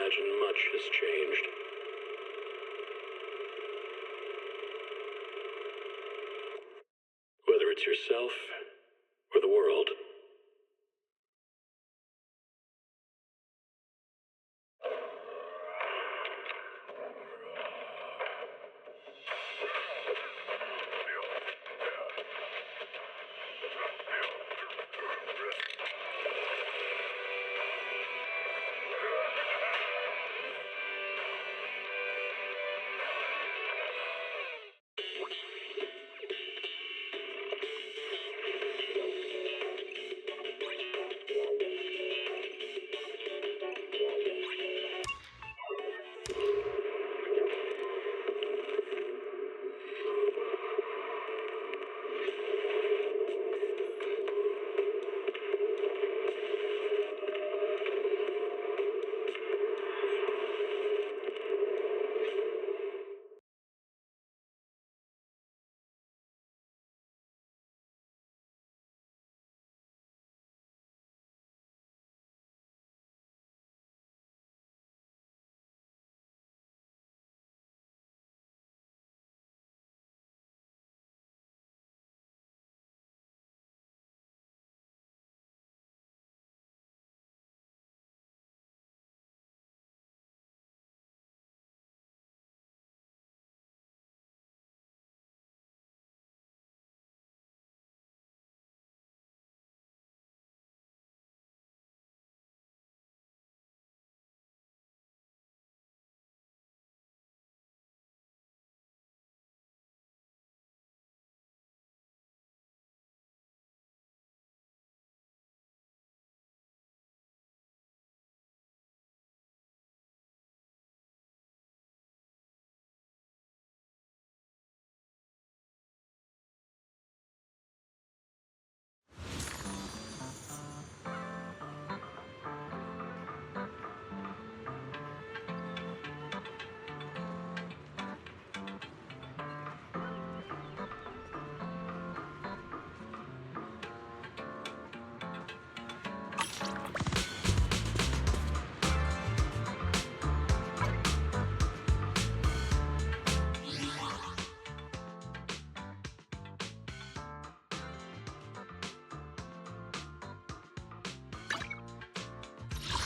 imagine much has changed. Whether it's yourself or the world.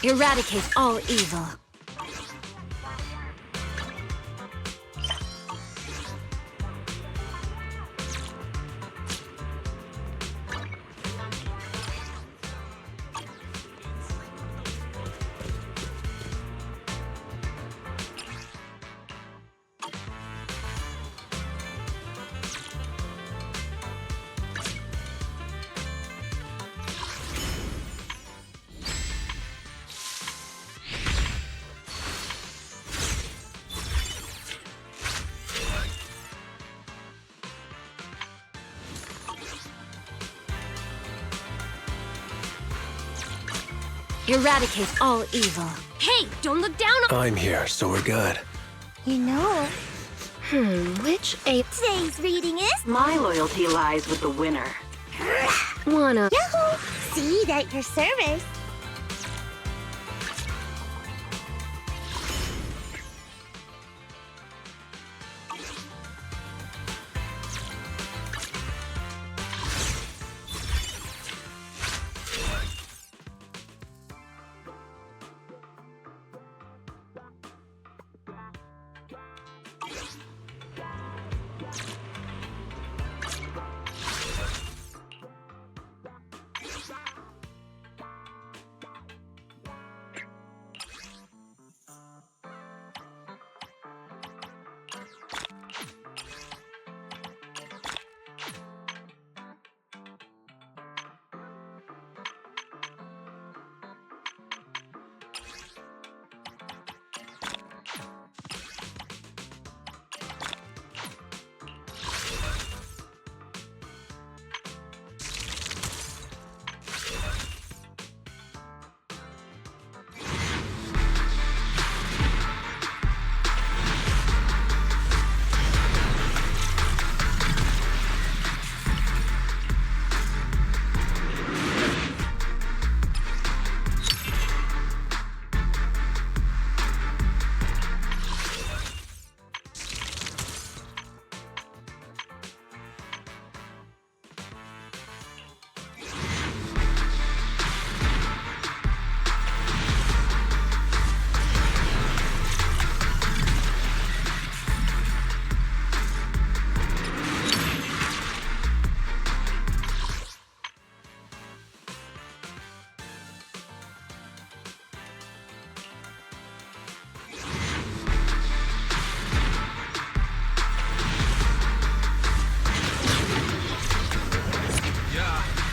Eradicate all evil. Eradicate all evil. Hey, don't look down on— I'm here, so we're good. You know, which ape? today's reading is... My loyalty lies with the winner. Wanna— Yahoo! See you at your service.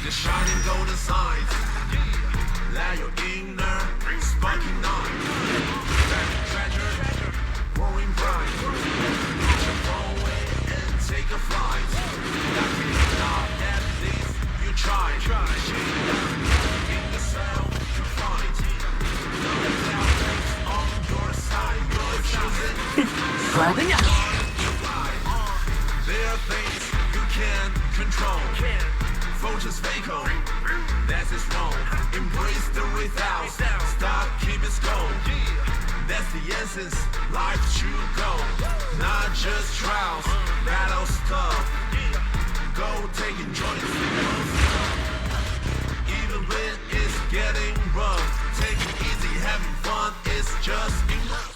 the shining golden signs. Let your inner sparking on. Treasure, growing bright. Jump away and take a flight. Not at least you try. In the sound you find. No doubt is on your side. You're choosing. There are things you can't control. Fortune's fatal. That's is wrong. Embrace the without. Stop, keep it going. That's the essence. Life should go. Not just trials, battle stuff. Go take enjoyment. Even when it's getting rough, take it easy, having fun is just enough.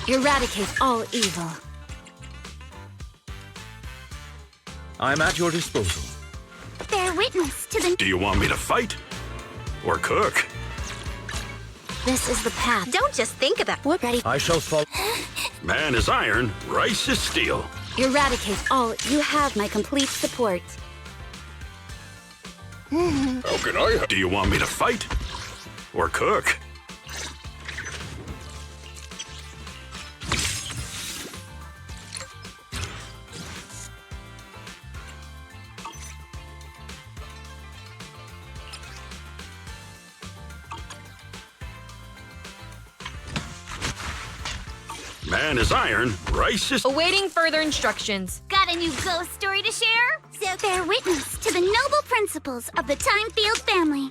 Eradicate all evil. I'm at your disposal. Bear witness to the... Do you want me to fight? Or cook? This is the path. Don't just think about... What? Ready? I shall follow. Man is iron, rice is steel. Eradicate all. You have my complete support. How can I? Do you want me to fight? Or cook? Man is iron, rice is... Awaiting further instructions. Got a new ghost story to share? So bear witness to the noble principles of the Timefield family.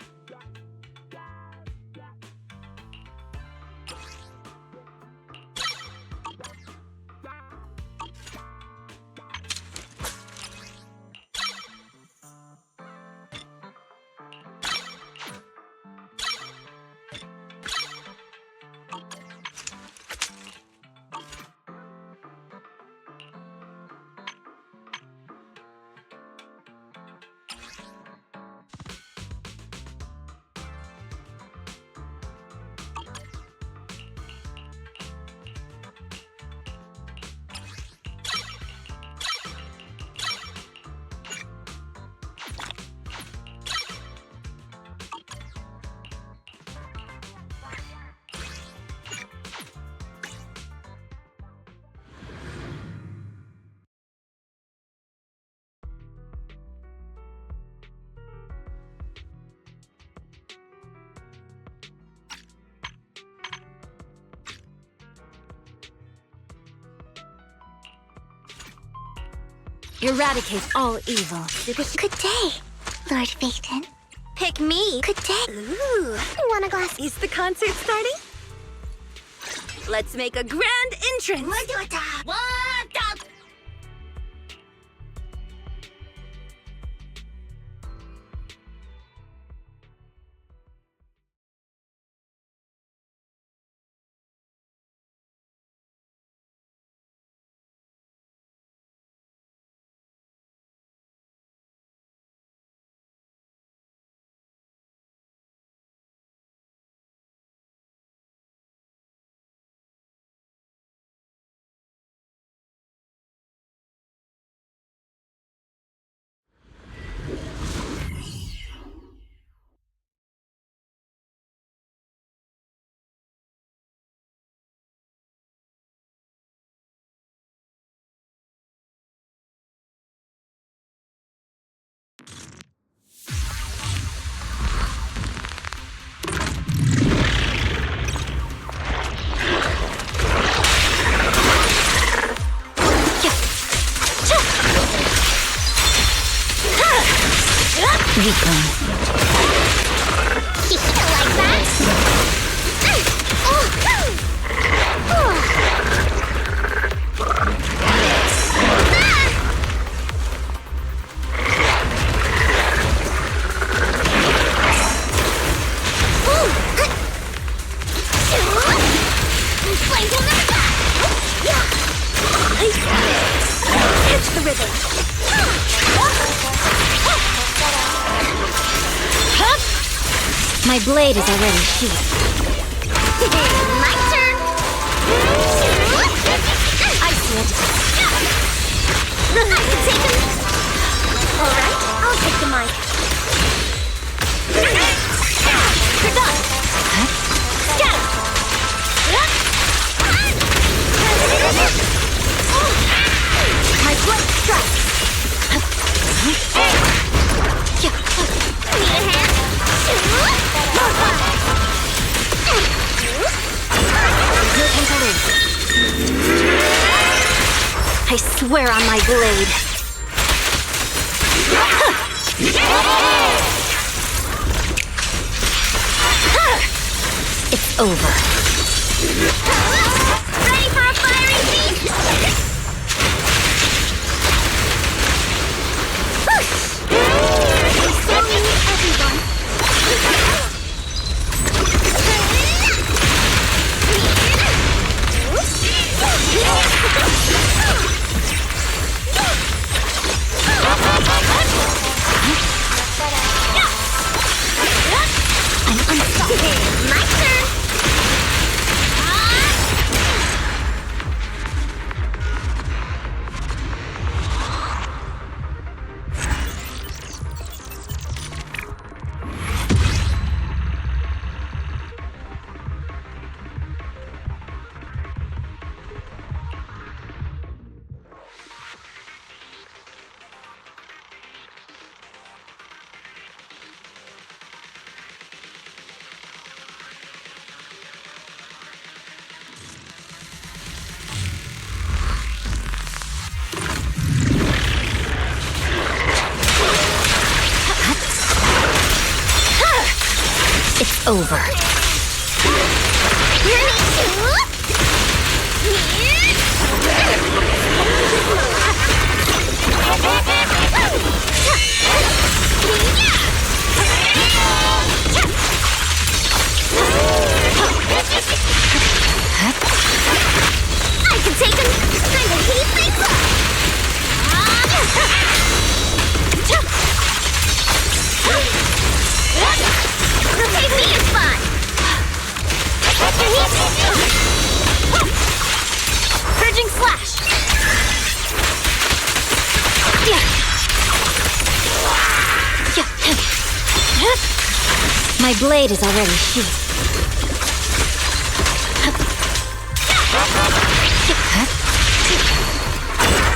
Eradicate all evil. Good day, Lord Phaeton. Pick me. Good day. Ooh. Want a glass? Is the concert starting? Let's make a grand entrance. What? Weakling. Like that? Flames will never die! Catch the rhythm! My blade is already sheathed. My turn! I see it. I can take him! Alright, I'll take the mic. You're done! Scatter! My blood strikes! Need a hand? More fire! No time to lose. I swear on my blade. It's over. Ready for a fiery feast? So need everyone. I'm unstoppable. My turn. It's over. I can take him. Time to heat things up. Rotate me is fine. Purging slash. My blade is already sheathed.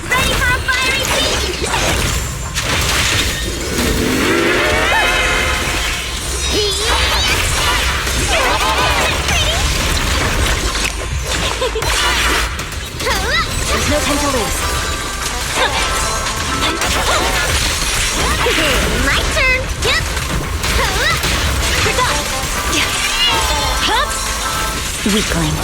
Ready for a fiery feast. There's no time to lose. My turn. Yep. Weakling.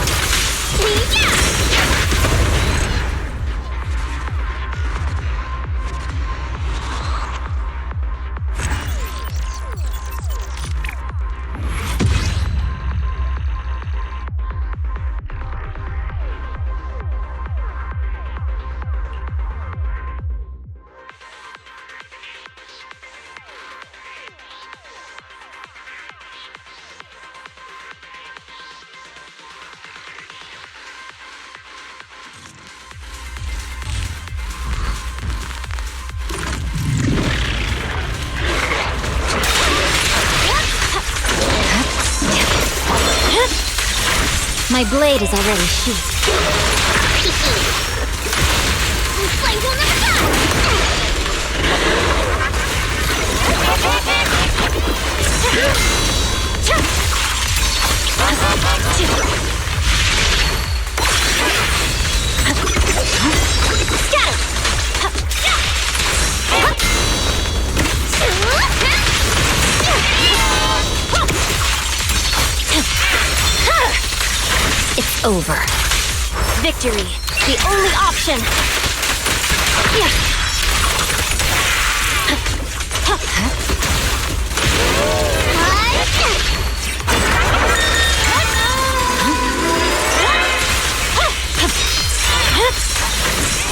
My blade is already sheathed. Flames will never die! It's over. Victory, the only option.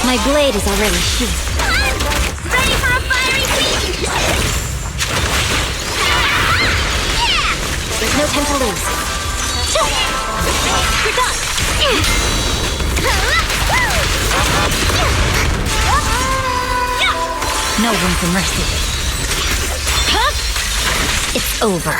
My blade is already sheathed. Ready for a fiery feast! There's no time to lose. You're done! No room for mercy. It's over.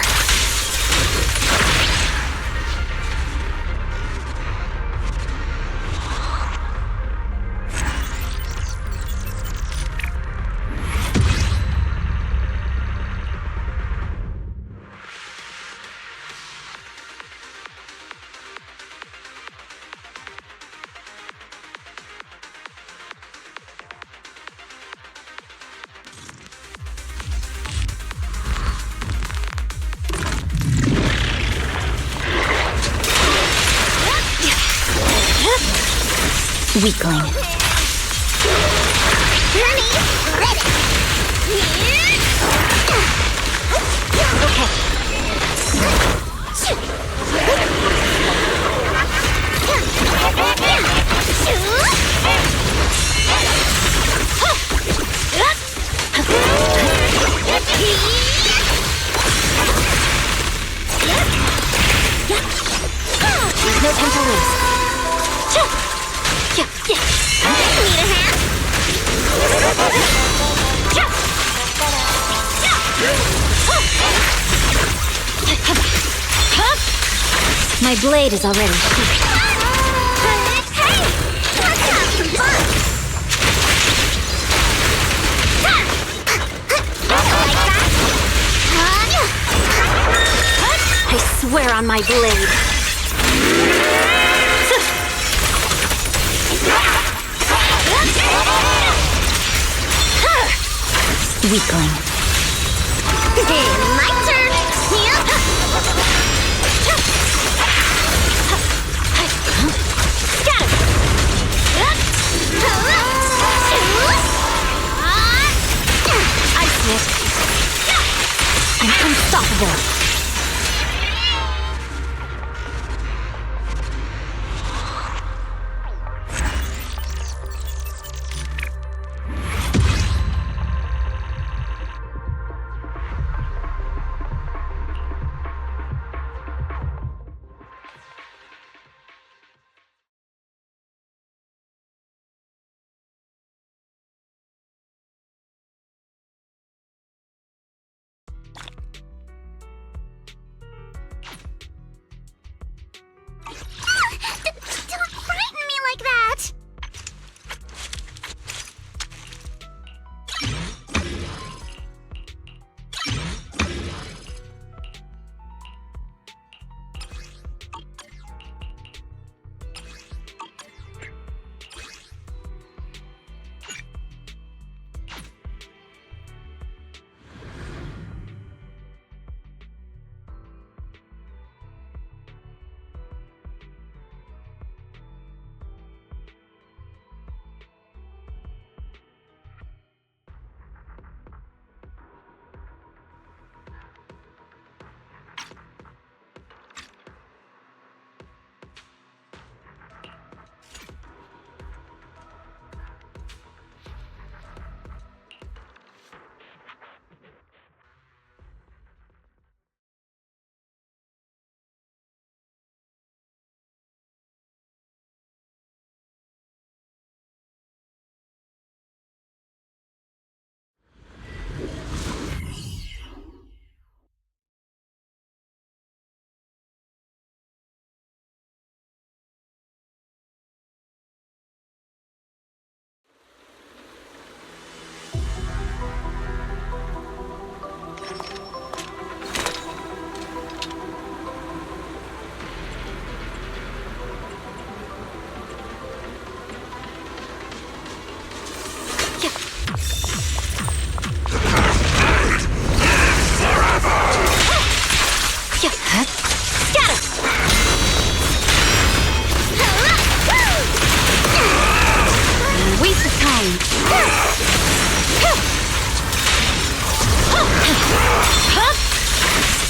Weakling. Honey, ready! There's no time to lose. Need a hand? My blade is already sheathed. Hey! Let's have some fun! Like that? I swear on my blade. Weakling. My turn! Ice Smith. I'm unstoppable.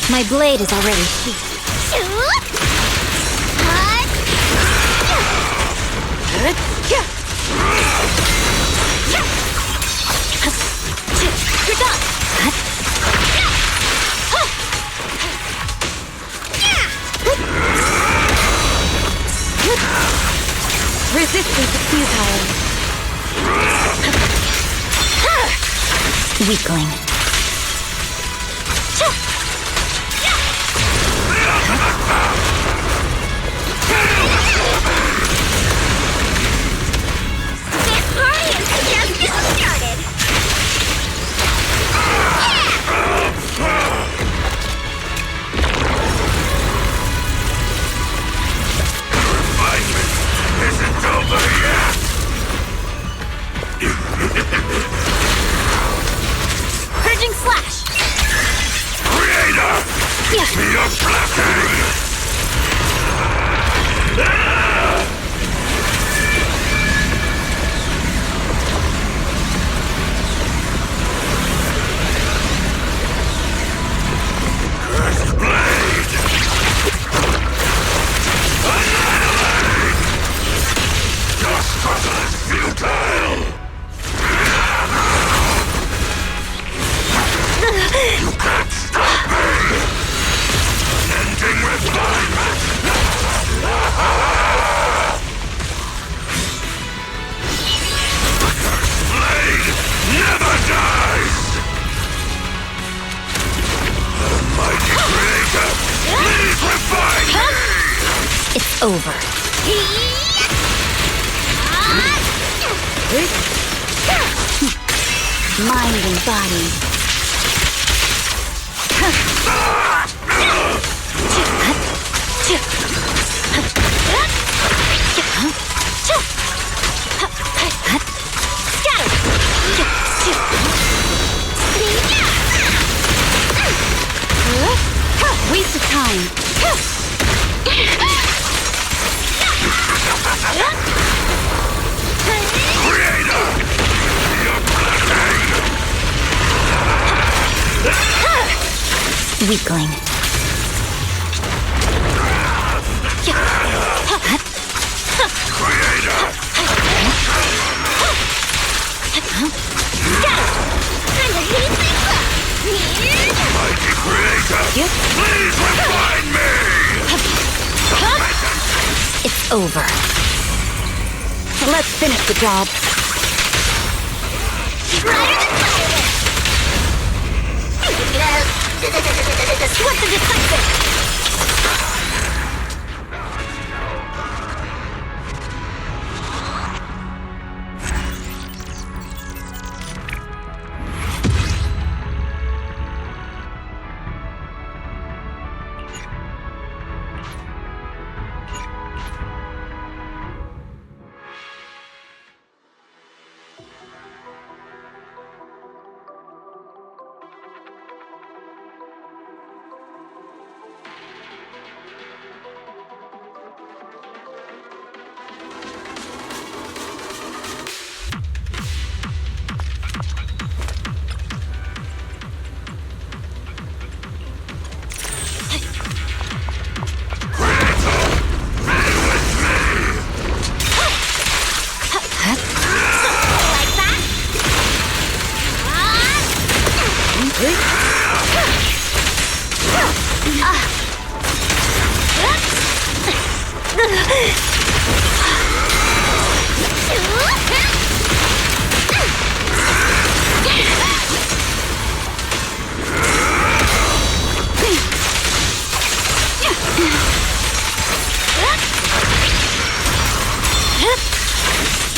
My blade is already sheathed. You're done. Resistance is futile. Weakling. This party is just getting started. Isn't over yet! Purging slash. Creator! Yeah. Your blessing! Cursed blade! Annihilate! Your struggle is futile! You can't stop me! Ending refinement! The cursed blade never dies! Almighty Creator, please refine me! It's over. Mind and body. Waste of time. Creator! Your blessing! Weakling. Creator! Time to heat things up. Mighty Creator, please refine me! It's over. Let's finish the job. What's the decisive?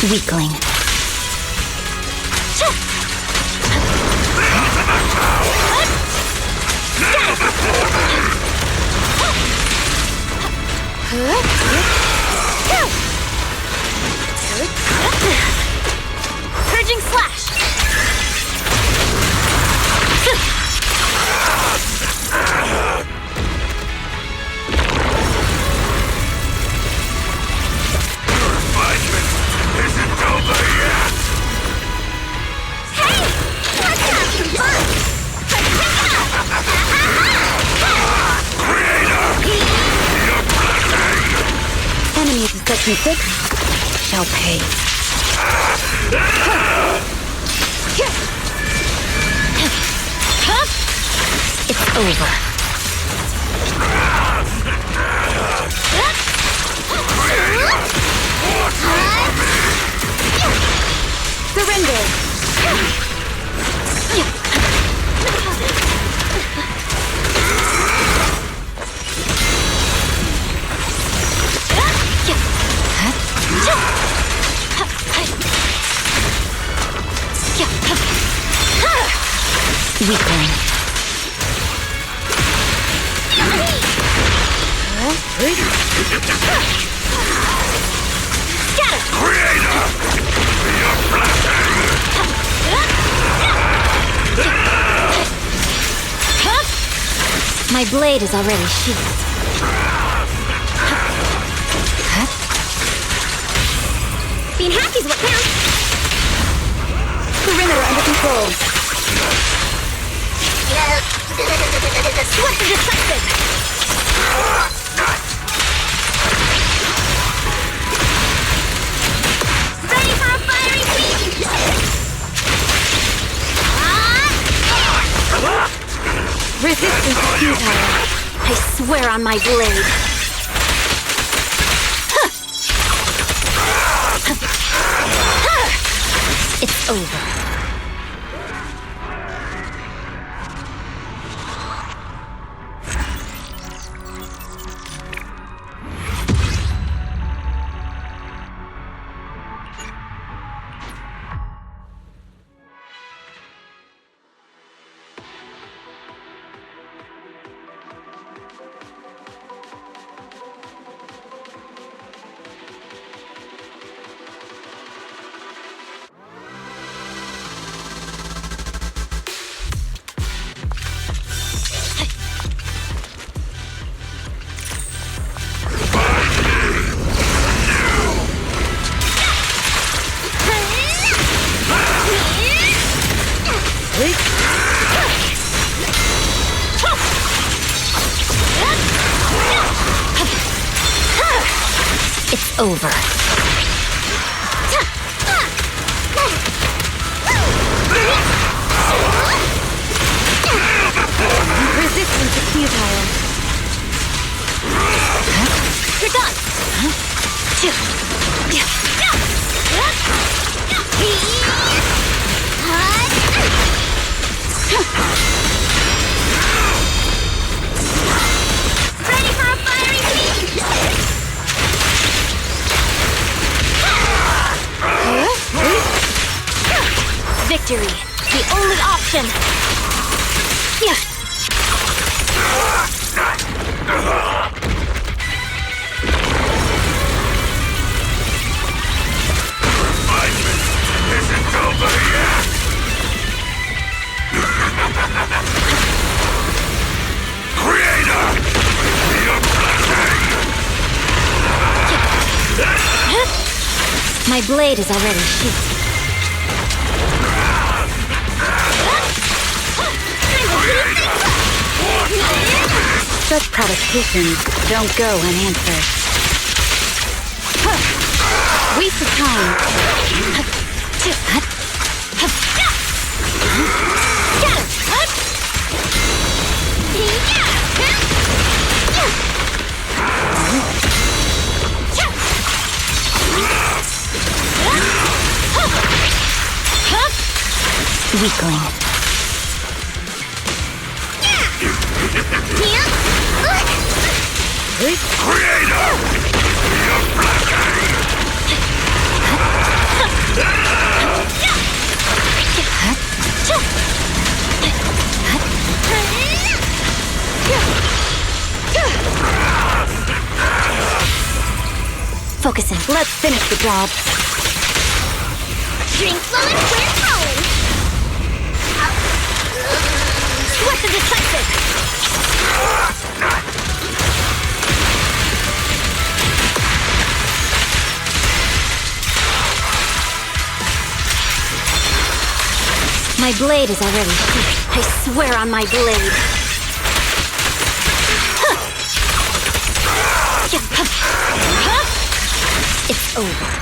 Weakling. Purging slash. Isn't over yet! Hey, let's have some fun. Let's pick it up. to Section 6 shall pay. It's over. Surrender! Weakling. Creator! Your blessing! My blade is already sheathed. Being happy's what counts. Perimeter under control. Swift and decisive. Ready for a fiery sweep. Resistance is futile. I swear on my blade. It's over. It's over. Resistance is futile. You're done. Ready for a fiery sweep. Victory, the only option. Isn't over yet! Creator! Your blessing! My blade is already sheathed. Such provocations don't go unanswered. Waste of time. Weakling. Creator! Your blessing! Focusing. Let's finish the job. Drink flowing, we're falling. Swift and decisive. My blade is already sheathed. I swear on my blade. over.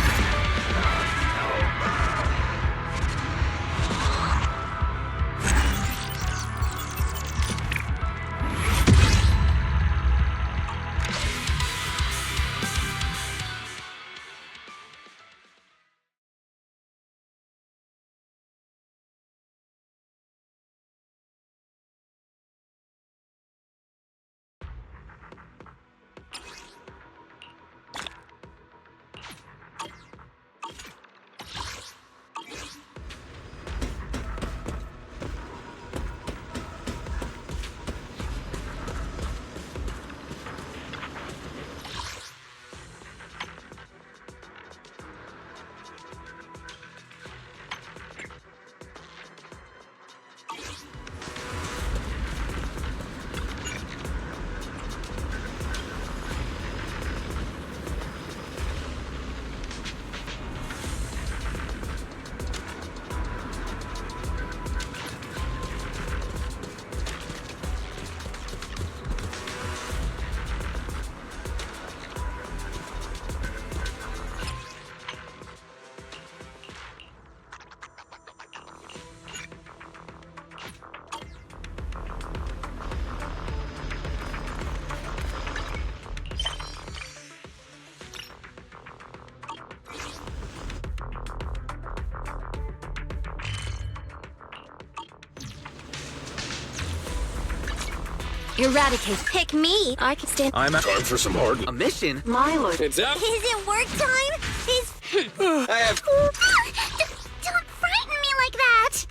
Eradicate. Pick me. I can stand. I'm at Time for some hard. a mission. My lord. It's up. Is it work time? I have. Don't frighten me like that!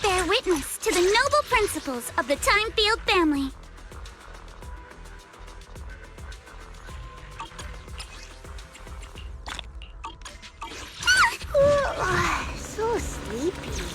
Bear witness to the noble principles of the Timefield family. So sleepy.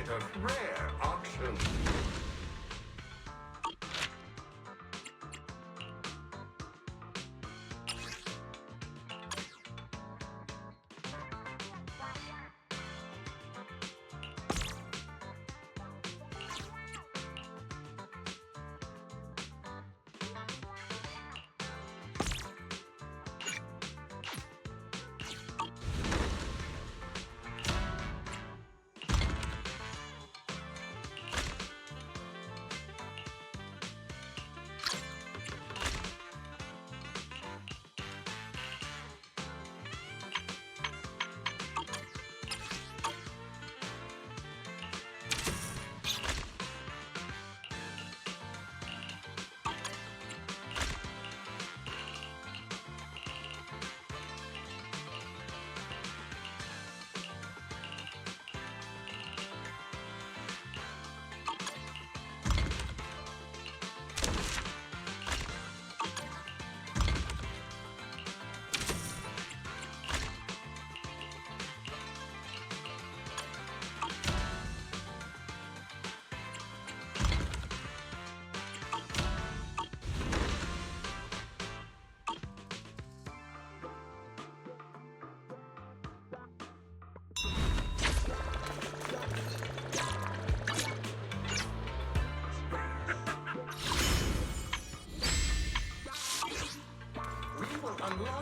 of rare auction.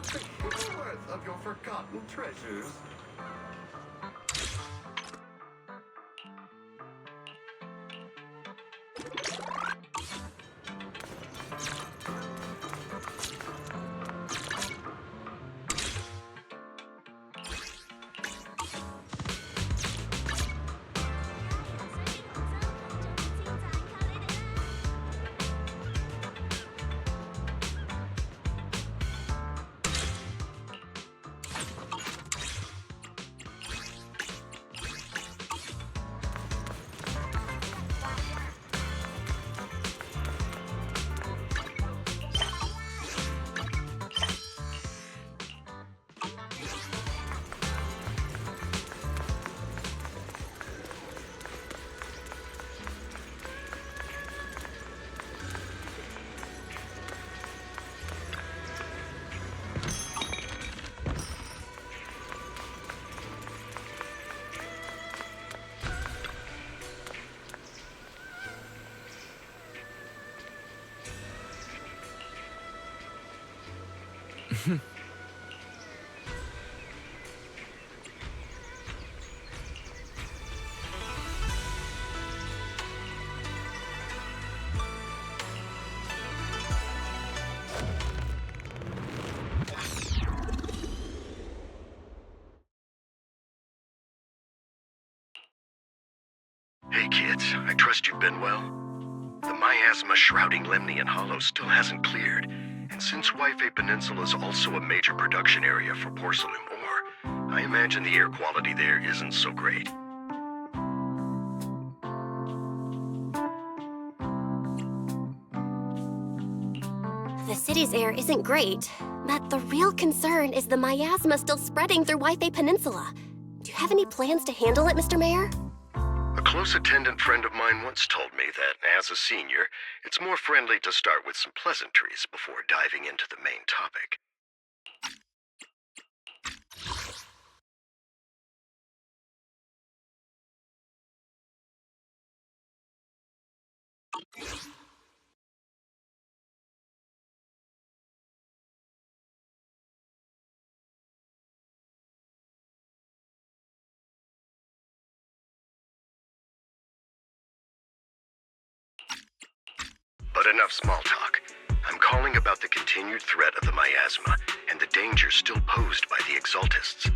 not the worth of your forgotten treasures. Hey kids, I trust you've been well. The miasma shrouding Lemnian Hollow still hasn't cleared, and since Wi-Fi Peninsula is also a major production area for porcelain ore, I imagine the air quality there isn't so great. The city's air isn't great, but the real concern is the miasma still spreading through Wi-Fi Peninsula. Do you have any plans to handle it, Mr. Mayor? A close attendant friend of mine once told me that, as a senior, it's more friendly to start with some pleasantries before diving into the main topic. But enough small talk. I'm calling about the continued threat of the miasma and the danger still posed by the Exaltists.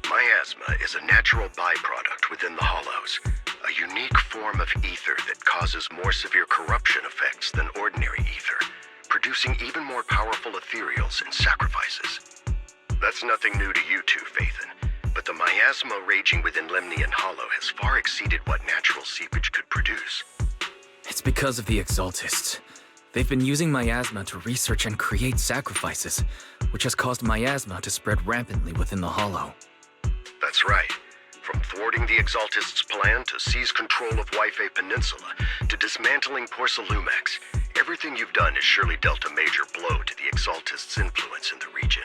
Miasma is a natural byproduct within the Hollows, a unique form of ether that causes more severe corruption effects than ordinary ether, producing even more powerful ethereals and sacrifices. That's nothing new to you two, Phaethon, but the miasma raging within Lemnian Hollow has far exceeded what natural seepage could produce. It's because of the Exaltists. They've been using miasma to research and create sacrifices, which has caused miasma to spread rampantly within the Hollow. That's right. From thwarting the Exaltists' plan to seize control of Wi-Fi Peninsula to dismantling Porcelumex, everything you've done has surely dealt a major blow to the Exaltists' influence in the region.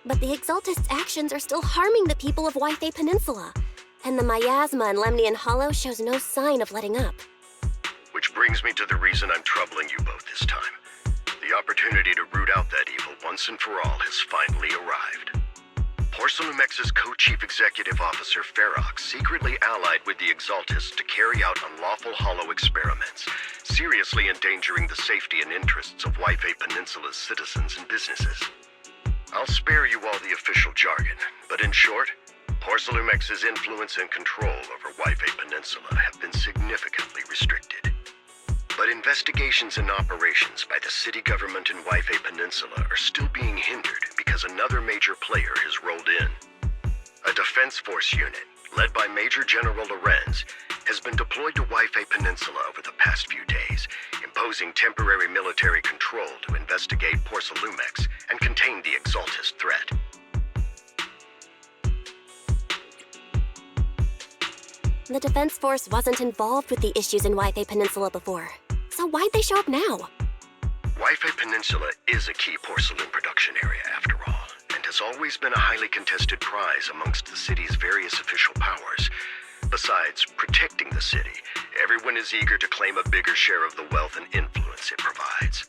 But the Exaltists' actions are still harming the people of Wi-Fi Peninsula, and the miasma in Lemnian Hollow shows no sign of letting up. Which brings me to the reason I'm troubling you both this time. The opportunity to root out that evil once and for all has finally arrived. Porcelumex's co-chief executive officer Ferox secretly allied with the Exaltists to carry out unlawful hollow experiments, seriously endangering the safety and interests of Wi-Fi Peninsula's citizens and businesses. I'll spare you all the official jargon, but in short, Porcelumex's influence and control over Wi-Fi Peninsula have been significantly restricted. But investigations and operations by the city government in Wi-Fi Peninsula are still being hindered because another major player has rolled in. A defense force unit, led by Major General Lorenz, has been deployed to Wi-Fi Peninsula over the past few days, imposing temporary military control to investigate Porcelumex and contain the Exaltist threat. The Defense Force wasn't involved with the issues in Wi-Fi Peninsula before, so why'd they show up now? Wi-Fi Peninsula is a key porcelain production area after all, and has always been a highly contested prize amongst the city's various official powers. Besides protecting the city, everyone is eager to claim a bigger share of the wealth and influence it provides.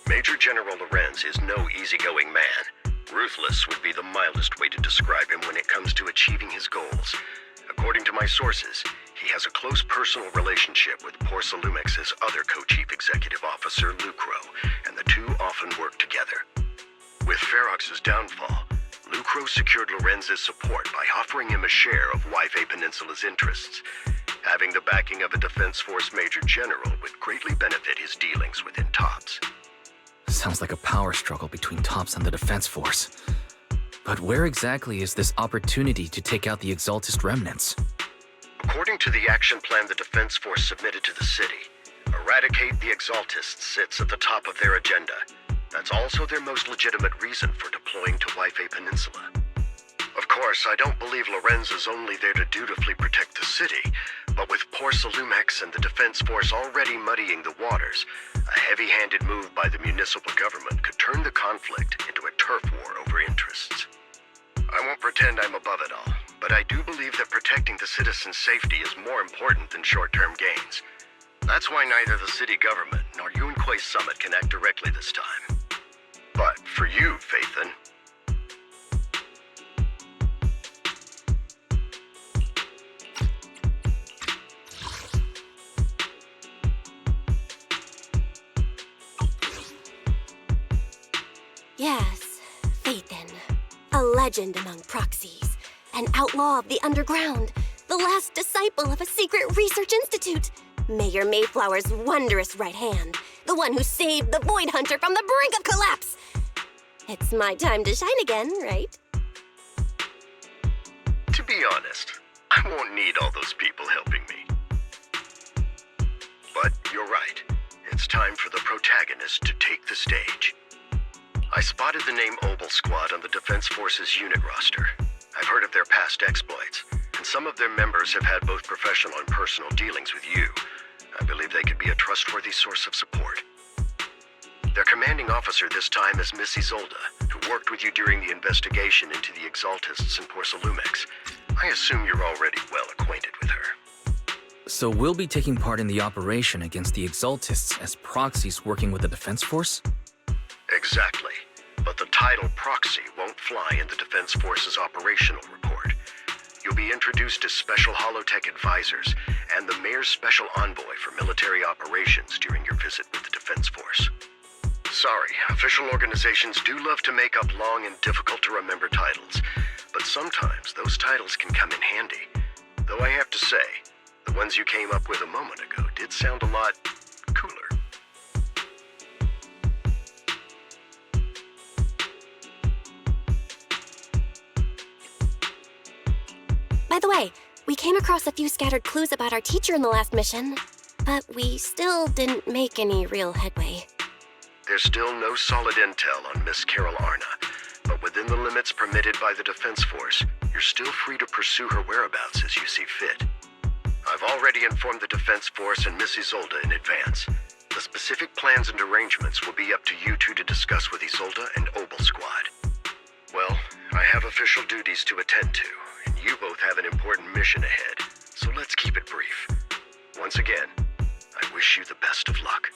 Major General Lorenz is no easygoing man. Ruthless would be the mildest way to describe him when it comes to achieving his goals. According to my sources, he has a close personal relationship with Porcelumex's other co-chief executive officer, Lucro, and the two often work together. With Ferox's downfall, Lucro secured Lorenz's support by offering him a share of Yfe Peninsula's interests. Having the backing of a Defense Force Major General would greatly benefit his dealings within TOPS. Sounds like a power struggle between TOPS and the Defense Force. But where exactly is this opportunity to take out the Exaltist remnants? According to the action plan the Defense Force submitted to the city, eradicate the Exaltists sits at the top of their agenda. That's also their most legitimate reason for deploying to Yfe Peninsula. Of course, I don't believe Lorenz is only there to dutifully protect the city, but with Porcelumex and the Defense Force already muddying the waters, a heavy-handed move by the municipal government could turn the conflict into a turf war over interests. I won't pretend I'm above it all, but I do believe that protecting the citizens' safety is more important than short-term gains. That's why neither the city government nor Yunquay Summit can act directly this time. But for you, Phaethon, Yes, Phaethon. A legend among proxies. An outlaw of the underground. The last disciple of a secret research institute. Mayor Mayflower's wondrous right hand. The one who saved the Void Hunter from the brink of collapse. It's my time to shine again, right? to be honest, I won't need all those people helping me. But you're right. It's time for the protagonist to take the stage. I spotted the name Obel Squad on the Defense Force's unit roster. I've heard of their past exploits, and some of their members have had both professional and personal dealings with you. I believe they could be a trustworthy source of support. Their commanding officer this time is Miss Isolda, who worked with you during the investigation into the Exaltists in Porcelumex. I assume you're already well acquainted with her. So we'll be taking part in the operation against the Exaltists as proxies working with the Defense Force? Exactly. But the title proxy won't fly in the Defense Force's operational report. You'll be introduced as Special Holotech Advisors and the Mayor's Special Envoy for Military Operations during your visit with the Defense Force. Sorry, official organizations do love to make up long and difficult-to-remember titles, but sometimes those titles can come in handy. Though I have to say, the ones you came up with a moment ago did sound a lot cooler. By the way, we came across a few scattered clues about our teacher in the last mission, but we still didn't make any real headway. There's still no solid intel on Miss Carol Arna, but within the limits permitted by the Defense Force, you're still free to pursue her whereabouts as you see fit. I've already informed the Defense Force and Miss Isolda in advance. The specific plans and arrangements will be up to you two to discuss with Isolda and Obel Squad. Well, I have official duties to attend to, and you both have an important mission ahead, so let's keep it brief. Once again, I wish you the best of luck.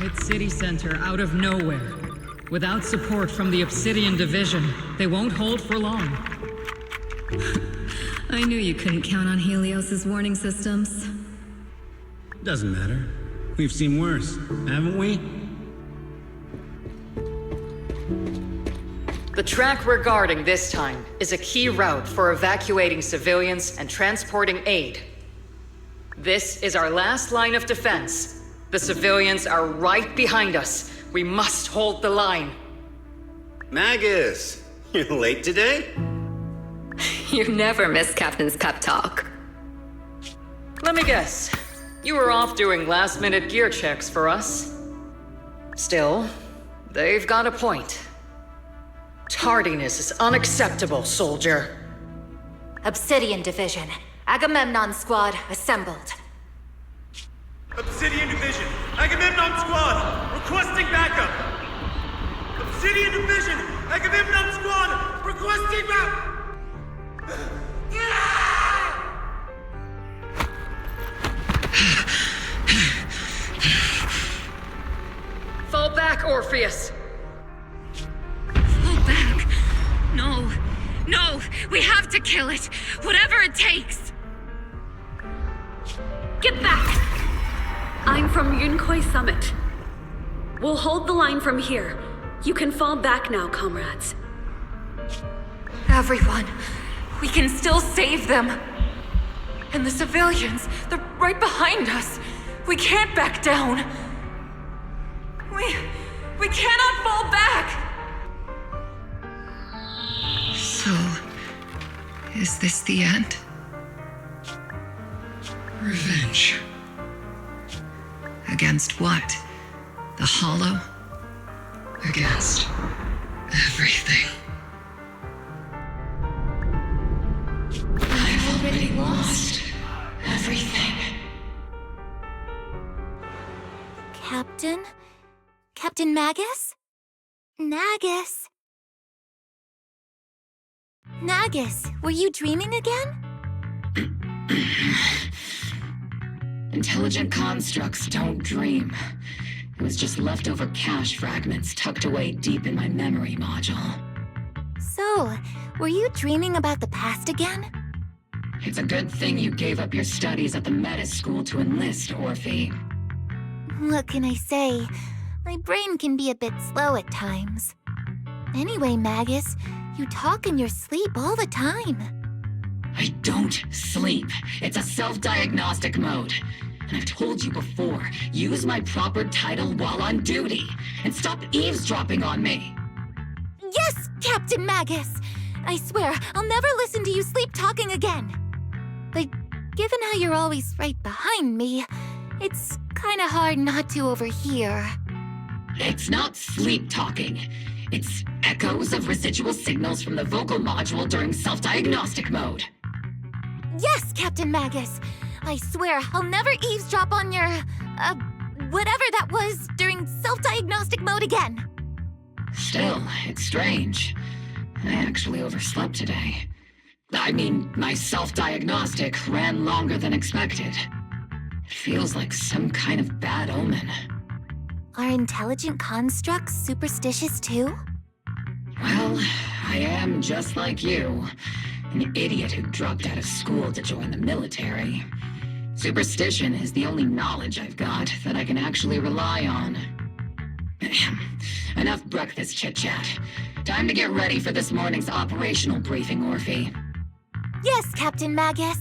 hit city center out of nowhere. Without support from the Obsidian Division, they won't hold for long. I knew you couldn't count on Helios's warning systems. Doesn't matter. We've seen worse, haven't we? The track we're guarding this time is a key route for evacuating civilians and transporting aid. This is our last line of defense. The civilians are right behind us. We must hold the line. Magus, you're late today? You never miss Captain's pep talk. Let me guess. You were off doing last-minute gear checks for us. Still, they've got a point. Tardiness is unacceptable, soldier. Obsidian Division. Agamemnon Squad assembled. Obsidian Division. Agamemnon Squad. Requesting backup. Obsidian Division. Agamemnon Squad. Requesting backup. Fall back, Orpheus. Fall back? No. No, we have to kill it. Whatever it takes. Get back! I'm from Yunkoi Summit. We'll hold the line from here. You can fall back now, comrades. Everyone, we can still save them. And the civilians, they're right behind us. We can't back down. We cannot fall back! So, is this the end? Revenge. Against what? The Hollow? Against everything. I've already lost everything. Captain? Captain Magus? Nagus? Nagus, were you dreaming again? Intelligent constructs don't dream. It was just leftover cache fragments tucked away deep in my memory module. So, were you dreaming about the past again? It's a good thing you gave up your studies at the Meta School to enlist, Orphe. What can I say? My brain can be a bit slow at times. Anyway, Magus, you talk in your sleep all the time. I don't sleep. It's a self-diagnostic mode. And I've told you before, use my proper title while on duty, and stop eavesdropping on me. Yes, Captain Magus! I swear, I'll never listen to you sleep-talking again. But given how you're always right behind me, it's kinda hard not to overhear. It's not sleep-talking. It's echoes of residual signals from the vocal module during self-diagnostic mode. Yes, Captain Magus! I swear, I'll never eavesdrop on your, whatever that was during self-diagnostic mode again. Still, it's strange. I actually overslept today. I mean, my self-diagnostic ran longer than expected. It feels like some kind of bad omen. Are intelligent constructs superstitious too? Well, I am just like you. An idiot who dropped out of school to join the military. Superstition is the only knowledge I've got that I can actually rely on. Enough breakfast chit-chat. Time to get ready for this morning's operational briefing, Orphe. Yes, Captain Magus.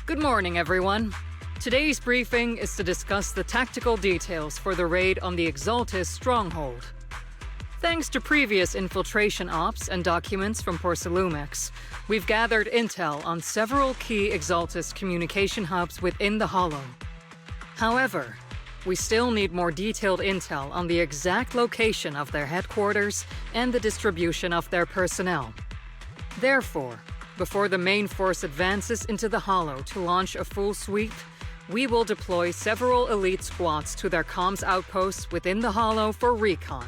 Good morning, everyone. Today's briefing is to discuss the tactical details for the raid on the Exaltis stronghold. Thanks to previous infiltration ops and documents from Porcelumex, we've gathered intel on several key Exaltis communication hubs within the Hollow. However, we still need more detailed intel on the exact location of their headquarters and the distribution of their personnel. Therefore, before the main force advances into the Hollow to launch a full sweep, we will deploy several elite squads to their comms outposts within the Hollow for recon.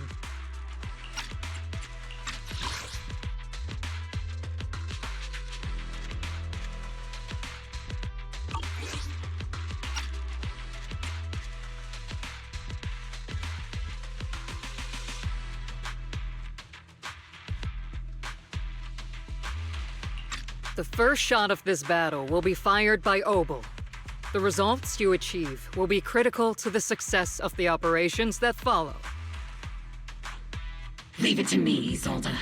The first shot of this battle will be fired by Obel. The results you achieve will be critical to the success of the operations that follow. Leave it to me, Isolde.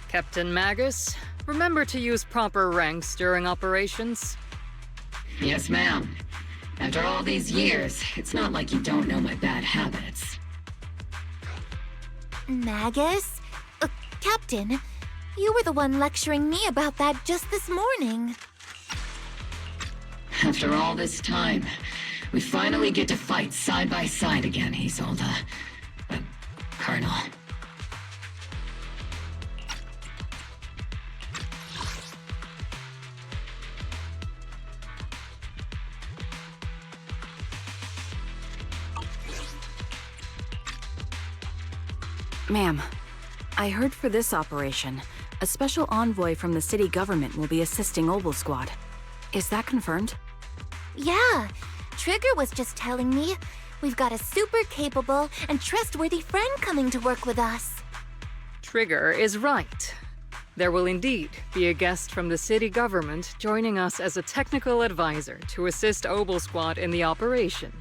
Captain Magus, remember to use proper ranks during operations? Yes, ma'am. After all these years, it's not like you don't know my bad habits. Magus? Captain, you were the one lecturing me about that just this morning. After all this time, we finally get to fight side by side again, Isolde. Colonel. Ma'am, I heard for this operation, a special envoy from the city government will be assisting Obel Squad. Is that confirmed? Yeah, Trigger was just telling me we've got a super capable and trustworthy friend coming to work with us. Trigger is right. There will indeed be a guest from the city government joining us as a technical advisor to assist Obel Squad in the operation.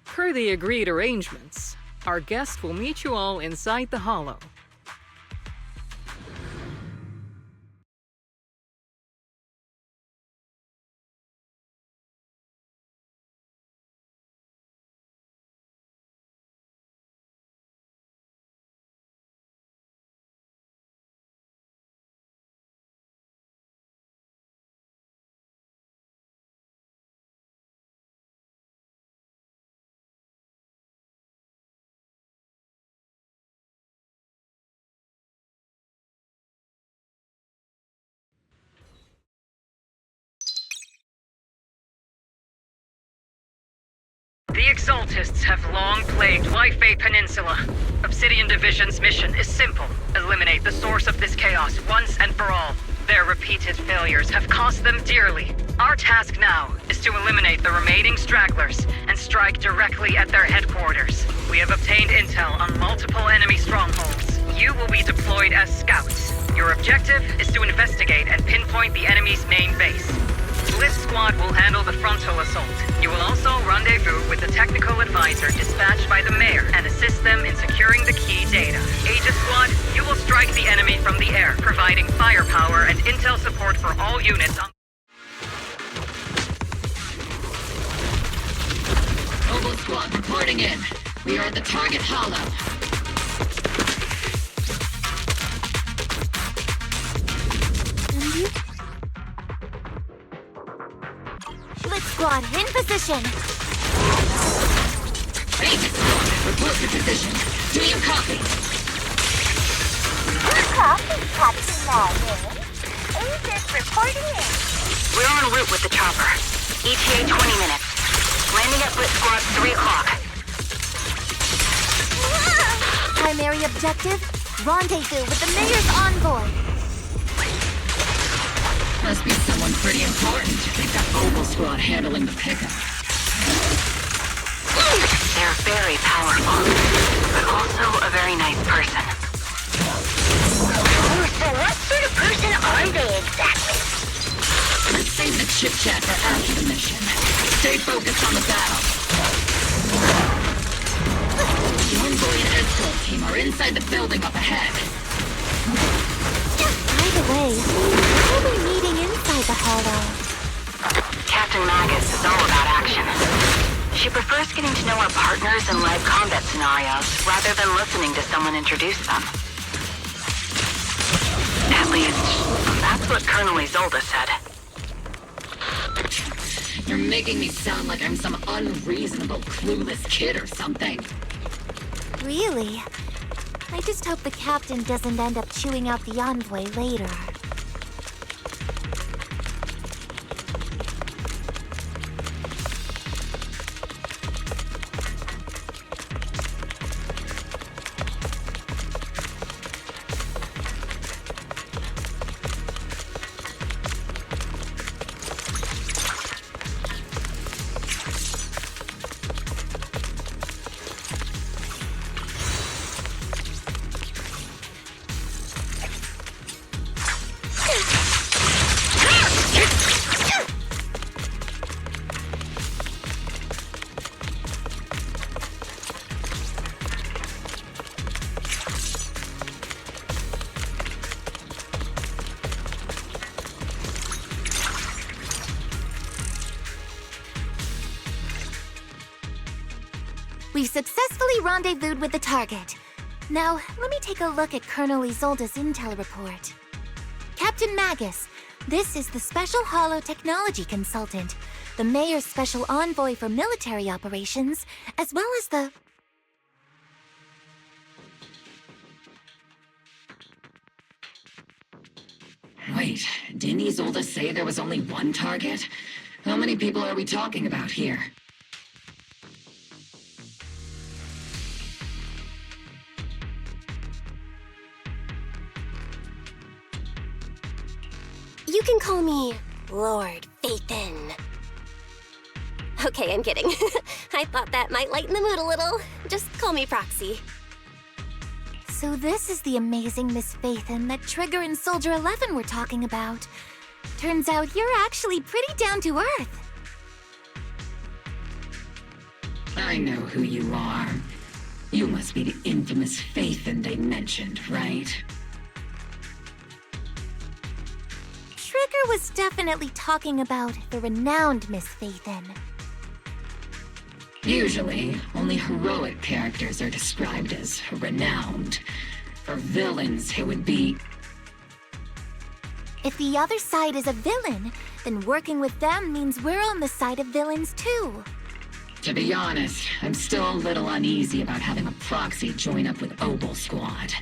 Per the agreed arrangements, our guest will meet you all inside the Hollow. The Exaltists have long plagued Lifebay Peninsula. Obsidian Division's mission is simple. Eliminate the source of this chaos once and for all. Their repeated failures have cost them dearly. Our task now is to eliminate the remaining stragglers and strike directly at their headquarters. We have obtained intel on multiple enemy strongholds. You will be deployed as scouts. Your objective is to investigate and pinpoint the enemy's main base. Bliss Squad will handle the frontal assault. You will also rendezvous with the technical advisor dispatched by the mayor and assist them in securing the key data. Aegis Squad, you will strike the enemy from the air, providing firepower and intel support for all units on... Obel Squad reporting in. We are at the target hollow. Blitz Squad, in position! Aegis Squad, report to position. Do you copy? Copy, Captain Magus. Agent reporting in. We're en route with the chopper. ETA 20 minutes. Landing at Blitz Squad 3 o'clock. Primary objective, rendezvous with the mayor's envoy. Must be someone pretty important if they've got Oval Squad handling the pickup. They're very powerful, but also a very nice person. So what sort of person are they exactly? Let's save the chit-chat for after the mission. Stay focused on the battle. The envoy and escort team are inside the building up ahead. By the way, why are we meeting inside the hollow? Captain Magus is all about action. She prefers getting to know our partners in live combat scenarios rather than listening to someone introduce them. At least, that's what Colonel Isolde said. You're making me sound like I'm some unreasonable, clueless kid or something. Really? I just hope the captain doesn't end up chewing out the envoy later. We've successfully rendezvoused with the target. Now, let me take a look at Colonel Isolde's intel report. Captain Magus, this is the Special Hollow Technology Consultant, the Mayor's Special Envoy for Military Operations, as well as the... Wait, didn't Isolde say there was only one target? How many people are we talking about here? You can call me Lord Phaethon. Okay, I'm kidding. I thought that might lighten the mood a little. Just call me Proxy. So this is the amazing Miss Phaethon that Trigger and Soldier 11 were talking about. Turns out you're actually pretty down to earth. I know who you are. You must be the infamous Phaethon they mentioned, right? Trigger was definitely talking about the renowned Miss Phaethon. Usually, only heroic characters are described as renowned. For villains, it would be... If the other side is a villain, then working with them means we're on the side of villains too. To be honest, I'm still a little uneasy about having a proxy join up with Oval Squad.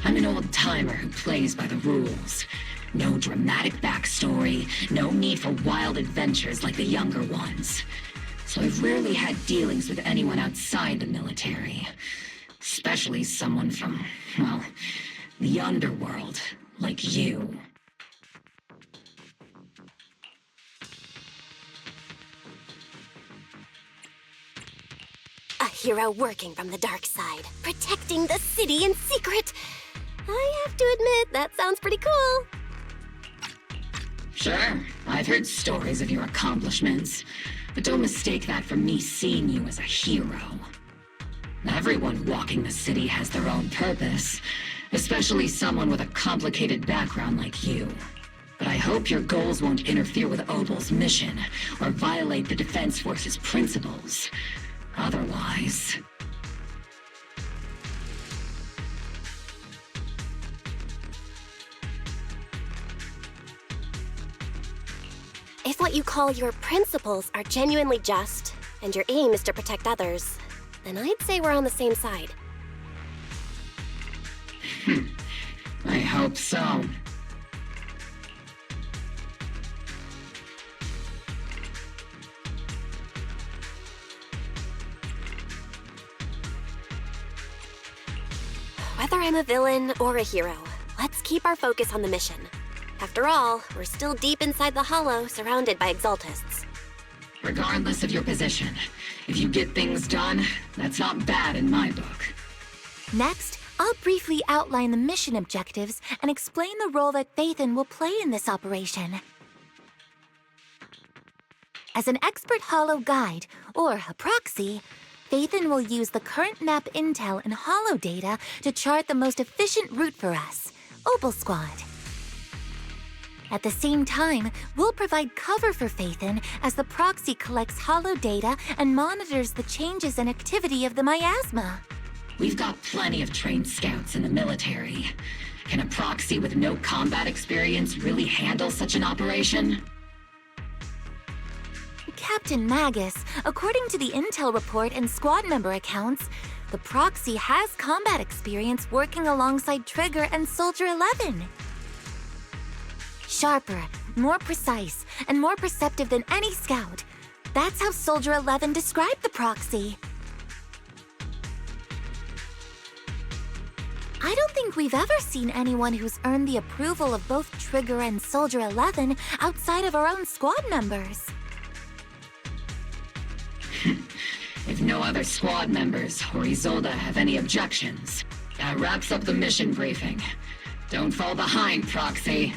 I'm an old-timer who plays by the rules. No dramatic backstory, no need for wild adventures like the younger ones. So I've rarely had dealings with anyone outside the military. Especially someone from, well, the underworld, like you. A hero working from the dark side, protecting the city in secret. I have to admit, that sounds pretty cool. Sure, I've heard stories of your accomplishments, but don't mistake that for me seeing you as a hero. Everyone walking the city has their own purpose, especially someone with a complicated background like you. But I hope your goals won't interfere with Oval's mission, or violate the Defense Force's principles. Otherwise... If what you call your principles are genuinely just, and your aim is to protect others, then I'd say we're on the same side. I hope so. Whether I'm a villain or a hero, let's keep our focus on the mission. After all, we're still deep inside the Hollow, surrounded by Exaltists. Regardless of your position, if you get things done, that's not bad in my book. Next, I'll briefly outline the mission objectives and explain the role that Phaethon will play in this operation. As an expert Hollow guide, or a proxy, Phaethon will use the current map intel and Hollow data to chart the most efficient route for us, Opal Squad. At the same time, we'll provide cover for Phaethon as the proxy collects Hollow data and monitors the changes and activity of the miasma. We've got plenty of trained scouts in the military. Can a proxy with no combat experience really handle such an operation? Captain Magus, according to the intel report and squad member accounts, the proxy has combat experience working alongside Trigger and Soldier 11. Sharper, more precise, and more perceptive than any scout. That's how Soldier 11 described the proxy. I don't think we've ever seen anyone who's earned the approval of both Trigger and Soldier 11 outside of our own squad members. If no other squad members or Isolde have any objections, that wraps up the mission briefing. Don't fall behind, Proxy.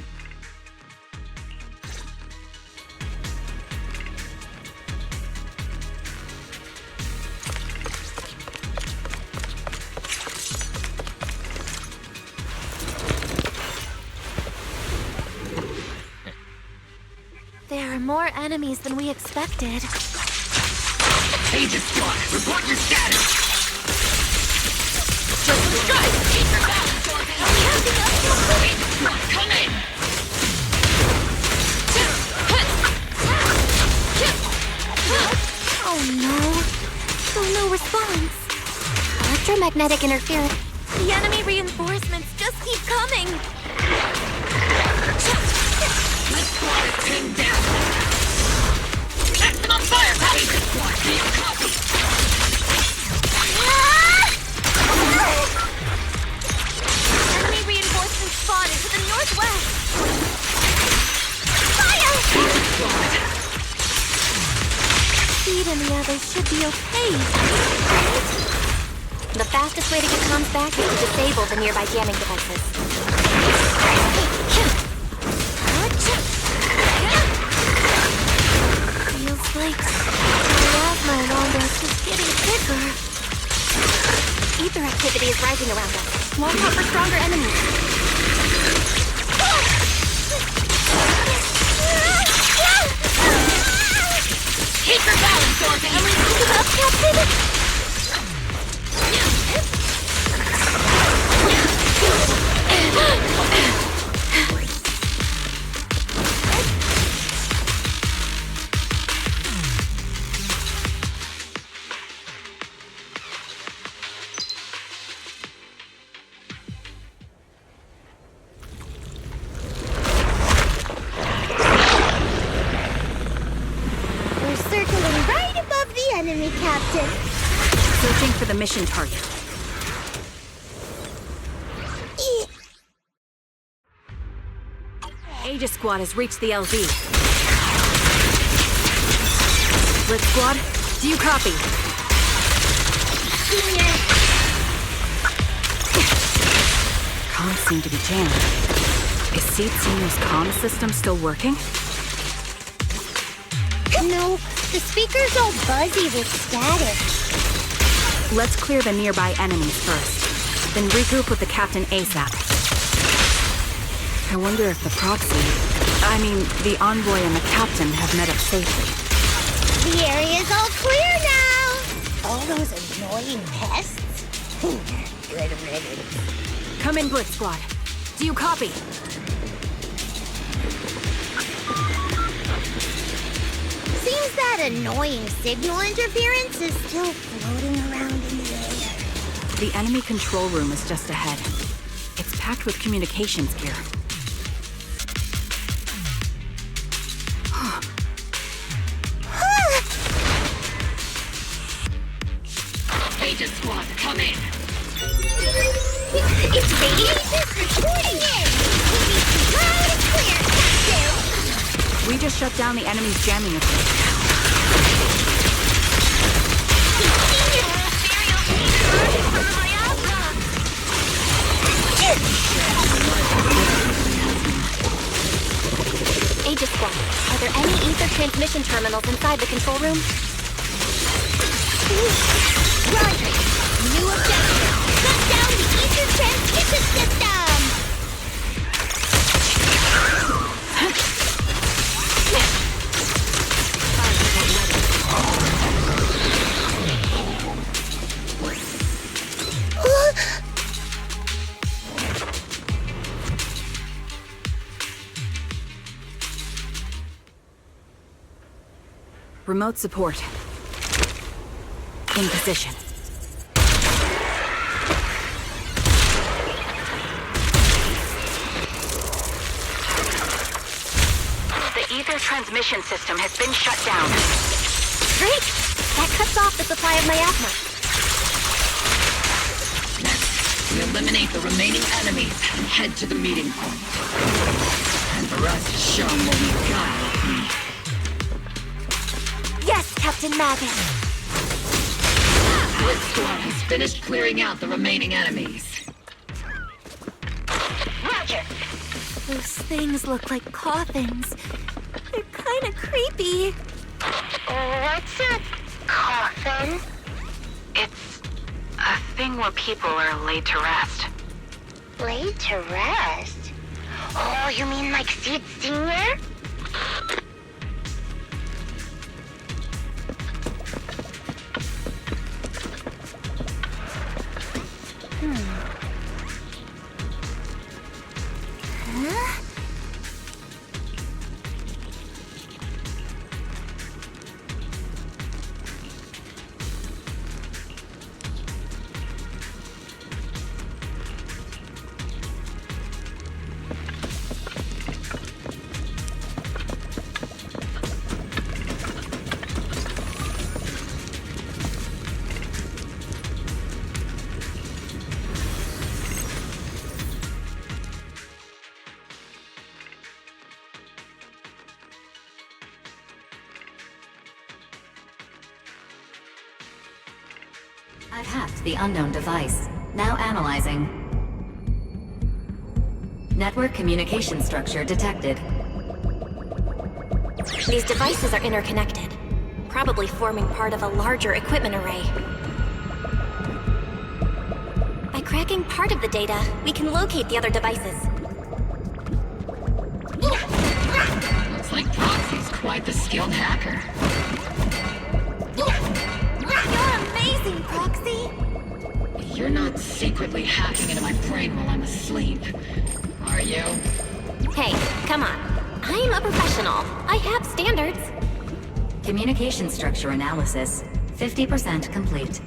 There are more enemies than we expected. Aegis Squad, report your status! Just strike! Keep your balance, Orphan! Aegis Squad, come in! Oh no. Still no response. Electromagnetic interference. The enemy reinforcements just keep coming. This squad is pinned down. Maximum firepower! Aegis Squad, do you copy? Enemy reinforcements spotted to the northwest. Fire! Aegis Squad! Speed and the others should be okay. The fastest way to get comms back is to disable the nearby jamming devices. Feels like the miasma around us is getting bigger. Ether activity is rising around us. Watch out for stronger enemies. Keep your balance, Orphan! Am I thinking about Captain? We're circling right above the enemy, Captain. Searching for the mission target. Aegis Squad has reached the LZ. Split Squad, do you copy? Comms seem to be jammed. Is Seed Senior's comm system still working? No, the speaker's all buzzy with static. Let's clear the nearby enemies first, then regroup with the Captain ASAP. I wonder if the the envoy and the Captain have met up safely. The area's all clear now. All those annoying pests. Good riddance. Come in, Blitz Squad. Do you copy? Seems that annoying signal interference is still floating around in the air. The enemy control room is just ahead. It's packed with communications gear. Agent Squad, come in. It's radiation reporting in. Loud and clear, Captain. We just shut down the enemy's jamming equipment. Aegis Squad, are there any ether transmission terminals inside the control room? Roger. New objective. Shut down the ether transmission system. Remote support. In position. The ether transmission system has been shut down. Great! That cuts off the supply of miasma. Next, we eliminate the remaining enemies and head to the meeting point. And the rest is shown what we've got. Yes, Captain Magus. This squad has finished clearing out the remaining enemies. Roger. Those things look like coffins. They're kind of creepy. What's a coffin? It's a thing where people are laid to rest. Laid to rest? Oh, you mean like Sid Sr.? Huh? I've hacked the unknown device. Now analyzing. Network communication structure detected. These devices are interconnected, probably forming part of a larger equipment array. By cracking part of the data, we can locate the other devices. Looks like Proxy's quite the skilled hacker. You're amazing, Proxy! You're not secretly hacking into my brain while I'm asleep, are you? Hey, come on. I'm a professional. I have standards. Communication structure analysis. 50% complete.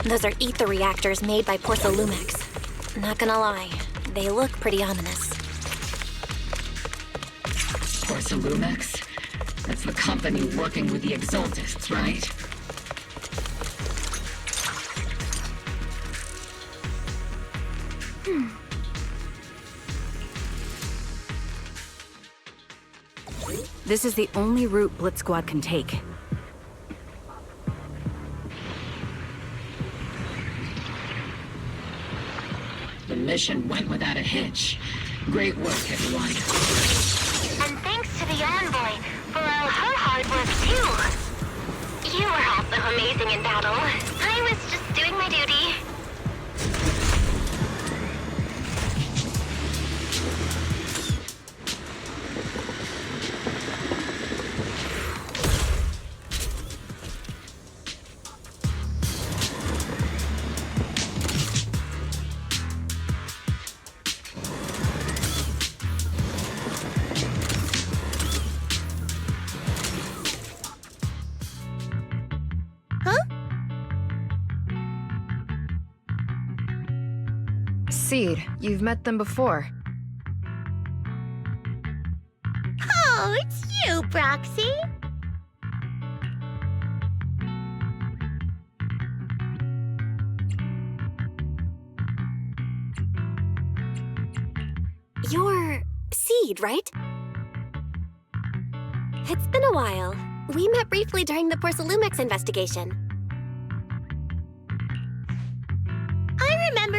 Those are ether reactors made by Porcelumex. Not gonna lie, they look pretty ominous. Porcelumex? That's the company working with the Exaltists, right? This is the only route Blitz Squad can take. The mission went without a hitch. Great work, everyone. And thanks to the Envoy for all her hard work, too. You were also amazing in battle. I was just doing my duty. Seed, you've met them before. Oh, it's you, Proxy. You're Seed, right? It's been a while. We met briefly during the Porcelumex investigation.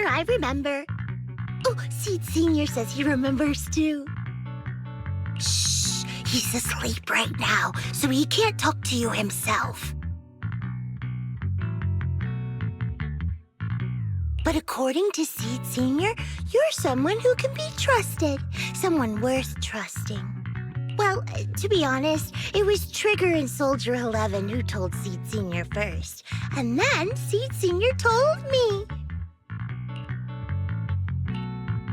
I remember. Oh, Seed Sr. says he remembers too. Shh, he's asleep right now, so he can't talk to you himself. But according to Seed Sr., you're someone who can be trusted. Someone worth trusting. Well, to be honest, it was Trigger and Soldier 11 who told Seed Sr. first. And then Seed Sr. told me.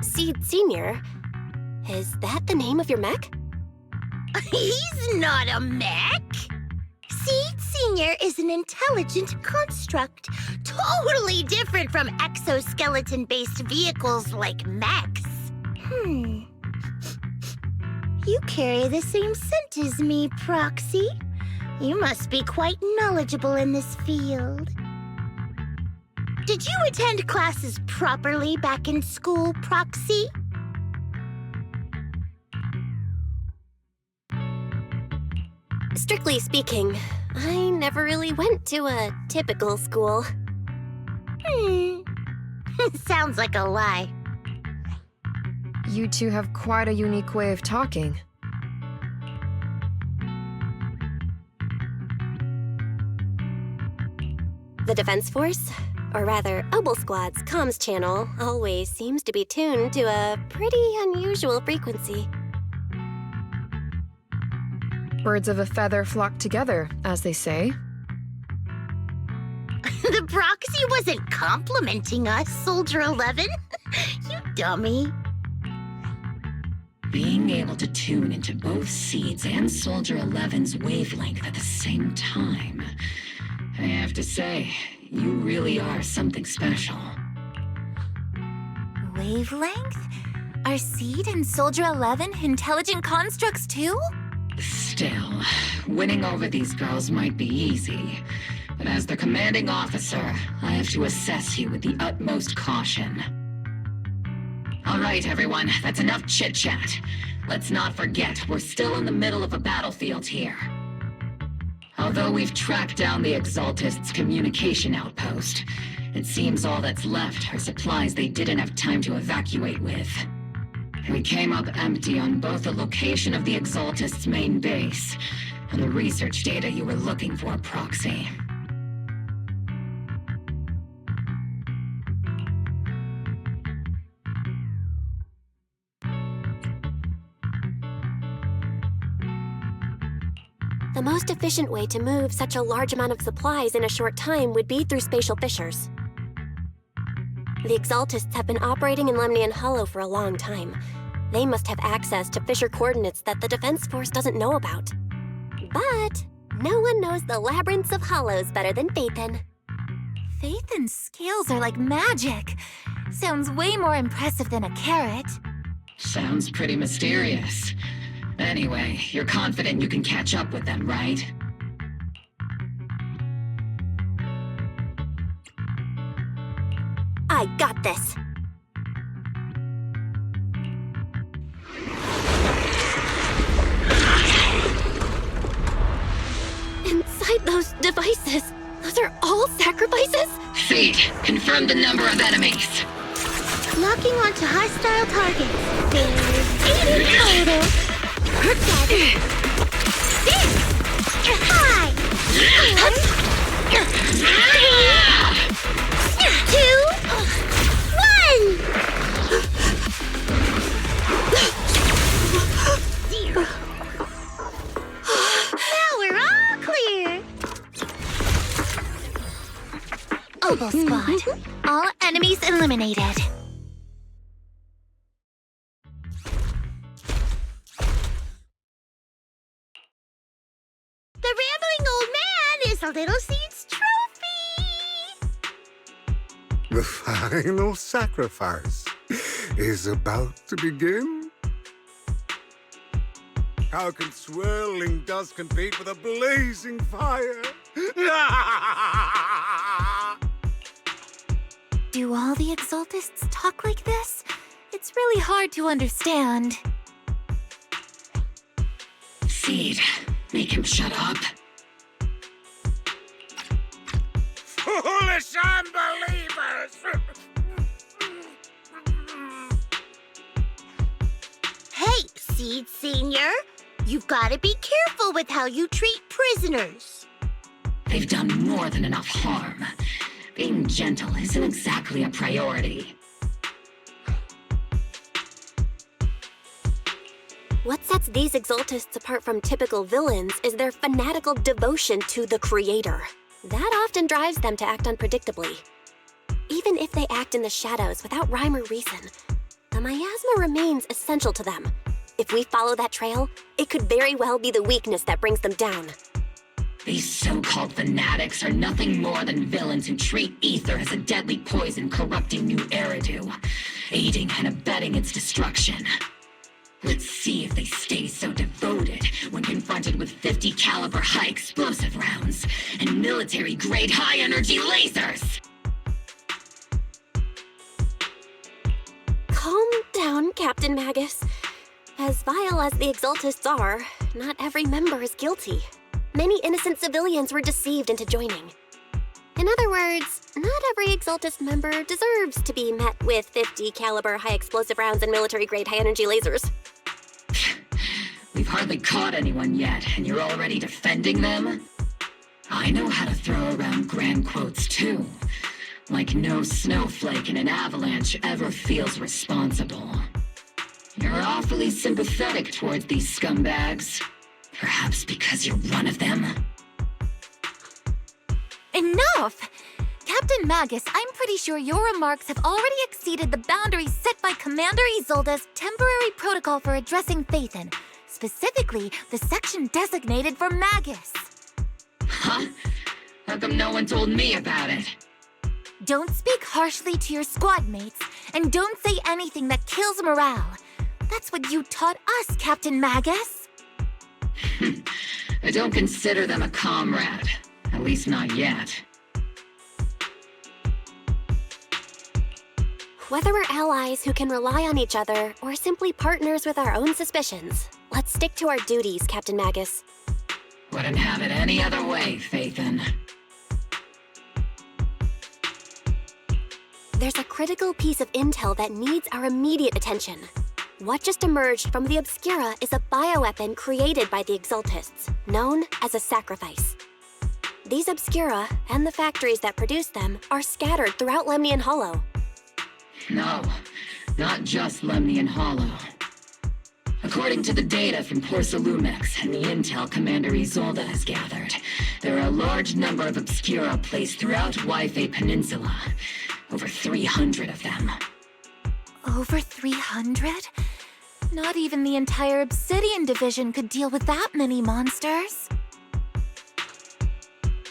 Seed Sr.? Is that the name of your mech? He's not a mech! Seed Sr. is an intelligent construct, totally different from exoskeleton-based vehicles like mechs. You carry the same scent as me, Proxy. You must be quite knowledgeable in this field. Did you attend classes properly back in school, Proxy? Strictly speaking, I never really went to a typical school. Sounds like a lie. You two have quite a unique way of talking. The Defense Force, or rather, Obel Squad's comms channel always seems to be tuned to a pretty unusual frequency. Birds of a feather flock together, as they say. The Proxy wasn't complimenting us, Soldier 11. You dummy. Being able to tune into both Seed's and Soldier 11's wavelength at the same time. I have to say, you really are something special. Wavelength? Are Seed and Soldier 11 intelligent constructs too? Still, winning over these girls might be easy. But as their commanding officer, I have to assess you with the utmost caution. All right, everyone, that's enough chit-chat. Let's not forget, we're still in the middle of a battlefield here. Although we've tracked down the Exaltists' communication outpost, it seems all that's left are supplies they didn't have time to evacuate with. We came up empty on both the location of the Exaltists' main base and the research data you were looking for, Proxy. The most efficient way to move such a large amount of supplies in a short time would be through spatial fissures. The Exaltists have been operating in Lemnian Hollow for a long time. They must have access to fissure coordinates that the Defense Force doesn't know about. But no one knows the labyrinths of hollows better than Phaethon. Phaethan's scales are like magic. Sounds way more impressive than a carrot. Sounds pretty mysterious. Anyway, you're confident you can catch up with them, right? I got this. Inside those devices, those are all sacrifices? Seed, confirm the number of enemies. Locking onto hostile targets. There's 8 in total. 7, 6, 5, 4, 3, 2, 1. Now we're all clear. Oboe Squad. All enemies eliminated. The rambling old man is a Little Seed's trophy. The final sacrifice is about to begin. How can swirling dust compete with a blazing fire? Do all the Exaltists talk like this? It's really hard to understand. Seed, make him shut up. Foolish unbelievers! Hey, Seed Senior. You've got to be careful with how you treat prisoners. They've done more than enough harm. Being gentle isn't exactly a priority. What sets these Exaltists apart from typical villains is their fanatical devotion to the Creator. That often drives them to act unpredictably. Even if they act in the shadows without rhyme or reason, the miasma remains essential to them. If we follow that trail, it could very well be the weakness that brings them down. These so-called fanatics are nothing more than villains who treat ether as a deadly poison corrupting new Eridu, aiding and abetting its destruction. Let's see if they stay so devoted when confronted with 50 caliber high explosive rounds and military-grade high-energy lasers! Calm down, Captain Magus. As vile as the Exaltists are, not every member is guilty. Many innocent civilians were deceived into joining. In other words, not every Exaltist member deserves to be met with 50 caliber high explosive rounds and military-grade high-energy lasers. We've hardly caught anyone yet, and you're already defending them? I know how to throw around grand quotes too. Like no snowflake in an avalanche ever feels responsible. You're awfully sympathetic towards these scumbags. Perhaps because you're one of them? Enough! Captain Magus, I'm pretty sure your remarks have already exceeded the boundaries set by Commander Isolde's temporary protocol for addressing Phaethan, specifically the section designated for Magus. Huh? How come no one told me about it? Don't speak harshly to your squad mates, and don't say anything that kills morale. That's what you taught us, Captain Magus. I don't consider them a comrade. At least not yet. Whether we're allies who can rely on each other, or simply partners with our own suspicions, let's stick to our duties, Captain Magus. Wouldn't have it any other way, Phaethan. There's a critical piece of intel that needs our immediate attention. What just emerged from the Obscura is a bioweapon created by the Exaltists, known as a sacrifice. These Obscura, and the factories that produce them, are scattered throughout Lemnian Hollow. No, not just Lemnian Hollow. According to the data from Porsalumex and the intel Commander Isolde has gathered, there are a large number of Obscura placed throughout Yfei Peninsula. Over 300 of them. Over 300? Not even the entire Obsidian Division could deal with that many monsters.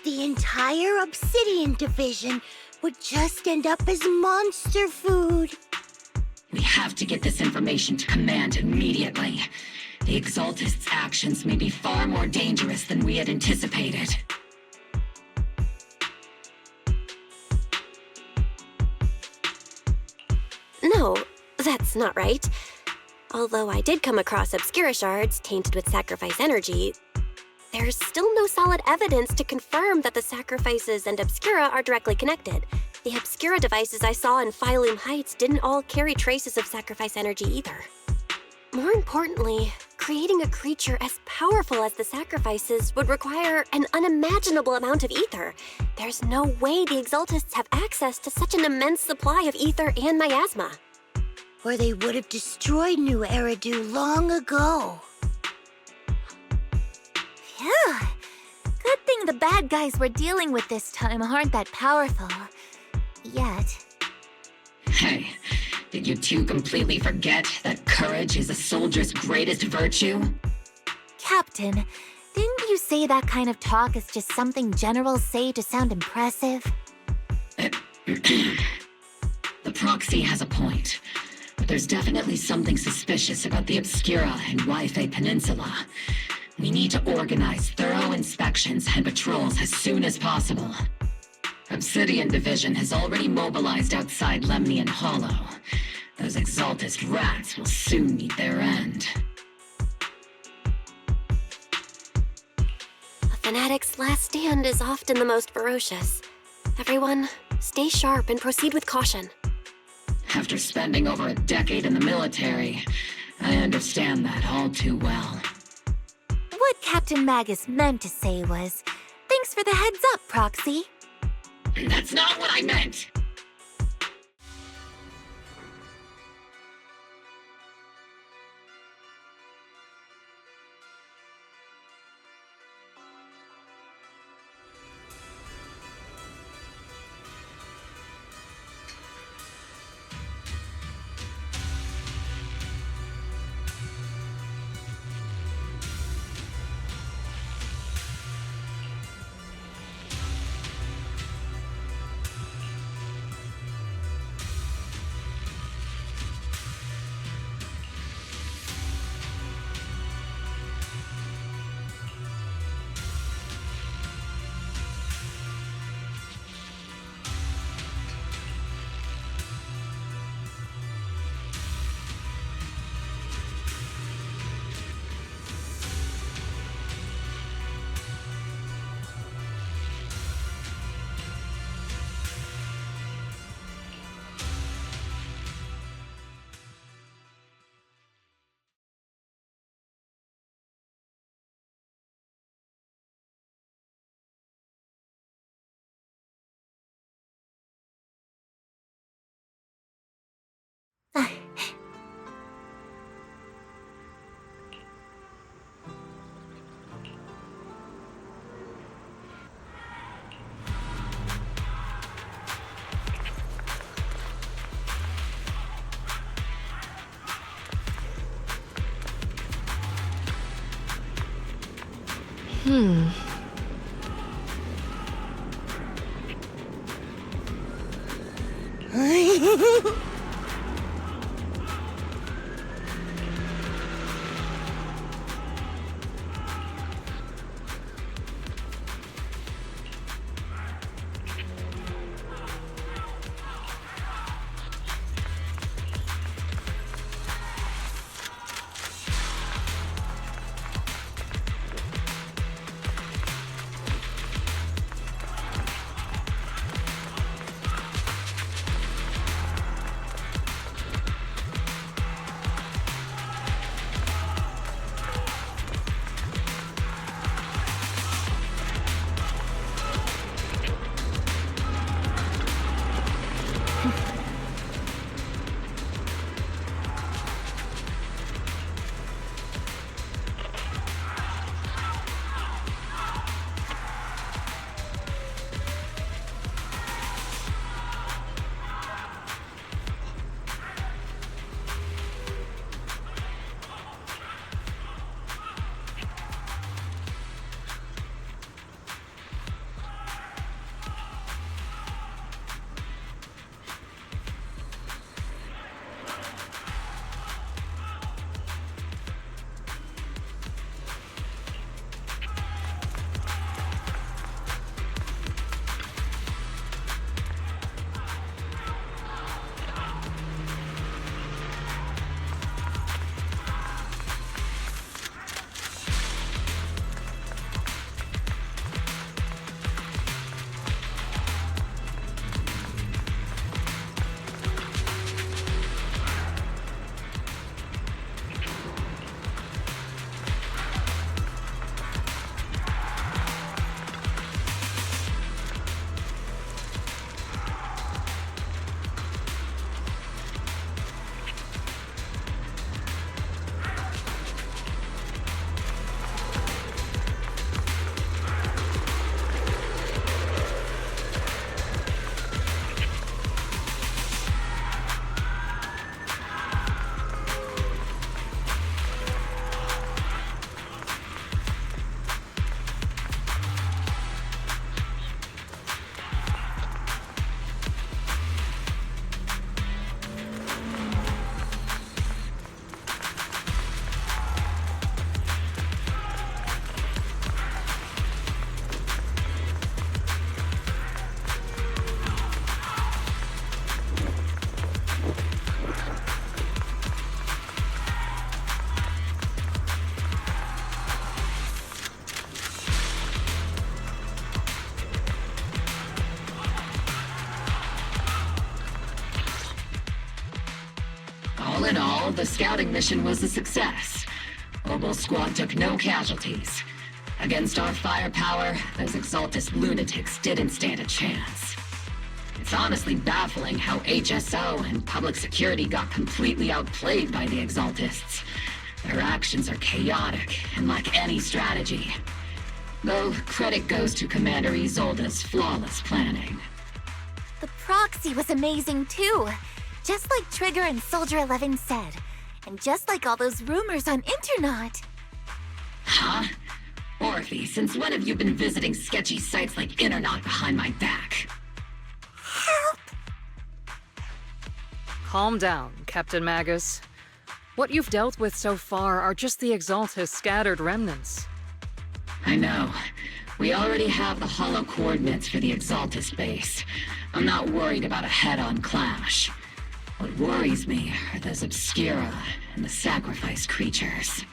The entire Obsidian Division? would just end up as monster food. We have to get this information to Command immediately. The Exaltists' actions may be far more dangerous than we had anticipated. No, that's not right. Although I did come across Obscura shards tainted with sacrifice energy, there's still no solid evidence to confirm that the sacrifices and Obscura are directly connected. The Obscura devices I saw in Phylum Heights didn't all carry traces of sacrifice energy either. More importantly, creating a creature as powerful as the sacrifices would require an unimaginable amount of ether. There's no way the Exaltists have access to such an immense supply of ether and miasma. Or they would have destroyed New Eridu long ago. Phew. Good thing the bad guys we're dealing with this time aren't that powerful. Yet. Hey, did you two completely forget that courage is a soldier's greatest virtue? Captain, didn't you say that kind of talk is just something generals say to sound impressive? The proxy has a point. But there's definitely something suspicious about the Obscura and Waifei Peninsula. We need to organize thorough inspections and patrols as soon as possible. Obsidian Division has already mobilized outside Lemnian Hollow. Those Exaltist rats will soon meet their end. A fanatic's last stand is often the most ferocious. Everyone, stay sharp and proceed with caution. After spending over a decade in the military, I understand that all too well. What Captain Magus meant to say was, thanks for the heads up, Proxy. That's not what I meant! All in all, the scouting mission was a success. Obel's squad took no casualties. Against our firepower, those Exaltist lunatics didn't stand a chance. It's honestly baffling how HSO and public security got completely outplayed by the Exaltists. Their actions are chaotic and lack any strategy. Though credit goes to Commander Isolde's flawless planning. The proxy was amazing too. Just like Trigger and Soldier 11 said. And just like all those rumors on Internet. Huh? Orphe, since when have you been visiting sketchy sites like Internet behind my back? Help! Calm down, Captain Magus. What you've dealt with so far are just the Exaltist scattered remnants. I know. We already have the hollow coordinates for the Exaltist base. I'm not worried about a head-on clash. What worries me are those Obscura and the Sacrifice creatures.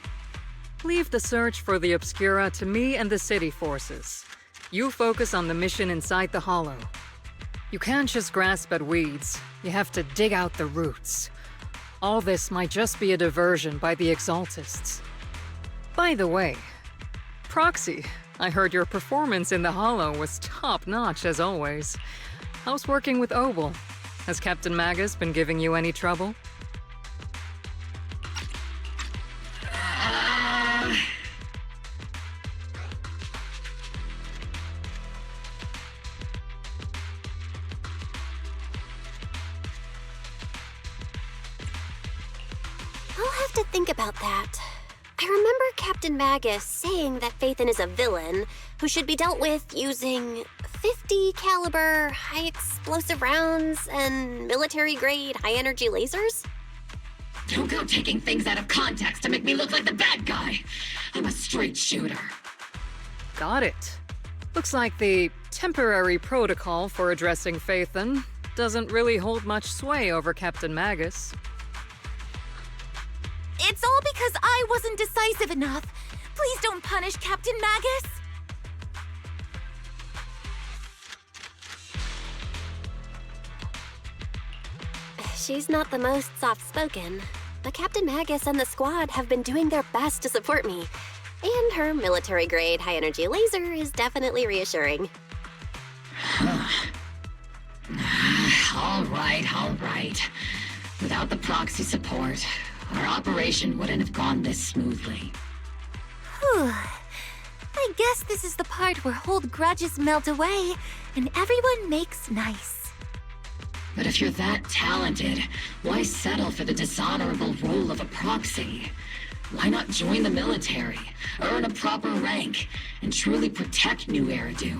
Leave the search for the Obscura to me and the city forces. You focus on the mission inside the Hollow. You can't just grasp at weeds. You have to dig out the roots. All this might just be a diversion by the Exaltists. By the way, Proxy, I heard your performance in the Hollow was top-notch as always. How's working with Obel? Has Captain Magus been giving you any trouble? I'll have to think about that. I remember Captain Magus saying that Phaethon is a villain who should be dealt with using 50 caliber, high explosive rounds and military-grade high-energy lasers? Don't go taking things out of context to make me look like the bad guy. I'm a straight shooter. Got it. Looks like the temporary protocol for addressing Phaethon doesn't really hold much sway over Captain Magus. It's all because I wasn't decisive enough. Please don't punish Captain Magus. She's not the most soft-spoken, but Captain Magus and the squad have been doing their best to support me. And her military-grade high-energy laser is definitely reassuring. All right. Without the proxy support, our operation wouldn't have gone this smoothly. Whew. I guess this is the part where old grudges melt away and everyone makes nice. But if you're that talented, why settle for the dishonorable role of a proxy? Why not join the military, earn a proper rank, and truly protect New Eridu?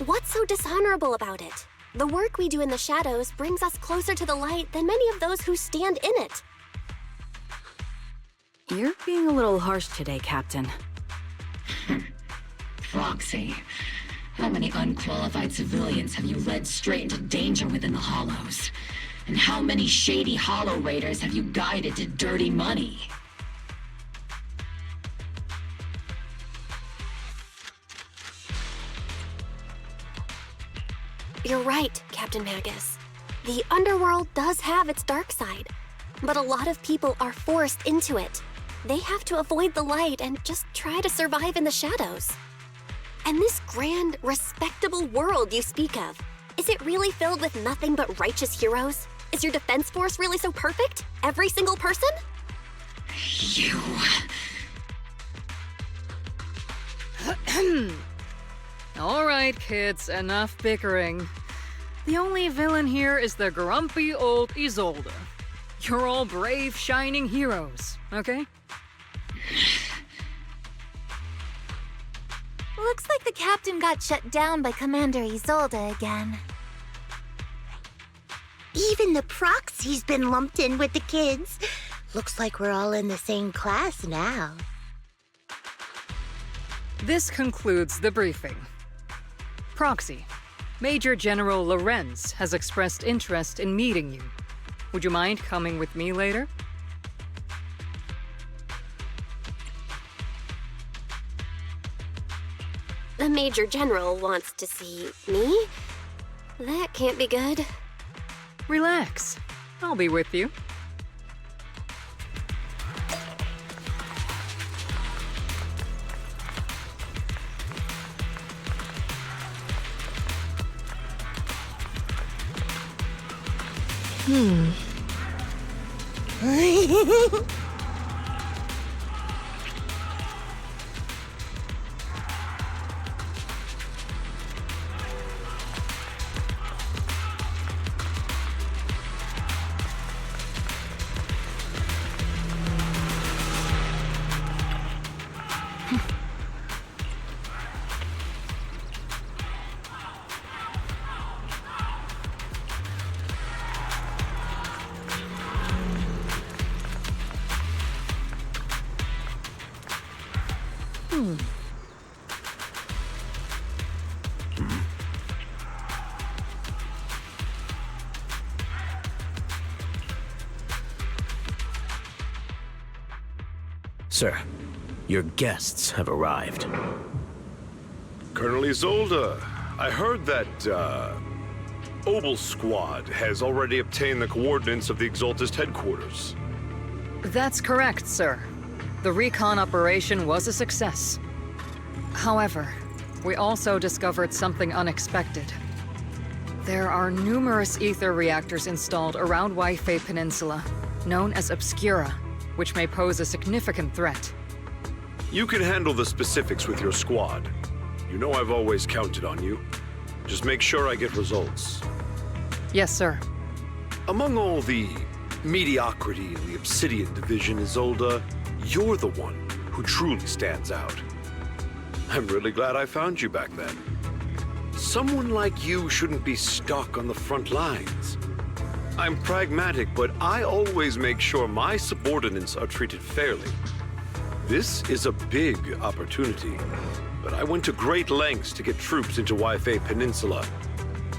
What's so dishonorable about it? The work we do in the shadows brings us closer to the light than many of those who stand in it. You're being a little harsh today, Captain. Proxy, how many unqualified civilians have you led straight into danger within the Hollows? And how many shady Hollow Raiders have you guided to dirty money? You're right, Captain Magus. The underworld does have its dark side, but a lot of people are forced into it. They have to avoid the light and just try to survive in the shadows. And this grand, respectable world you speak of, is it really filled with nothing but righteous heroes? Is your defense force really so perfect? Every single person? You... All right, kids, enough bickering. The only villain here is the grumpy old Isolde. You're all brave, shining heroes, okay? Looks like the captain got shut down by Commander Isolde again. Even the proxy's been lumped in with the kids. Looks like we're all in the same class now. This concludes the briefing. Proxy, Major General Lorenz has expressed interest in meeting you. Would you mind coming with me later? The Major General wants to see me? That can't be good. Relax. I'll be with you. Sir, your guests have arrived. Colonel Isolde, I heard that, Obel Squad has already obtained the coordinates of the Exaltist headquarters. That's correct, sir. The recon operation was a success. However, we also discovered something unexpected. There are numerous ether reactors installed around Wi-Fi Peninsula, known as Obscura, which may pose a significant threat. You can handle the specifics with your squad. You know I've always counted on you. Just make sure I get results. Yes, sir. Among all the mediocrity in the Obsidian Division, Isolde, you're the one who truly stands out. I'm really glad I found you back then. Someone like you shouldn't be stuck on the front lines. I'm pragmatic, but I always make sure my subordinates are treated fairly. This is a big opportunity, but I went to great lengths to get troops into Wi-Fi Peninsula.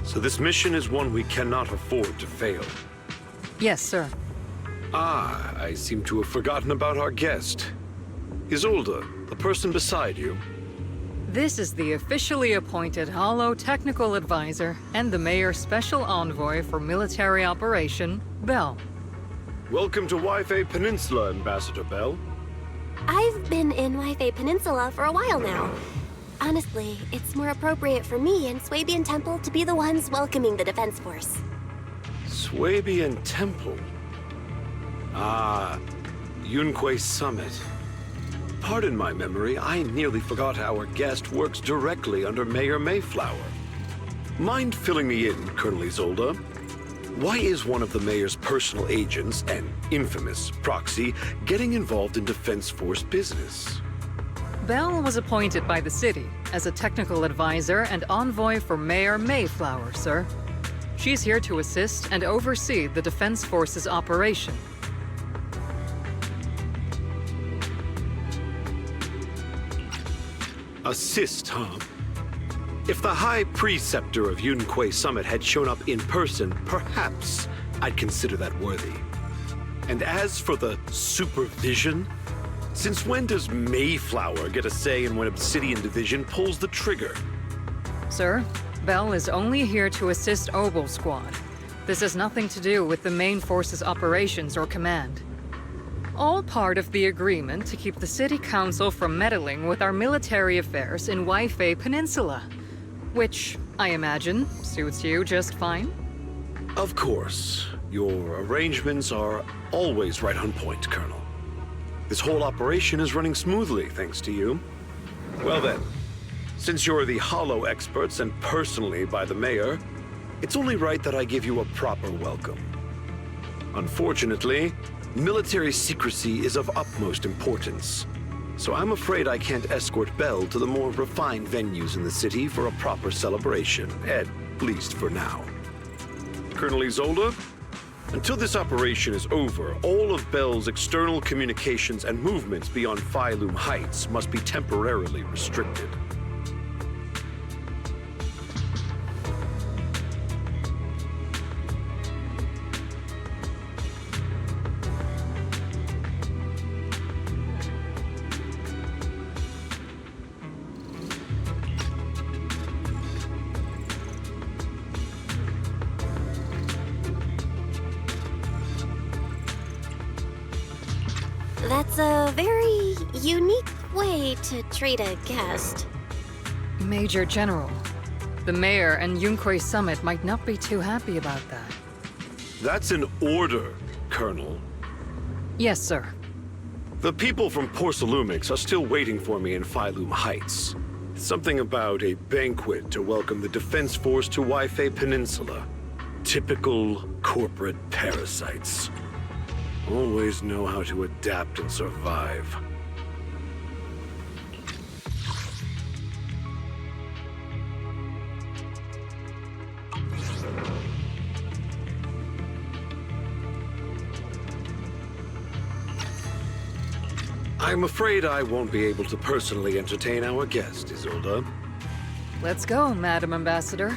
So this mission is one we cannot afford to fail. Yes, sir. Ah, I seem to have forgotten about our guest. Isolde, the person beside you. This is the officially appointed Hollow Technical Advisor and the Mayor's Special Envoy for Military Operation, Bell. Welcome to Wi-Fi Peninsula, Ambassador Bell. I've been in Wi-Fi Peninsula for a while now. Honestly, it's more appropriate for me and Swabian Temple to be the ones welcoming the Defense Force. Swabian Temple? Ah, Yunque Summit. Pardon my memory, I nearly forgot our guest works directly under Mayor Mayflower. Mind filling me in, Colonel Isolde? Why is one of the Mayor's personal agents, an infamous proxy, getting involved in Defense Force business? Bell was appointed by the city as a technical advisor and envoy for Mayor Mayflower, sir. She's here to assist and oversee the Defense Force's operation. Assist, huh? If the High Preceptor of Yunque Summit had shown up in person, perhaps I'd consider that worthy. And as for the supervision, since when does Mayflower get a say in when Obsidian Division pulls the trigger? Sir, Bell is only here to assist Obel Squad. This has nothing to do with the main force's operations or command. All part of the agreement to keep the City Council from meddling with our military affairs in Wi-Fi Peninsula. Which, I imagine, suits you just fine? Of course. Your arrangements are always right on point, Colonel. This whole operation is running smoothly, thanks to you. Well then, since you're the Hollow experts and personally by the Mayor, it's only right that I give you a proper welcome. Unfortunately, military secrecy is of utmost importance, so I'm afraid I can't escort Bell to the more refined venues in the city for a proper celebration, at least for now. Colonel Isolde, until this operation is over, all of Bell's external communications and movements beyond Phylum Heights must be temporarily restricted. That's a very unique way to treat a guest. Major General, the mayor and Yunkoi Summit might not be too happy about that. That's an order, Colonel. Yes, sir. The people from Porcelumix are still waiting for me in Phylum Heights. Something about a banquet to welcome the Defense Force to Waifei Peninsula. Typical corporate parasites. Always know how to adapt and survive. I'm afraid I won't be able to personally entertain our guest, Isolde. Let's go, Madam Ambassador.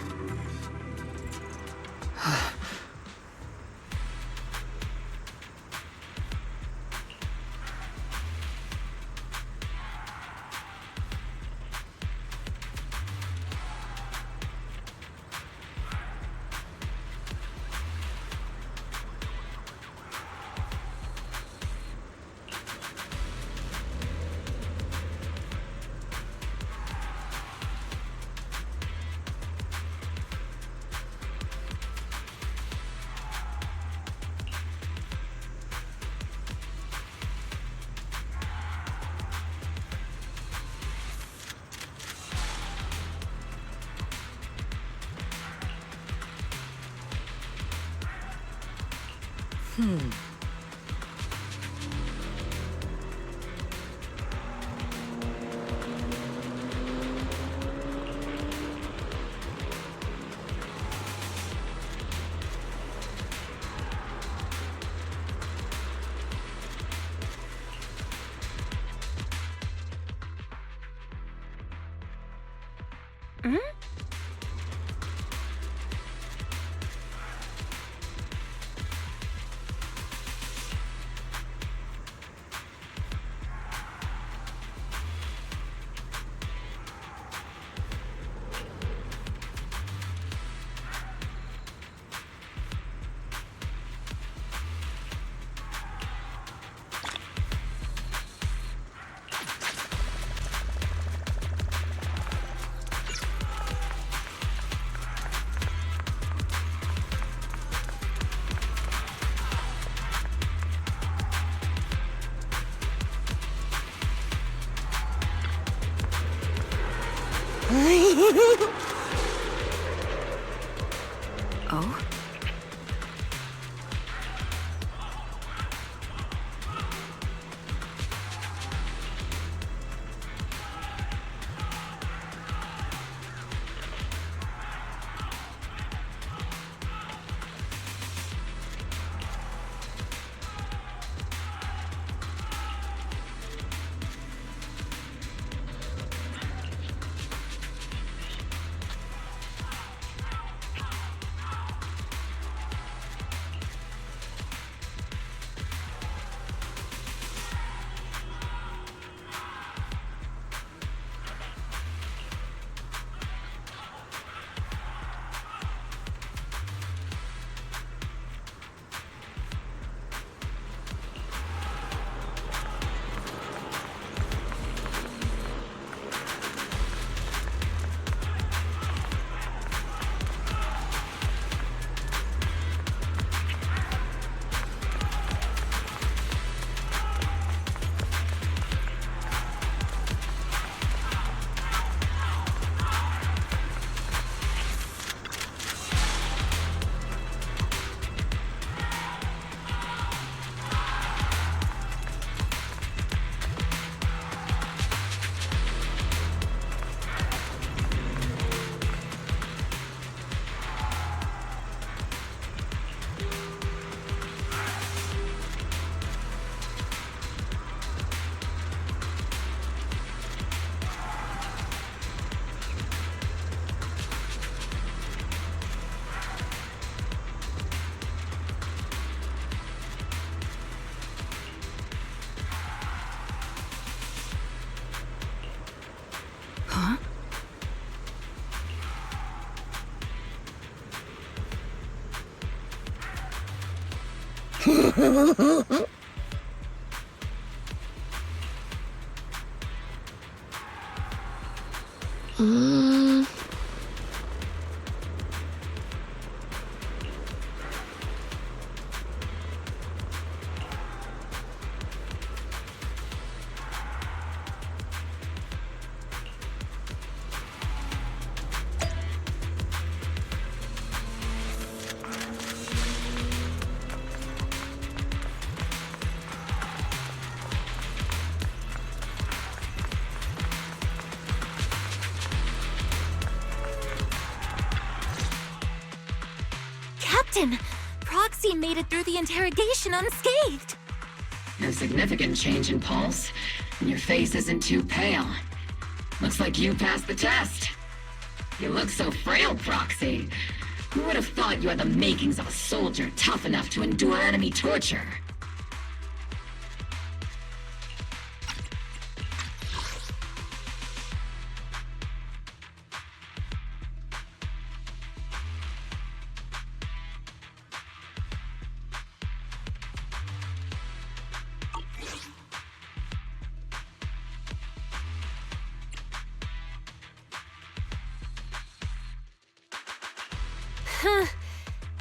Oh? Captain, Proxy made it through the interrogation unscathed. No significant change in pulse, and your face isn't too pale. Looks like you passed the test. You look so frail, Proxy. Who would have thought you had the makings of a soldier tough enough to endure enemy torture?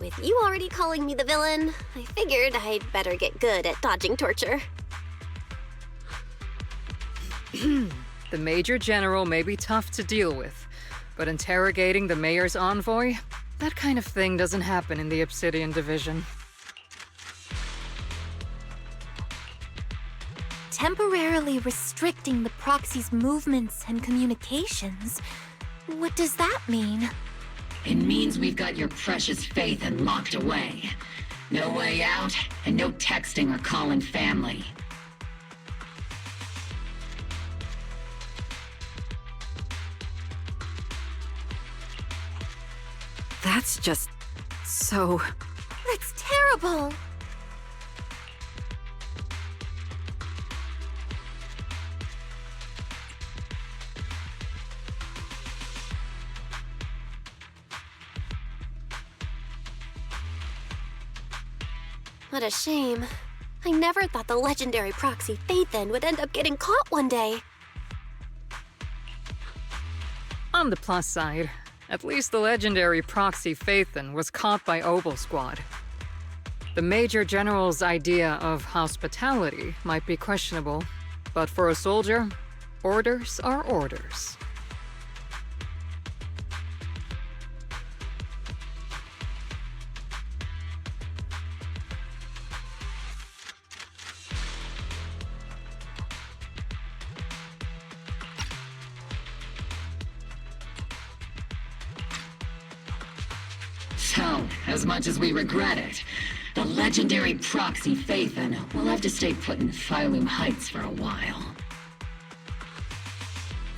With you already calling me the villain, I figured I'd better get good at dodging torture. The Major General may be tough to deal with, but interrogating the Mayor's envoy? That kind of thing doesn't happen in the Obsidian Division. Temporarily restricting the Proxy's movements and communications? What does that mean? It means we've got your precious Phaethon locked away. No way out, and no texting or calling family. That's just so... That's terrible! What a shame. I never thought the legendary Proxy Phaethon would end up getting caught one day. On the plus side, at least the legendary Proxy Phaethon was caught by Obel Squad. The Major General's idea of hospitality might be questionable, but for a soldier, orders are orders. So, as much as we regret it, the legendary Proxy Phaethon will have to stay put in Phylum Heights for a while.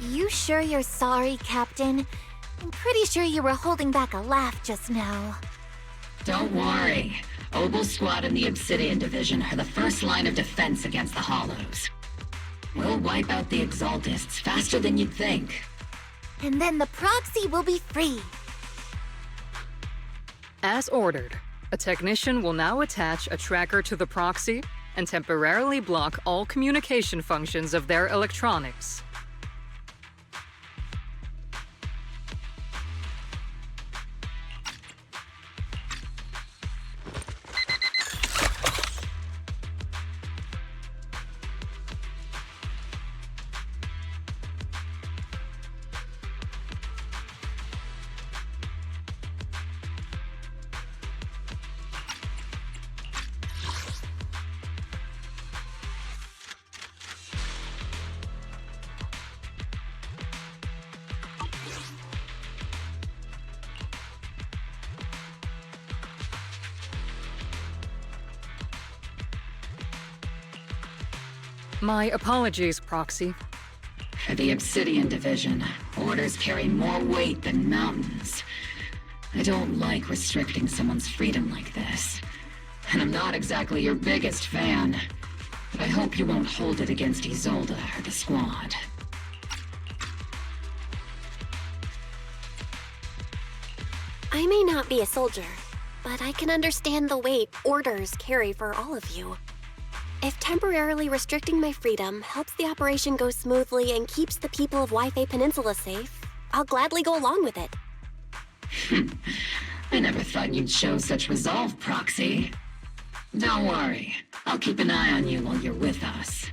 You sure you're sorry, Captain? I'm pretty sure you were holding back a laugh just now. Don't worry. Obel Squad and the Obsidian Division are the first line of defense against the Hollows. We'll wipe out the Exaltists faster than you'd think. And then the Proxy will be free. As ordered, a technician will now attach a tracker to the Proxy and temporarily block all communication functions of their electronics. My apologies, Proxy. For the Obsidian Division, orders carry more weight than mountains. I don't like restricting someone's freedom like this. And I'm not exactly your biggest fan. But I hope you won't hold it against Isolde or the Squad. I may not be a soldier, but I can understand the weight orders carry for all of you. If temporarily restricting my freedom helps the operation go smoothly and keeps the people of Wi-Fi Peninsula safe, I'll gladly go along with it. I never thought you'd show such resolve, Proxy. Don't worry. I'll keep an eye on you while you're with us.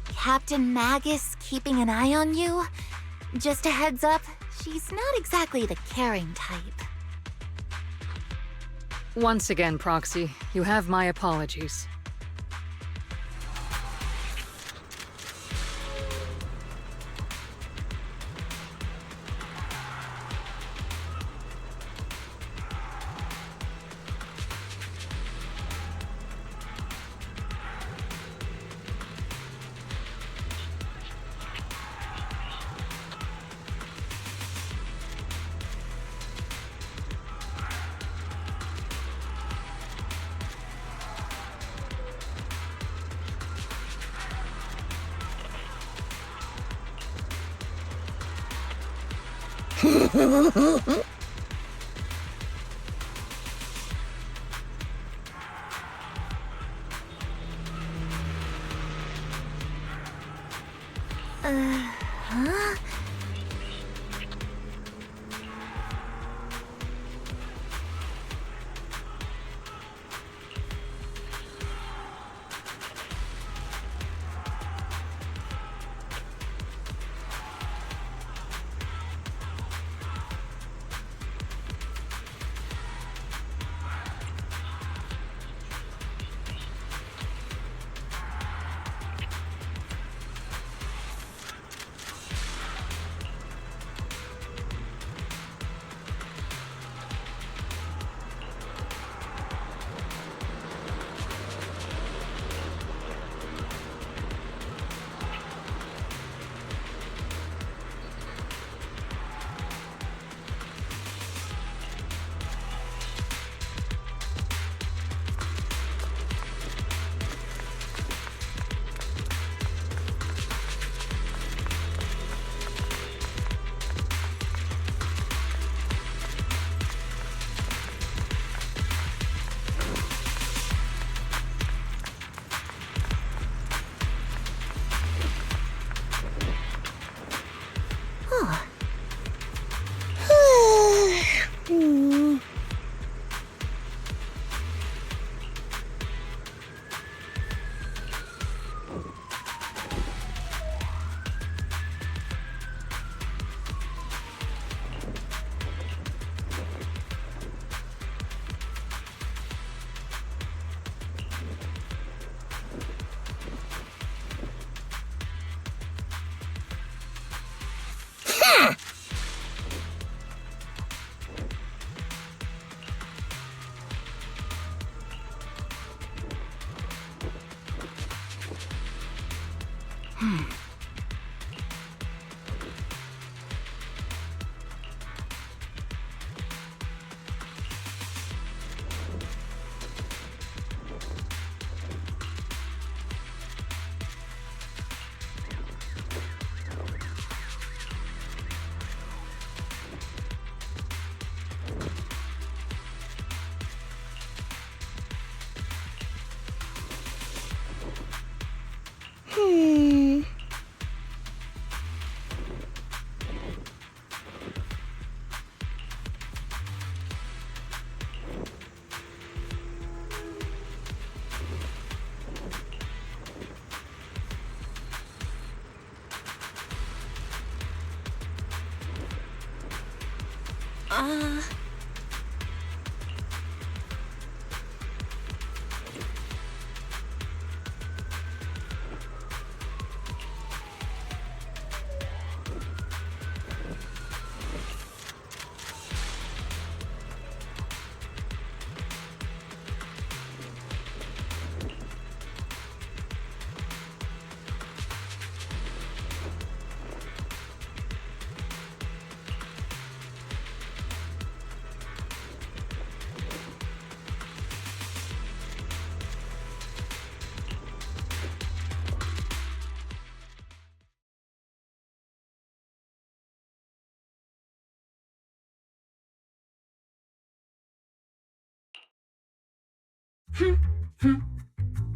Captain Magus keeping an eye on you? Just a heads up, she's not exactly the caring type. Once again, Proxy, you have my apologies. Huh?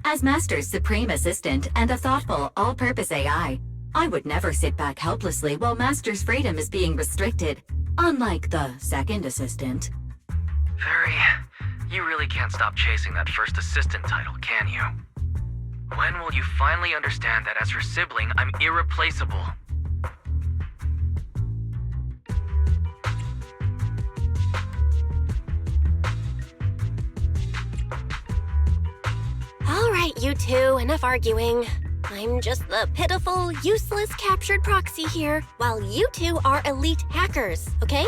As Master's supreme assistant and a thoughtful, all-purpose AI, I would never sit back helplessly while Master's freedom is being restricted, unlike the second assistant. Fairy, you really can't stop chasing that first assistant title, can you? When will you finally understand that as her sibling, I'm irreplaceable? All right, you two, enough arguing. I'm just the pitiful, useless captured proxy here, while you two are elite hackers, okay?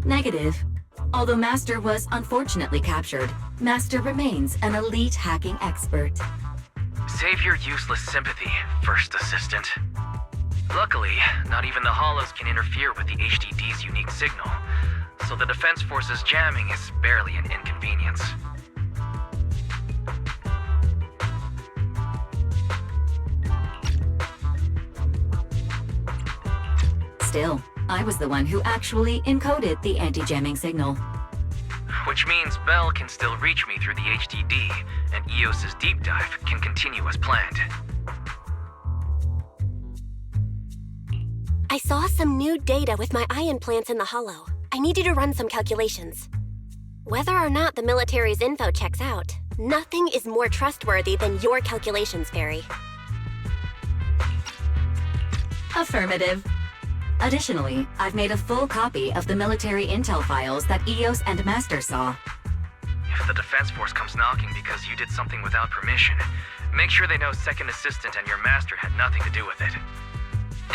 Negative. Although Master was unfortunately captured, Master remains an elite hacking expert. Save your useless sympathy, first assistant. Luckily, not even the Hollows can interfere with the HDD's unique signal, so the Defense Force's jamming is barely an inconvenience. Still, I was the one who actually encoded the anti-jamming signal. Which means Bell can still reach me through the HDD, and EOS's deep dive can continue as planned. I saw some new data with my eye implants in the Hollow. I need you to run some calculations. Whether or not the military's info checks out, nothing is more trustworthy than your calculations, Fairy. Affirmative. Additionally, I've made a full copy of the military intel files that EOS and Master saw. If the Defense Force comes knocking because you did something without permission, make sure they know Second Assistant and your Master had nothing to do with it.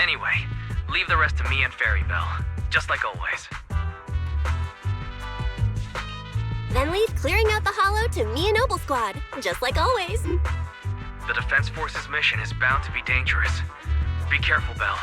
Anyway, leave the rest to me and Fairy Bell, just like always. Then leave clearing out the Hollow to me and Noble Squad, just like always. The Defense Force's mission is bound to be dangerous. Be careful, Bell.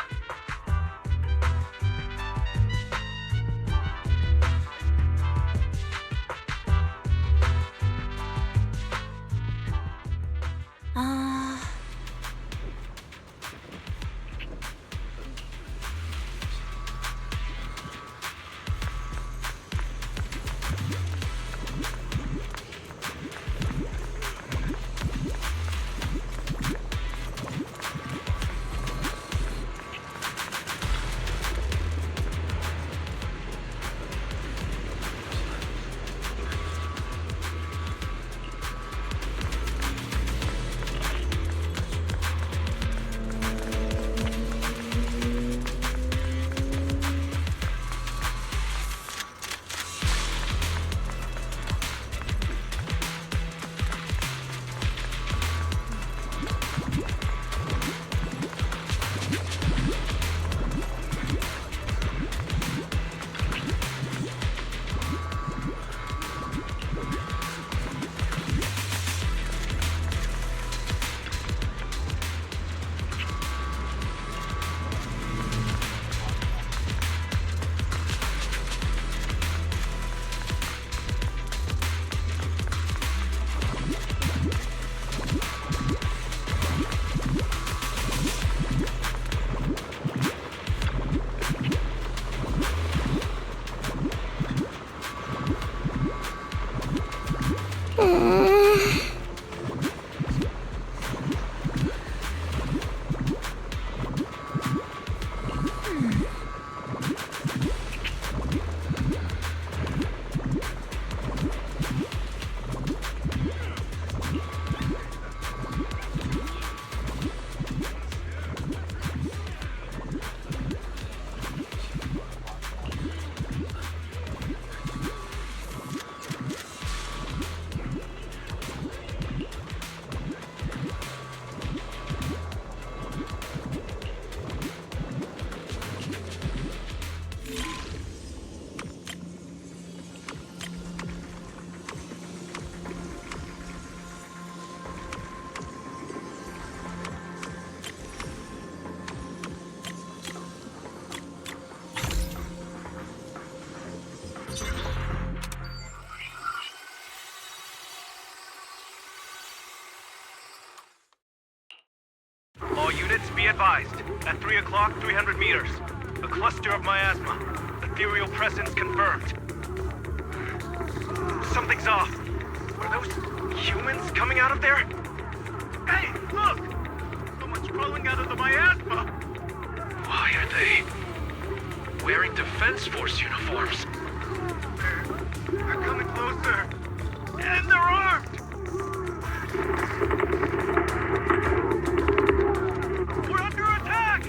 advised. At 3 o'clock, 300 meters. A cluster of miasma. Ethereal presence confirmed. Something's off. Are those humans coming out of there? Hey, look! Someone's crawling out of the miasma! Why are they wearing Defense Force uniforms? They're coming closer. And they're armed! We're under attack!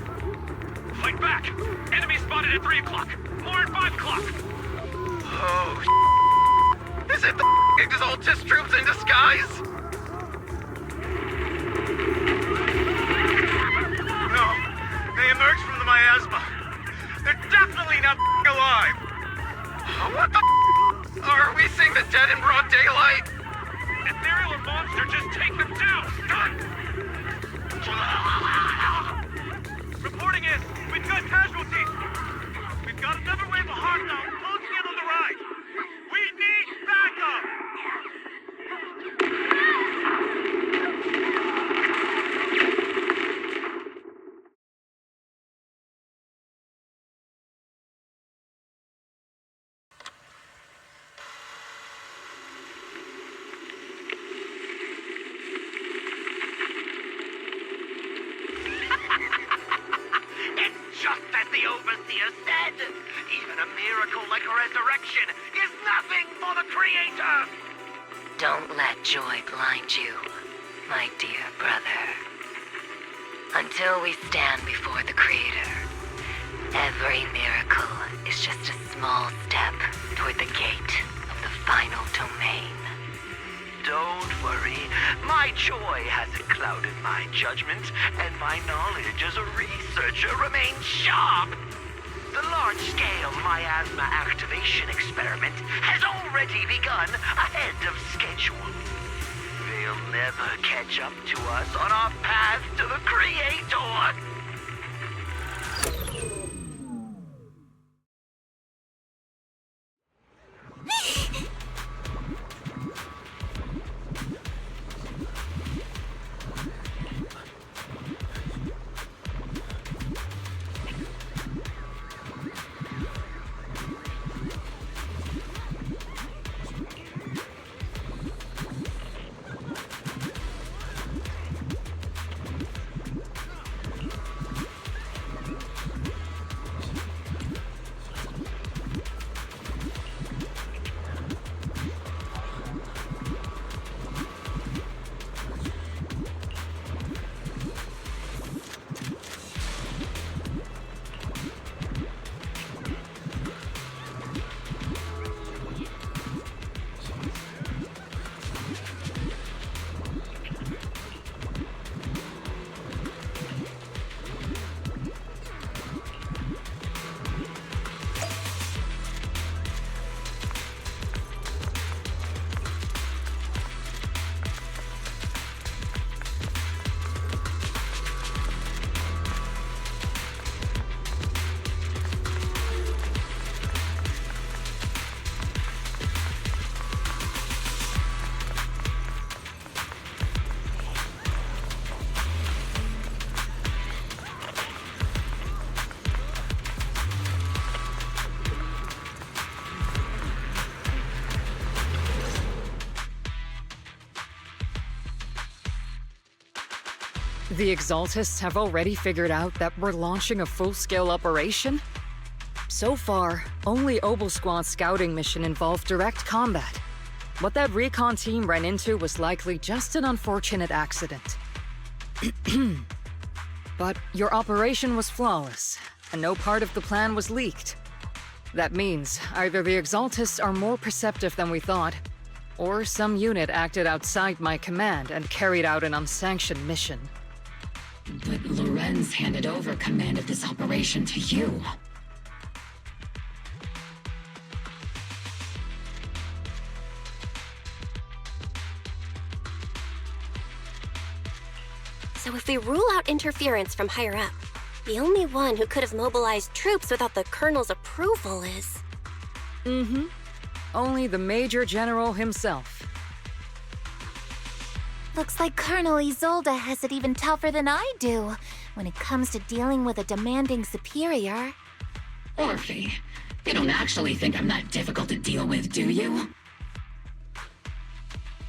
Fight back! Enemy spotted at 3 o'clock. More at 5 o'clock. Oh, is it the Exaltus troops in disguise? No, they emerged from the miasma. They're definitely not alive. What the are we seeing the dead in broad daylight? Ethereal or monster, just take them down! Reporting in, we've got casualties. We've got another wave of hostile closing in on the right. We need backup! Just as the Overseer said, even a miracle like resurrection is nothing for the Creator! Don't let joy blind you, my dear brother. Until we stand before the Creator, every miracle is just a small step toward the gate of the final domain. Don't worry, my joy hasn't clouded my judgment, and my knowledge as a researcher remains sharp. The large-scale miasma activation experiment has already begun ahead of schedule. They'll never catch up to us on our path to the Creator. The Exaltists have already figured out that we're launching a full-scale operation? So far, only Obel Squad's scouting mission involved direct combat. What that recon team ran into was likely just an unfortunate accident. But your operation was flawless, and no part of the plan was leaked. That means either the Exaltists are more perceptive than we thought, or some unit acted outside my command and carried out an unsanctioned mission. But Lorenz handed over command of this operation to you. So if we rule out interference from higher up, the only one who could have mobilized troops without the Colonel's approval is... Mm-hmm. Only the Major General himself. Looks like Colonel Isolde has it even tougher than I do. when it comes to dealing with a demanding superior. Orphe, you don't actually think I'm that difficult to deal with, do you?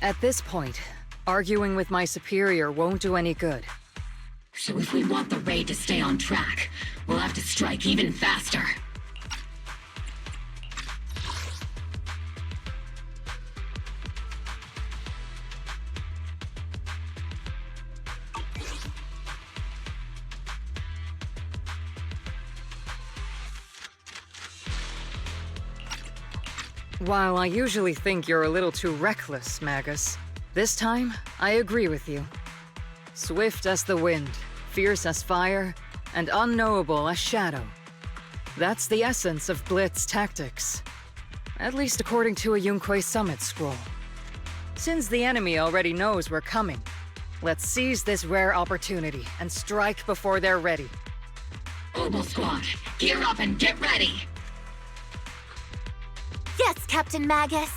At this point, arguing with my superior won't do any good. So if we want the raid to stay on track, we'll have to strike even faster. While I usually think you're a little too reckless, Magus, this time I agree with you. Swift as the wind, fierce as fire, and unknowable as shadow. That's the essence of Blitz tactics. At least according to a Yunquei Summit scroll. Since the enemy already knows we're coming, let's seize this rare opportunity and strike before they're ready. Obel Squad, gear up and get ready! Yes, Captain Magus!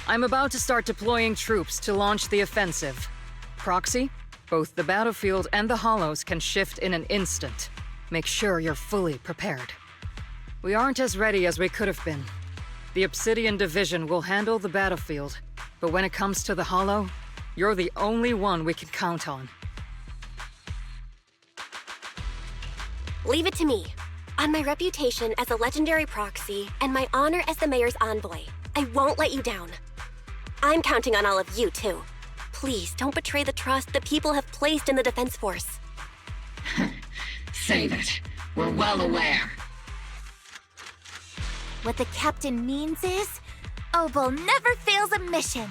I'm about to start deploying troops to launch the offensive. Proxy, both the battlefield and the hollows can shift in an instant. Make sure you're fully prepared. We aren't as ready as we could have been. The Obsidian Division will handle the battlefield, but when it comes to the hollow, you're the only one we can count on. Leave it to me. On my reputation as a legendary proxy and my honor as the mayor's envoy, I won't let you down. I'm counting on all of you, too. Please don't betray the trust the people have placed in the Defense Force. Save it. We're well aware. What the captain means is, Obel never fails a mission.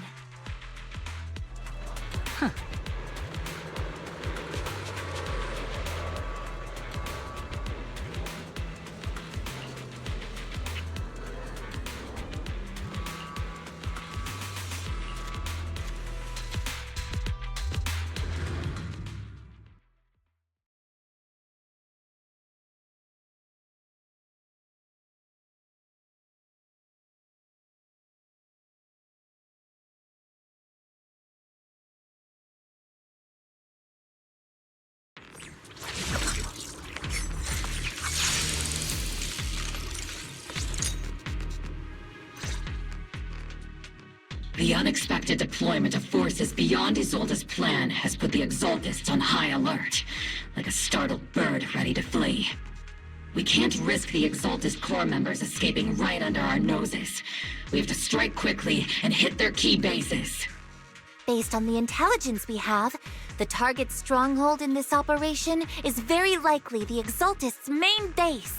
The unexpected deployment of forces beyond Isolde's plan has put the Exaltists on high alert, like a startled bird ready to flee. We can't risk the Exaltist core members escaping right under our noses. We have to strike quickly and hit their key bases. Based on the intelligence we have, the target's stronghold in this operation is very likely the Exaltists' main base.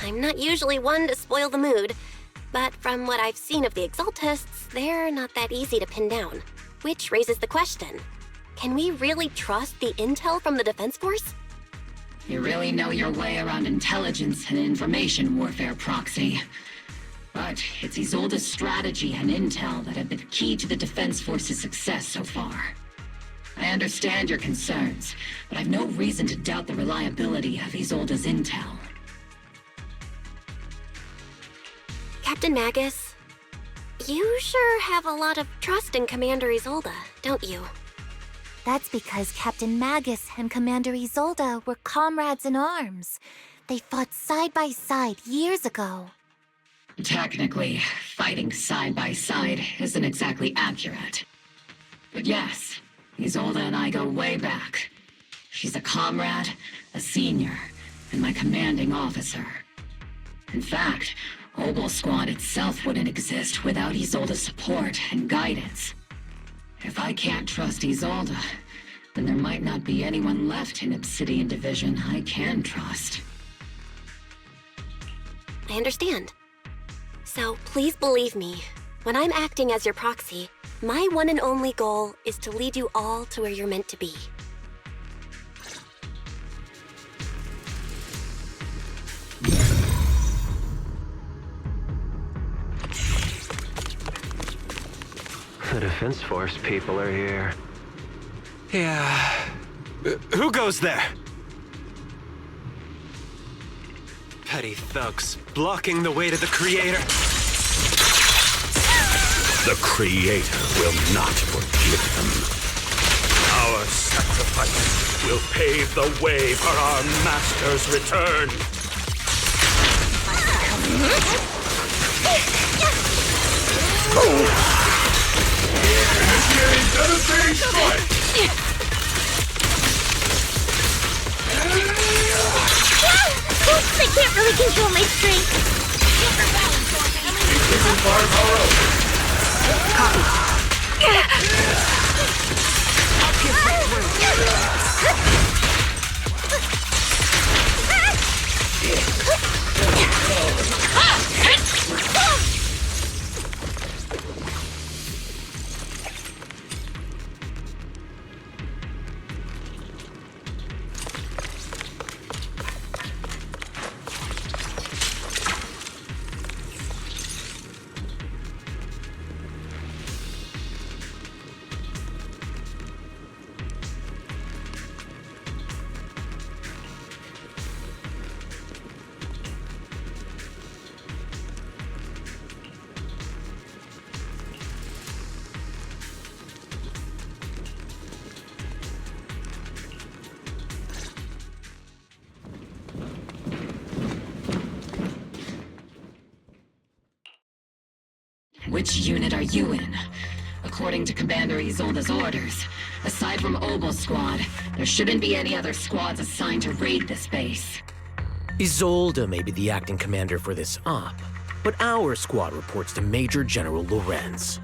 I'm not usually one to spoil the mood, but from what I've seen of the Exaltists, they're not that easy to pin down. Which raises the question, can we really trust the intel from the Defense Force? You really know your way around intelligence and information warfare, Proxy. But it's Isolde's strategy and intel that have been key to the Defense Force's success so far. I understand your concerns, but I've no reason to doubt the reliability of Isolde's intel. Captain Magus, you sure have a lot of trust in Commander Isolde, don't you? That's because Captain Magus and Commander Isolde were comrades in arms. They fought side by side years ago. Technically, fighting side by side isn't exactly accurate. But yes, Isolde and I go way back. She's a comrade, a senior, and my commanding officer. In fact, Obel Squad itself wouldn't exist without Isolde's support and guidance. If I can't trust Isolde, then there might not be anyone left in Obsidian Division I can trust. I understand. So please believe me, when I'm acting as your proxy, my one and only goal is to lead you all to where you're meant to be. The Defense Force people are here. Yeah. Who goes there? Petty thugs, blocking the way to the Creator. The Creator will not forgive them. Our sacrifice will pave the way for our Master's return. Initiating devastating strike! Oops, I can't really control my strength. Increasing firepower up. Copy. I'll pierce right Which unit are you in? According to Commander Isolde's orders, aside from Obel's squad, there shouldn't be any other squads assigned to raid this base. Isolde may be the acting commander for this op, but our squad reports to Major General Lorenz.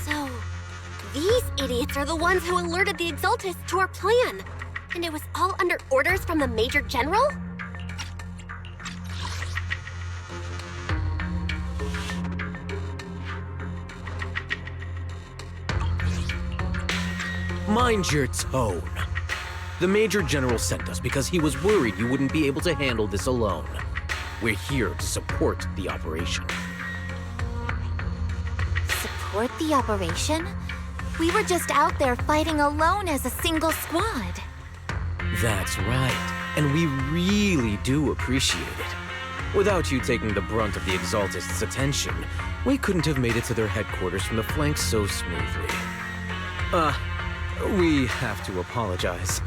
So, these idiots are the ones who alerted the Exaltists to our plan. And it was all under orders from the Major General? Mind your tone. The Major General sent us because he was worried you wouldn't be able to handle this alone. We're here to support the operation. Support the operation? We were just out there fighting alone as a single squad. That's right, and we really do appreciate it. Without you taking the brunt of the Exaltists' attention, we couldn't have made it to their headquarters from the flanks so smoothly. We have to apologize.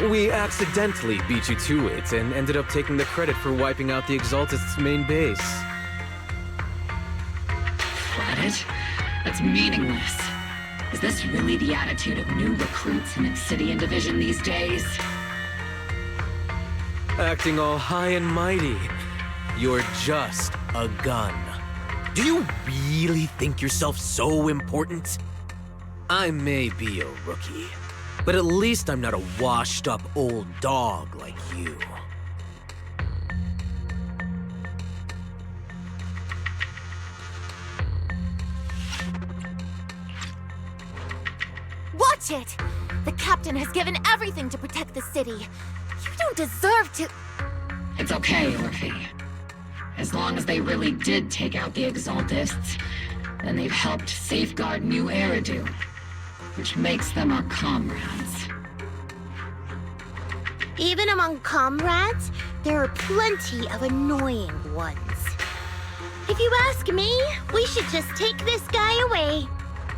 We accidentally beat you to it and ended up taking the credit for wiping out the Exaltists' main base. Credit? That's meaningless. Is this really the attitude of new recruits in Obsidian Division these days? Acting all high and mighty. You're just a gun. Do you really think yourself so important? I may be a rookie, but at least I'm not a washed-up old dog like you. Watch it! The captain has given everything to protect the city. You don't deserve to... It's okay, Orphe. As long as they really did take out the Exaltists, then they've helped safeguard New Eridu, which makes them our comrades. Even among comrades, there are plenty of annoying ones. If you ask me, we should just take this guy away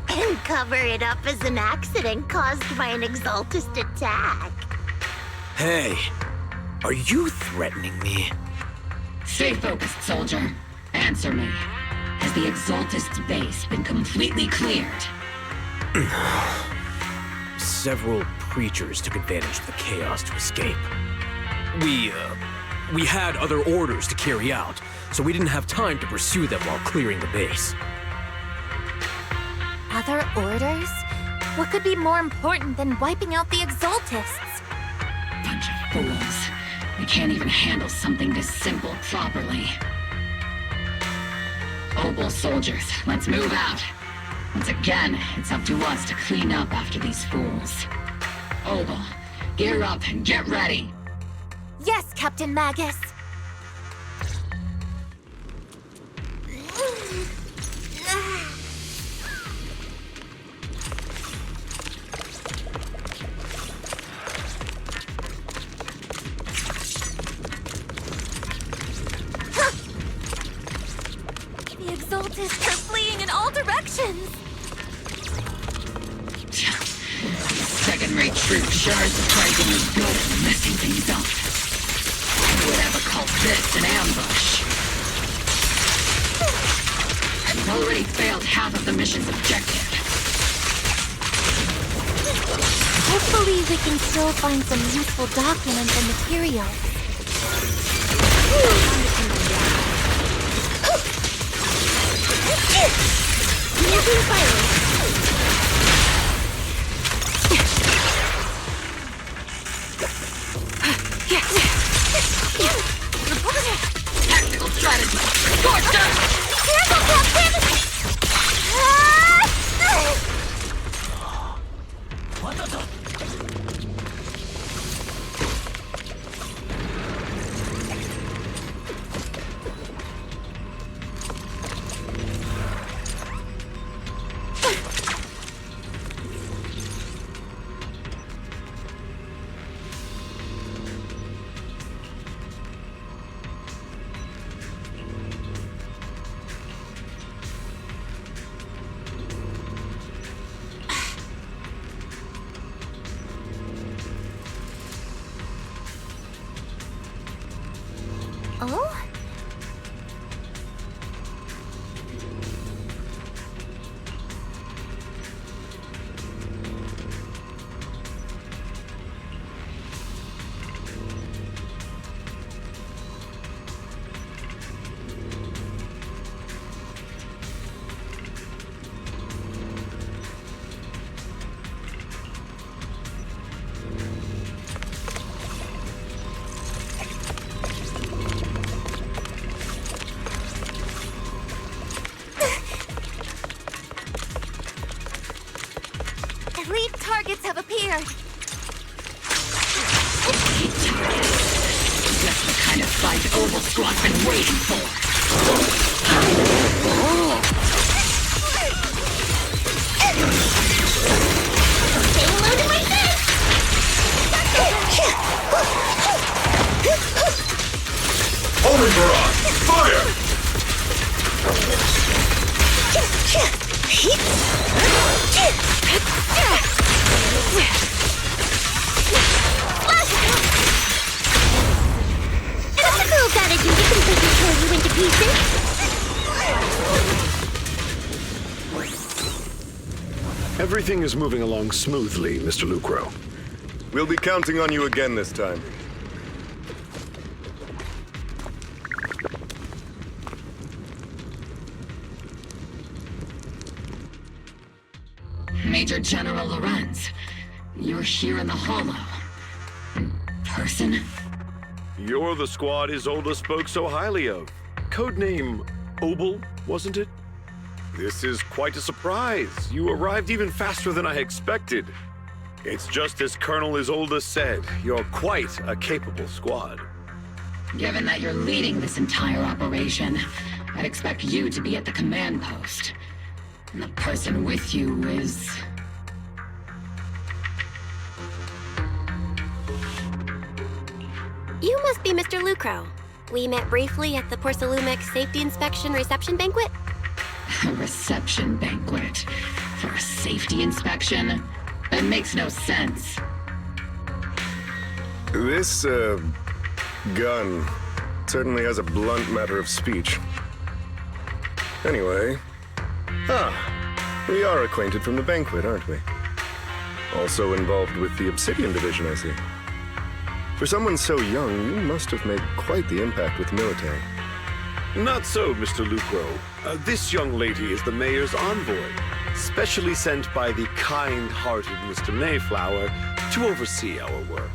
and cover it up as an accident caused by an Exaltist attack. Hey, are you threatening me? Stay focused, soldier. Answer me. Has the Exaltist's base been completely cleared? Several preachers took advantage of the chaos to escape. We had other orders to carry out, so we didn't have time to pursue them while clearing the base. Other orders? What could be more important than wiping out the Exaltists? Bunch of fools. They can't even handle something this simple properly. Obel soldiers, let's move out. Once again, it's up to us to clean up after these fools. Obel, gear up and get ready. Yes, Captain Magus. Second-rate troop sure is surprisingly good at messing things up. Who would ever call this an ambush? I've already failed half of the mission's objective. Hopefully we can still find some useful documents and materials. Using fire. Tactical strategy! Torture! Careful, Captain! Oh? Elite targets have appeared. Just the kind of fight Oval Squad's been waiting for. Payload in my fist! Homing barrage! Fire! Tactical gotta do to completely tear you into pieces. Everything is moving along smoothly, Mr. Lucro. We'll be counting on you again this time. Major General Lorenz, you're here in the Hollow. In person? You're the squad Isolde spoke so highly of. Codename Obel, wasn't it? This is quite a surprise. You arrived even faster than I expected. It's just as Colonel Isolde said, you're quite a capable squad. Given that you're leading this entire operation, I'd expect you to be at the command post. And the person with you is... You must be Mr. Lucro. We met briefly at the Porcelumic Safety Inspection Reception Banquet. A reception banquet for a safety inspection? That makes no sense. This, gun certainly has a blunt matter of speech. Anyway... we are acquainted from the banquet, aren't we? Also involved with the Obsidian Division, I see. For someone so young, you must have made quite the impact with the military. Not so, Mr. Lucro. This young lady is the mayor's envoy, specially sent by the kind-hearted Mr. Mayflower to oversee our work.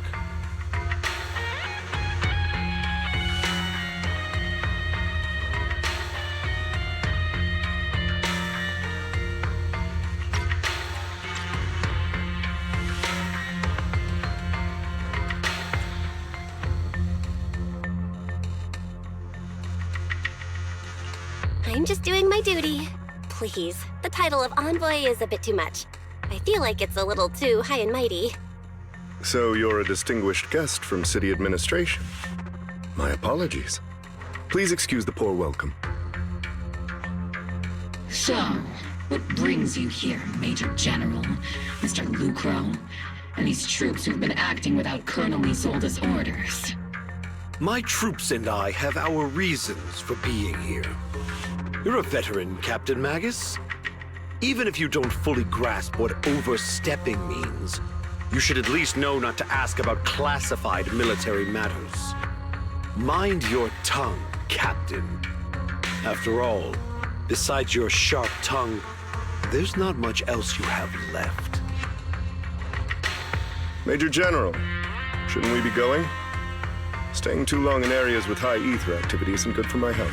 I'm just doing my duty. Please, the title of envoy is a bit too much. I feel like it's a little too high and mighty. So you're a distinguished guest from city administration. My apologies. Please excuse the poor welcome. So, What brings you here, Major General, Mr. Lucro? And these troops who've been acting without Colonel Isolde's orders? My troops and I have our reasons for being here. You're a veteran, Captain Magus. Even if you don't fully grasp what overstepping means, you should at least know not to ask about classified military matters. Mind your tongue, Captain. After all, besides your sharp tongue, there's not much else you have left. Major General, shouldn't we be going? Staying too long in areas with high ether activity isn't good for my health.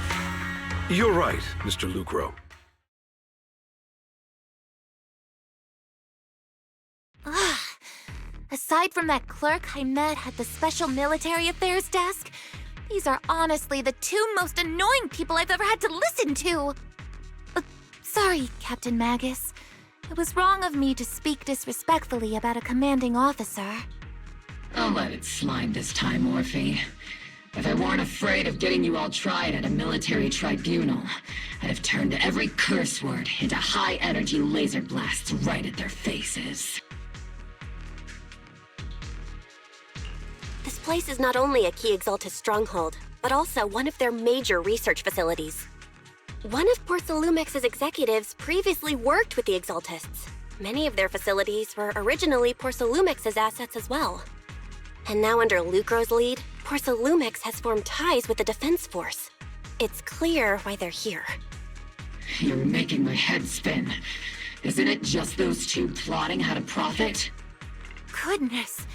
You're right, Mr. Lucro. Aside from that clerk I met at the Special Military Affairs desk, these are honestly the two most annoying people I've ever had to listen to. Sorry, Captain Magus. It was wrong of me to speak disrespectfully about a commanding officer. I'll let it slide this time, Orphe. If I weren't afraid of getting you all tried at a military tribunal, I'd have turned every curse word into high-energy laser blasts right at their faces. This place is not only a key Exaltus stronghold, but also one of their major research facilities. One of Porcelumex's executives previously worked with the Exaltists. Many of their facilities were originally Porcelumex's assets as well. And now under Lucro's lead, Porcelumex has formed ties with the Defense Force. It's clear why they're here. You're making my head spin. Isn't it just those two plotting how to profit? Goodness,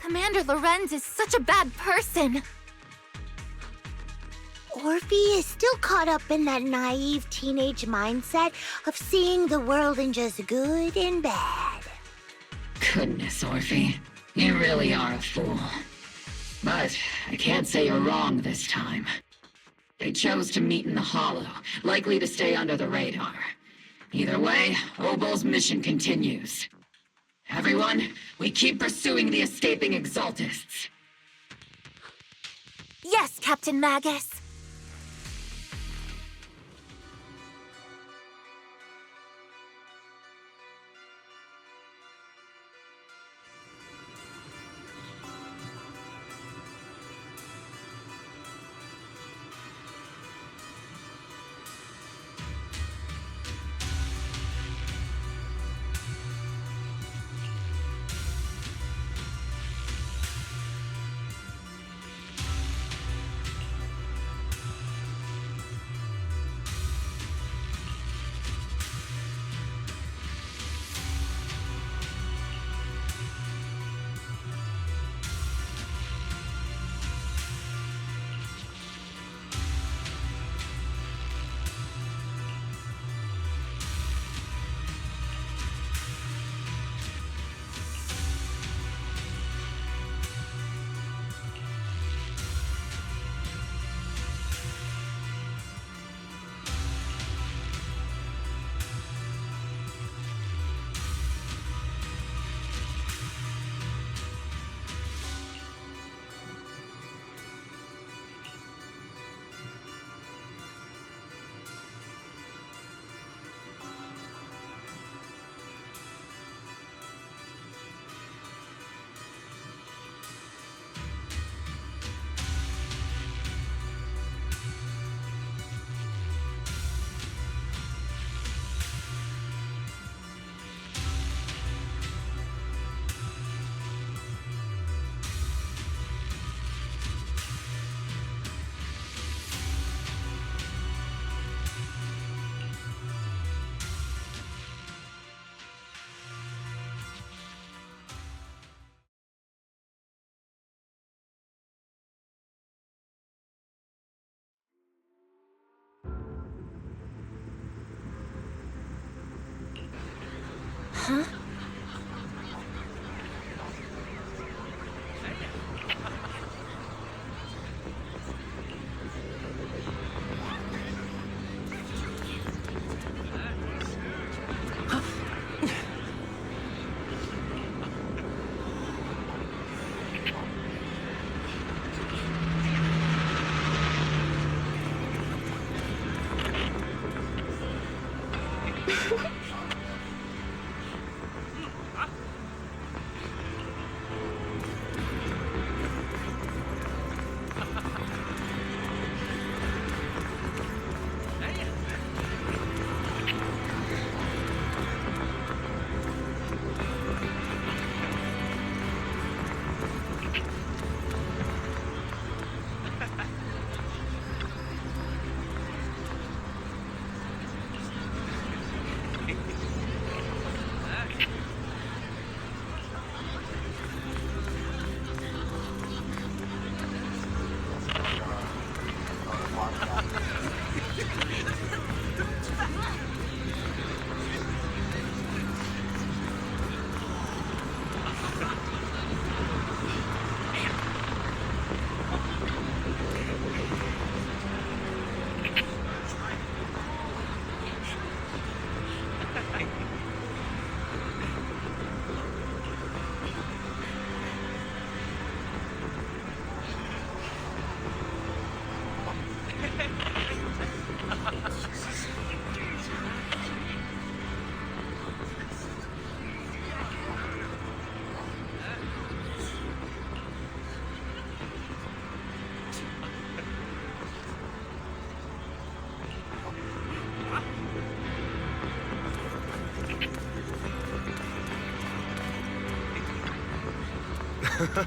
Commander Lorenz is such a bad person. Orphe is still caught up in that naive teenage mindset of seeing the world in just good and bad. Goodness, Orphe. You really are a fool. But I can't say you're wrong this time. They chose to meet in the Hollow, likely to stay under the radar. Either way, Obol's mission continues. Everyone, we keep pursuing the escaping Exaltists. Yes, Captain Magus. Huh? Ah.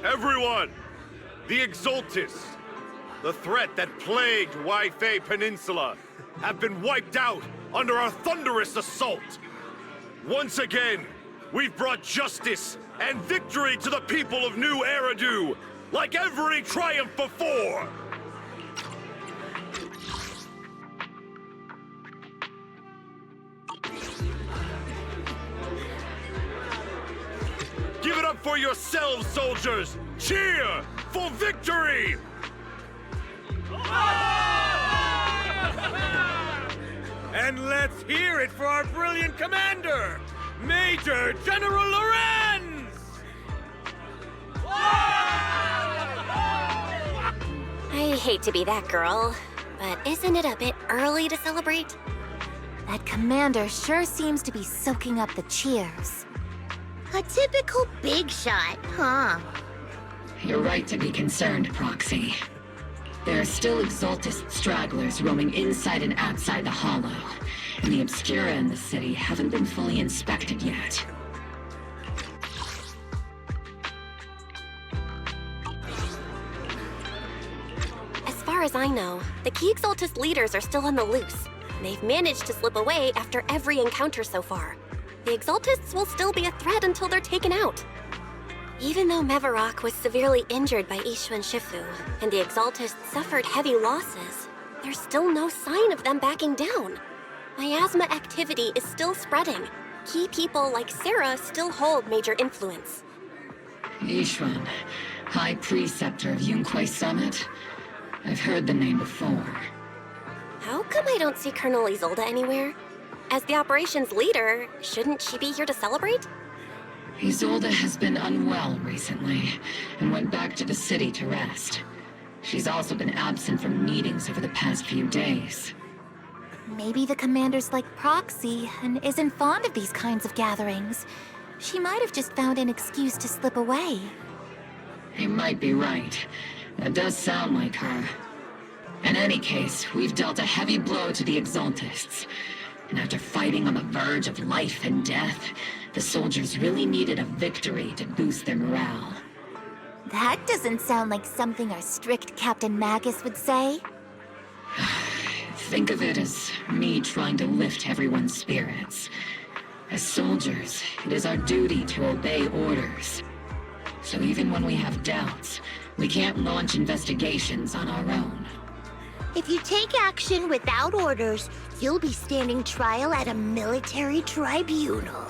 Everyone! The Exultus, the threat that plagued Waifei Peninsula, have been wiped out under our thunderous assault. Once again, we've brought justice and victory to the people of New Eridu, like every triumph before! Give it up for yourselves, soldiers! Cheer for victory! And let's hear it for our brilliant commander, Major General Lorenz! I hate to be that girl, but isn't it a bit early to celebrate? That commander sure seems to be soaking up the cheers. A typical big shot, huh? You're right to be concerned, Proxy. There are still Exaltist stragglers roaming inside and outside the Hollow, and the Obscura in the city haven't been fully inspected yet. As far as I know, the key Exaltist leaders are still on the loose. They've managed to slip away after every encounter so far. The Exaltists will still be a threat until they're taken out. Even though Mevarok was severely injured by Ishu and Shifu, and the Exaltists suffered heavy losses, there's still no sign of them backing down. Miasma activity is still spreading. Key people like Sarah still hold major influence. Yishuan, High Preceptor of Yunquay Summit? I've heard the name before. How come I don't see Colonel Isolde anywhere? As the operations leader, shouldn't she be here to celebrate? Isolde has been unwell recently, and went back to the city to rest. She's also been absent from meetings over the past few days. Maybe the commander's like Proxy and isn't fond of these kinds of gatherings. She might have just found an excuse to slip away. You might be right. That does sound like her. In any case, we've dealt a heavy blow to the Exaltists. And after fighting on the verge of life and death, the soldiers really needed a victory to boost their morale. That doesn't sound like something our strict Captain Magus would say. Think of it as me trying to lift everyone's spirits. As soldiers, it is our duty to obey orders. So even when we have doubts, we can't launch investigations on our own. If you take action without orders, you'll be standing trial at a military tribunal.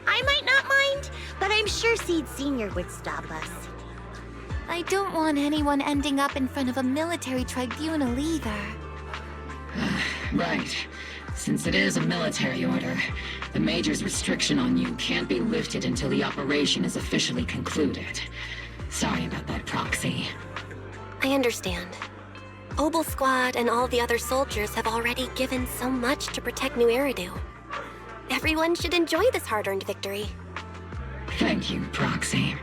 I might not mind, but I'm sure Seed Sr. would stop us. I don't want anyone ending up in front of a military tribunal either. Right. Since it is a military order, the Major's restriction on you can't be lifted until the operation is officially concluded. Sorry about that, Proxy. I understand. Obel Squad and all the other soldiers have already given so much to protect New Eridu. Everyone should enjoy this hard-earned victory. Thank you, Proxy.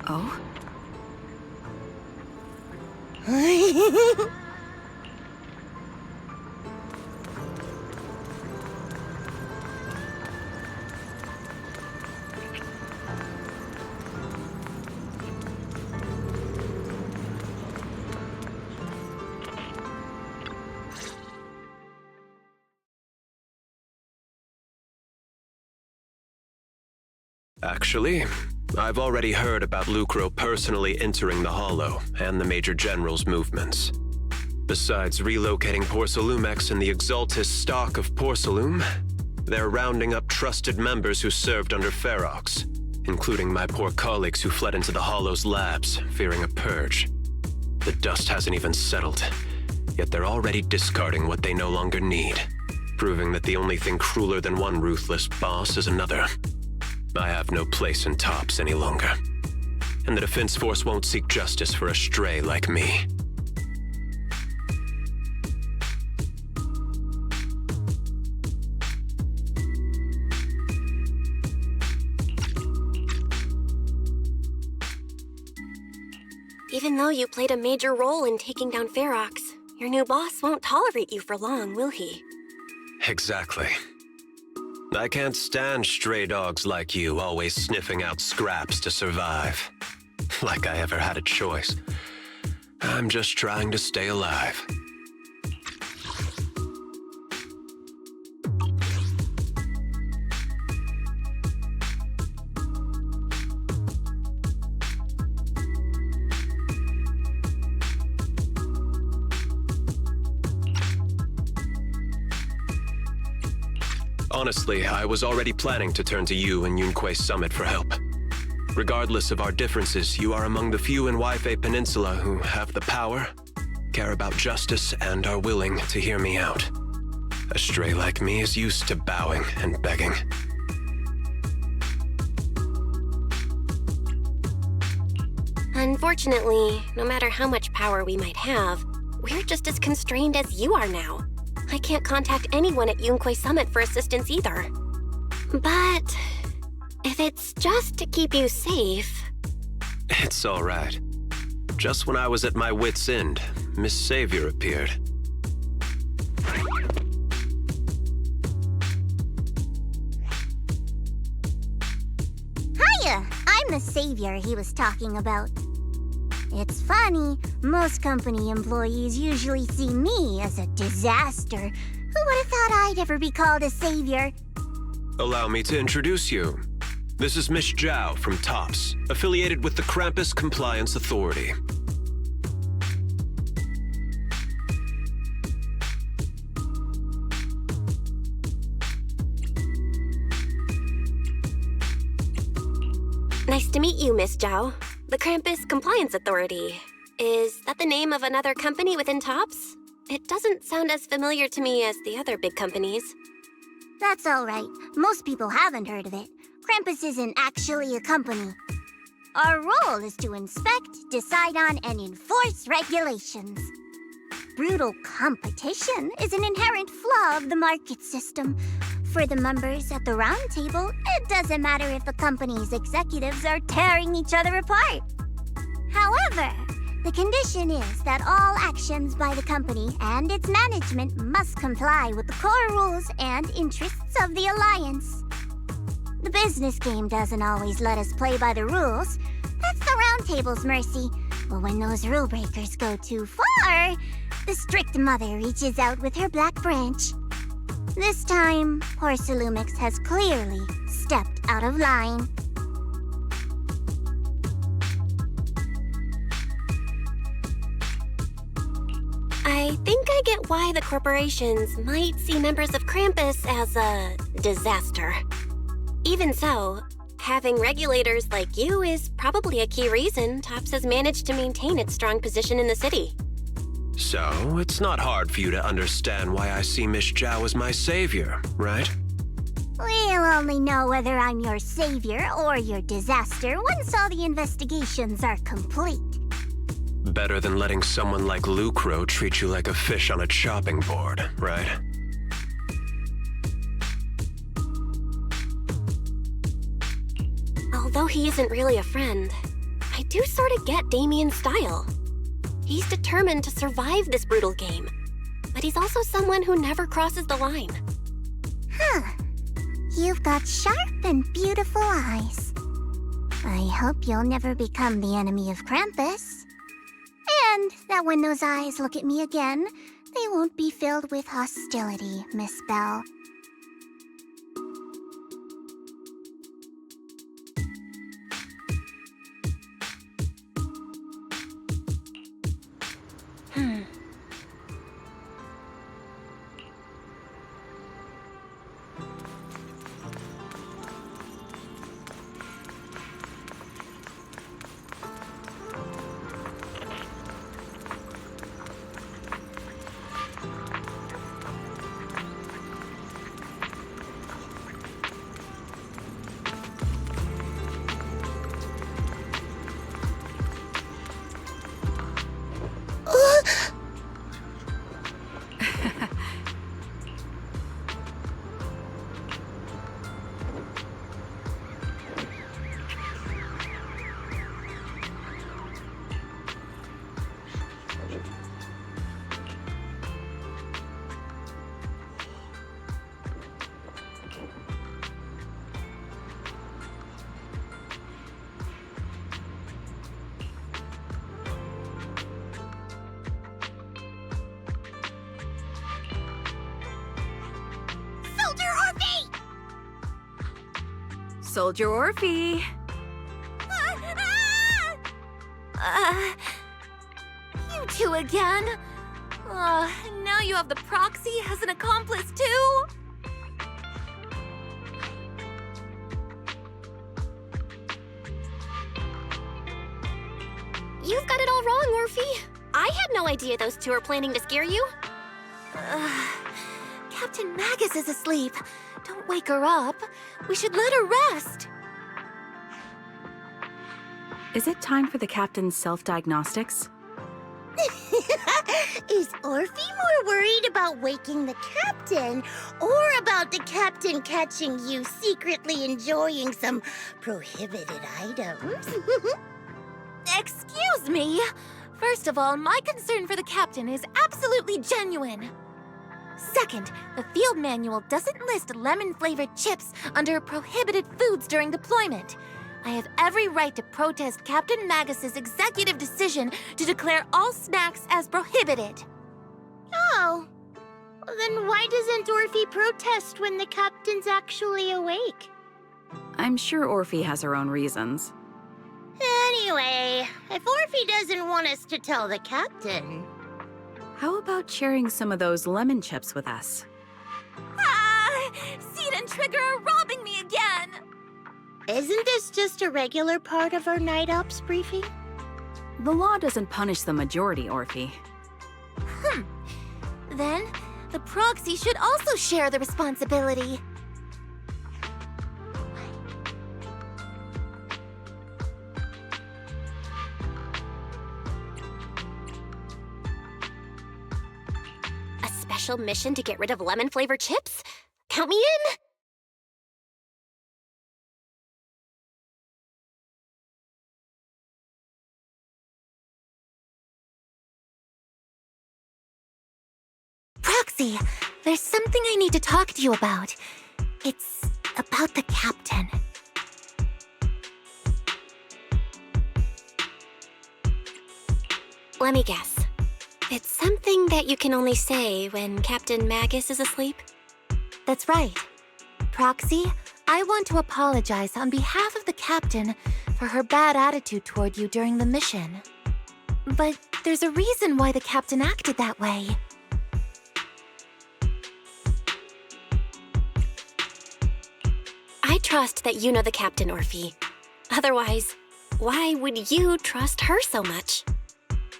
Oh? Actually, I've already heard about Lucro personally entering the Hollow and the Major General's movements. Besides relocating Porcelumex and the Exaltist stock of Porcelum, they're rounding up trusted members who served under Ferox, including my poor colleagues who fled into the Hollow's labs, fearing a purge. The dust hasn't even settled, yet they're already discarding what they no longer need, proving that the only thing crueler than one ruthless boss is another. I have no place in Tops any longer, and the Defense Force won't seek justice for a stray like me. Even though you played a major role in taking down Ferox, your new boss won't tolerate you for long, will he? Exactly. I can't stand stray dogs like you always sniffing out scraps to survive. Like I ever had a choice. I'm just trying to stay alive. Honestly, I was already planning to turn to you and Yunquei Summit for help. Regardless of our differences, you are among the few in Waifei Peninsula who have the power, care about justice, and are willing to hear me out. A stray like me is used to bowing and begging. Unfortunately, no matter how much power we might have, we're just as constrained as you are now. I can't contact anyone at Yunquei Summit for assistance either. But if it's just to keep you safe... It's all right. Just when I was at my wit's end, Miss Savior appeared. Hiya! I'm the savior he was talking about. It's funny, most company employees usually see me as a disaster. Who would have thought I'd ever be called a savior? Allow me to introduce you. This is Miss Zhao from TOPS, affiliated with the Krampus Compliance Authority. Nice to meet you, Miss Zhao. The Krampus Compliance Authority. Is that the name of another company within TOPS? It doesn't sound as familiar to me as the other big companies. That's all right. Most people haven't heard of it. Krampus isn't actually a company. Our role is to inspect, decide on, and enforce regulations. Brutal competition is an inherent flaw of the market system. For the members at the round table, it doesn't matter if the company's executives are tearing each other apart. However, the condition is that all actions by the company and its management must comply with the core rules and interests of the Alliance. The business game doesn't always let us play by the rules. That's the round table's mercy. But when those rule breakers go too far, the strict mother reaches out with her black branch. This time, poor Salumix has clearly stepped out of line. I think I get why the corporations might see members of Krampus as a disaster. Even so, having regulators like you is probably a key reason TOPS has managed to maintain its strong position in the city. So, it's not hard for you to understand why I see Miss Zhao as my savior, right? We'll only know whether I'm your savior or your disaster once all the investigations are complete. Better than letting someone like Lucro treat you like a fish on a chopping board, right? Although he isn't really a friend, I do sort of get Damien's style. He's determined to survive this brutal game, but he's also someone who never crosses the line. Huh. You've got sharp and beautiful eyes. I hope you'll never become the enemy of Krampus. And that when those eyes look at me again, they won't be filled with hostility, Miss Bell. Soldier Orphe. You two again? Now you have the proxy as an accomplice too? You've got it all wrong, Orphe. I had no idea those two were planning to scare you. Captain Magus is asleep. Don't wake her up. We should let her rest. Is it time for the captain's self-diagnostics? Is Orphe more worried about waking the captain or about the captain catching you secretly enjoying some prohibited items? Excuse me. First of all, my concern for the captain is absolutely genuine. Second, the field manual doesn't list lemon-flavored chips under prohibited foods during deployment. I have every right to protest Captain Magus's executive decision to declare all snacks as prohibited. Oh. Well, then why doesn't Orphe protest when the captain's actually awake? I'm sure Orphe has her own reasons. Anyway, if Orphe doesn't want us to tell the captain... How about sharing some of those lemon chips with us? Seed and Trigger are robbing me again! Isn't this just a regular part of our night ops briefing? The law doesn't punish the majority, Orphe. Then, the proxy should also share the responsibility. A special mission to get rid of lemon-flavored chips? Count me in! Proxy, there's something I need to talk to you about. It's about the captain. Let me guess. It's something that you can only say when Captain Magus is asleep? That's right. Proxy, I want to apologize on behalf of the captain for her bad attitude toward you during the mission. But there's a reason why the captain acted that way. I trust that you know the captain, Orphe. Otherwise, why would you trust her so much?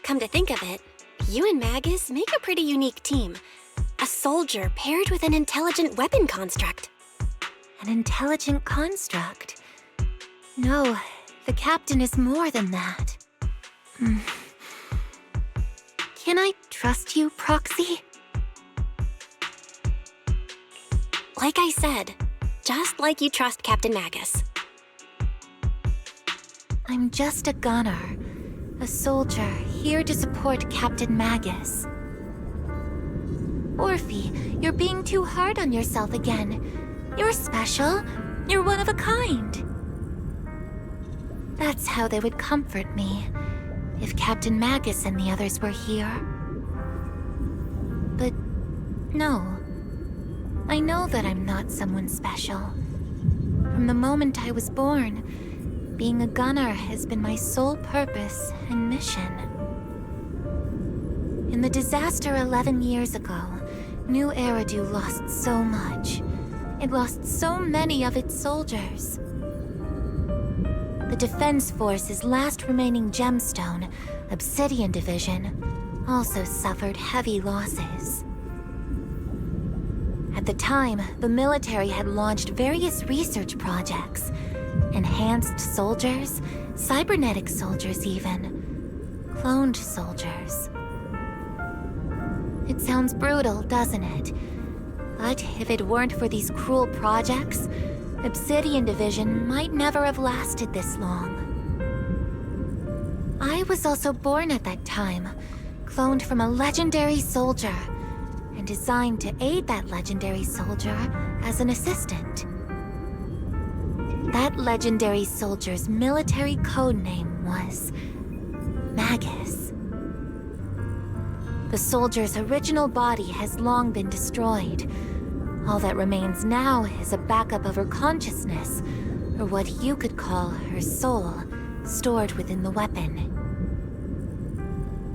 Come to think of it, you and Magus make a pretty unique team. A soldier paired with an intelligent weapon construct. An intelligent construct? No, the captain is more than that. Can I trust you, Proxy? Like I said, just like you trust Captain Magus. I'm just a gunner. A soldier here to support Captain Magus. Orphe, you're being too hard on yourself again. You're special. You're one of a kind. That's how they would comfort me, if Captain Magus and the others were here. But no. I know that I'm not someone special. From the moment I was born, being a gunner has been my sole purpose and mission. In the disaster 11 years ago, New Eridu lost so much. It lost so many of its soldiers. The Defense Force's last remaining gemstone, Obsidian Division, also suffered heavy losses. At the time, the military had launched various research projects. Enhanced soldiers, cybernetic soldiers even. Cloned soldiers. It sounds brutal, doesn't it? But if it weren't for these cruel projects, Obsidian Division might never have lasted this long. I was also born at that time, cloned from a legendary soldier, and designed to aid that legendary soldier as an assistant. That legendary soldier's military codename was Magus. The soldier's original body has long been destroyed. All that remains now is a backup of her consciousness, or what you could call her soul, stored within the weapon.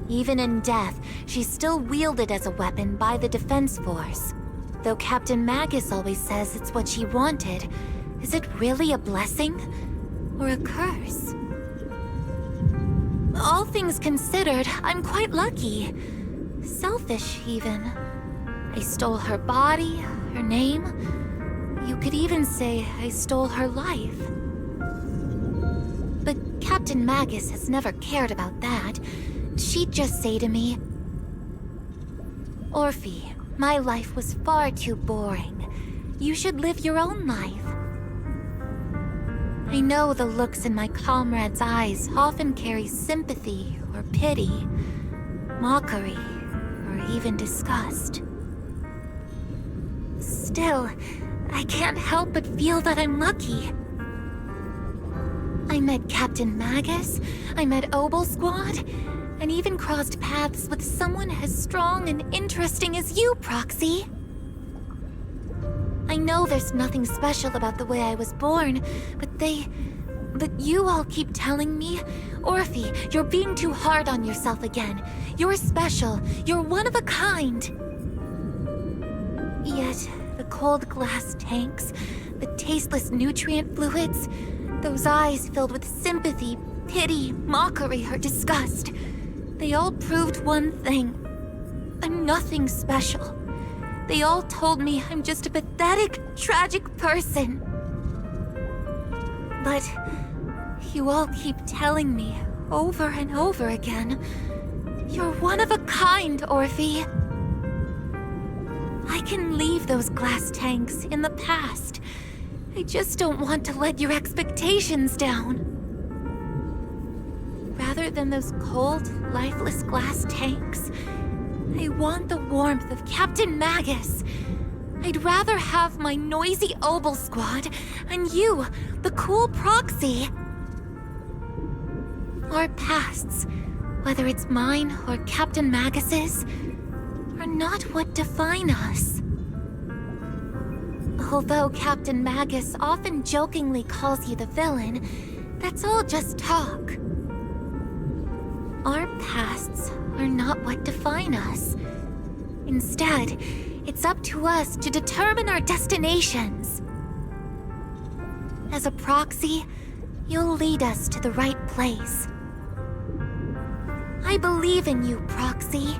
Even in death, she's still wielded as a weapon by the Defense Force. Though Captain Magus always says it's what she wanted, is it really a blessing or a curse? All things considered, I'm quite lucky. Selfish, even. I stole her body, her name. You could even say I stole her life. But Captain Magus has never cared about that. She'd just say to me, "Orphe, my life was far too boring. You should live your own life." I know the looks in my comrades' eyes often carry sympathy or pity, mockery, or even disgust. Still, I can't help but feel that I'm lucky. I met Captain Magus, I met Obel Squad, and even crossed paths with someone as strong and interesting as you, Proxy. I know there's nothing special about the way I was born, but you all keep telling me, "Orphe, you're being too hard on yourself again. You're special. You're one of a kind." Yet, the cold glass tanks, the tasteless nutrient fluids, those eyes filled with sympathy, pity, mockery, or disgust, they all proved one thing. I'm nothing special. They all told me I'm just a pathetic, tragic person. But you all keep telling me over and over again, "You're one of a kind, Orphe." I can leave those glass tanks in the past. I just don't want to let your expectations down. Rather than those cold, lifeless glass tanks, I want the warmth of Captain Magus. I'd rather have my noisy Obel Squad and you, the cool Proxy. Our pasts, whether it's mine or Captain Magus's, are not what define us. Although Captain Magus often jokingly calls you the villain, that's all just talk. Our pasts are not what define us. Instead, it's up to us to determine our destinations. As a Proxy, you'll lead us to the right place. I believe in you, Proxy.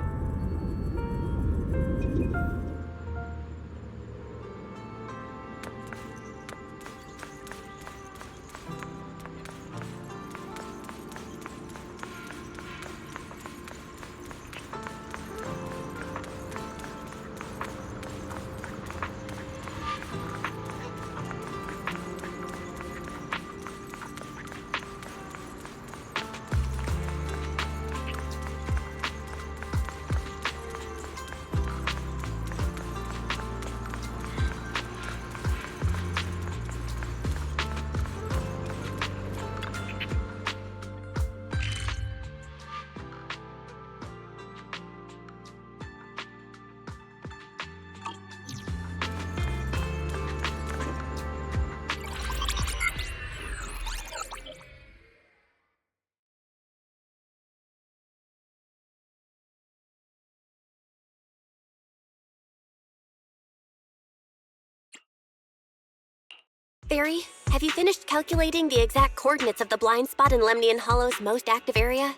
Barry, have you finished calculating the exact coordinates of the blind spot in Lemnian Hollow's most active area?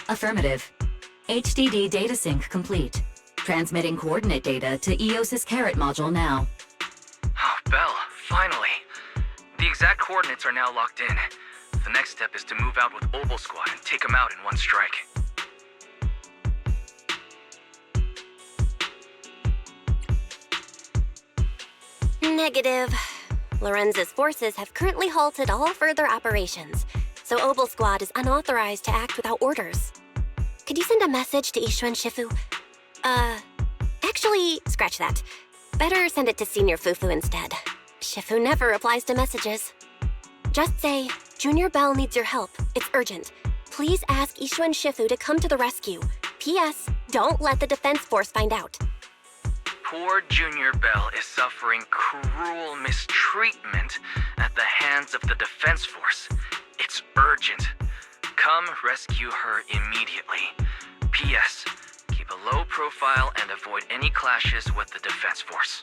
Affirmative. HDD data sync complete. Transmitting coordinate data to EOS's Carrot module now. Oh, Belle, finally. The exact coordinates are now locked in. The next step is to move out with Obel Squad and take them out in one strike. Negative. Lorenz's forces have currently halted all further operations, so Obel Squad is unauthorized to act without orders. Could you send a message to Ishu and Shifu? Actually, scratch that. Better send it to Senior Fufu instead. Shifu never replies to messages. Just say, Junior Belle needs your help. It's urgent. Please ask Ishu and Shifu to come to the rescue. P.S. Don't let the Defense Force find out. Poor Junior Bell is suffering cruel mistreatment at the hands of the Defense Force. It's urgent. Come rescue her immediately. P.S. Keep a low profile and avoid any clashes with the Defense Force.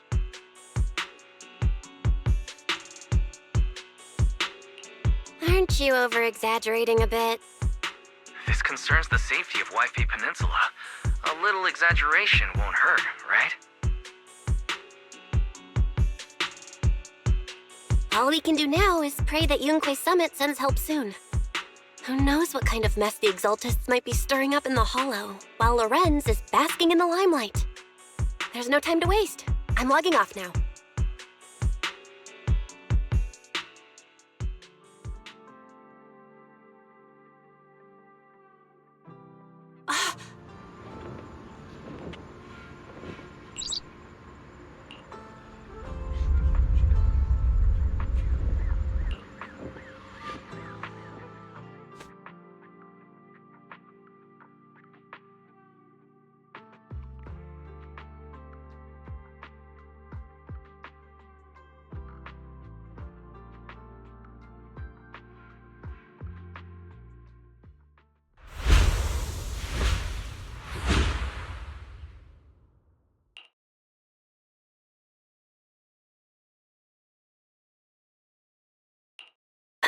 Aren't you over-exaggerating a bit? This concerns the safety of Wi-Fi Peninsula. A little exaggeration won't hurt, right? All we can do now is pray that Yunquay Summit sends help soon. Who knows what kind of mess the Exaltists might be stirring up in the Hollow, while Lorenz is basking in the limelight. There's no time to waste. I'm logging off now.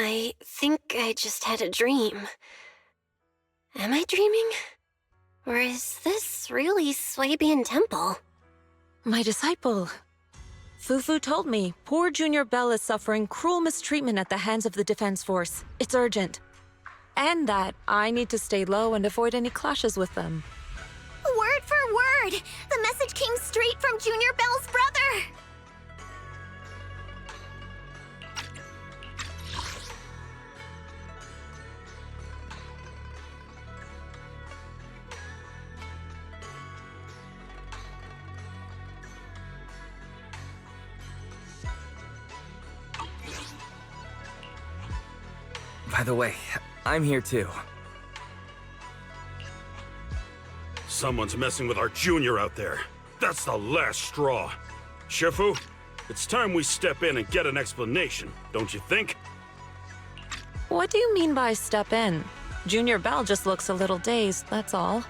I think I just had a dream. Am I dreaming? Or is this really Swabian Temple? My disciple. Fufu told me poor Junior Bell is suffering cruel mistreatment at the hands of the Defense Force. It's urgent. And that I need to stay low and avoid any clashes with them. Word for word! The message came straight from Junior Bell's brother! By the way, I'm here too. Someone's messing with our junior out there. That's the last straw. Shifu, it's time we step in and get an explanation, don't you think? What do you mean by step in? Junior Bell just looks a little dazed, that's all.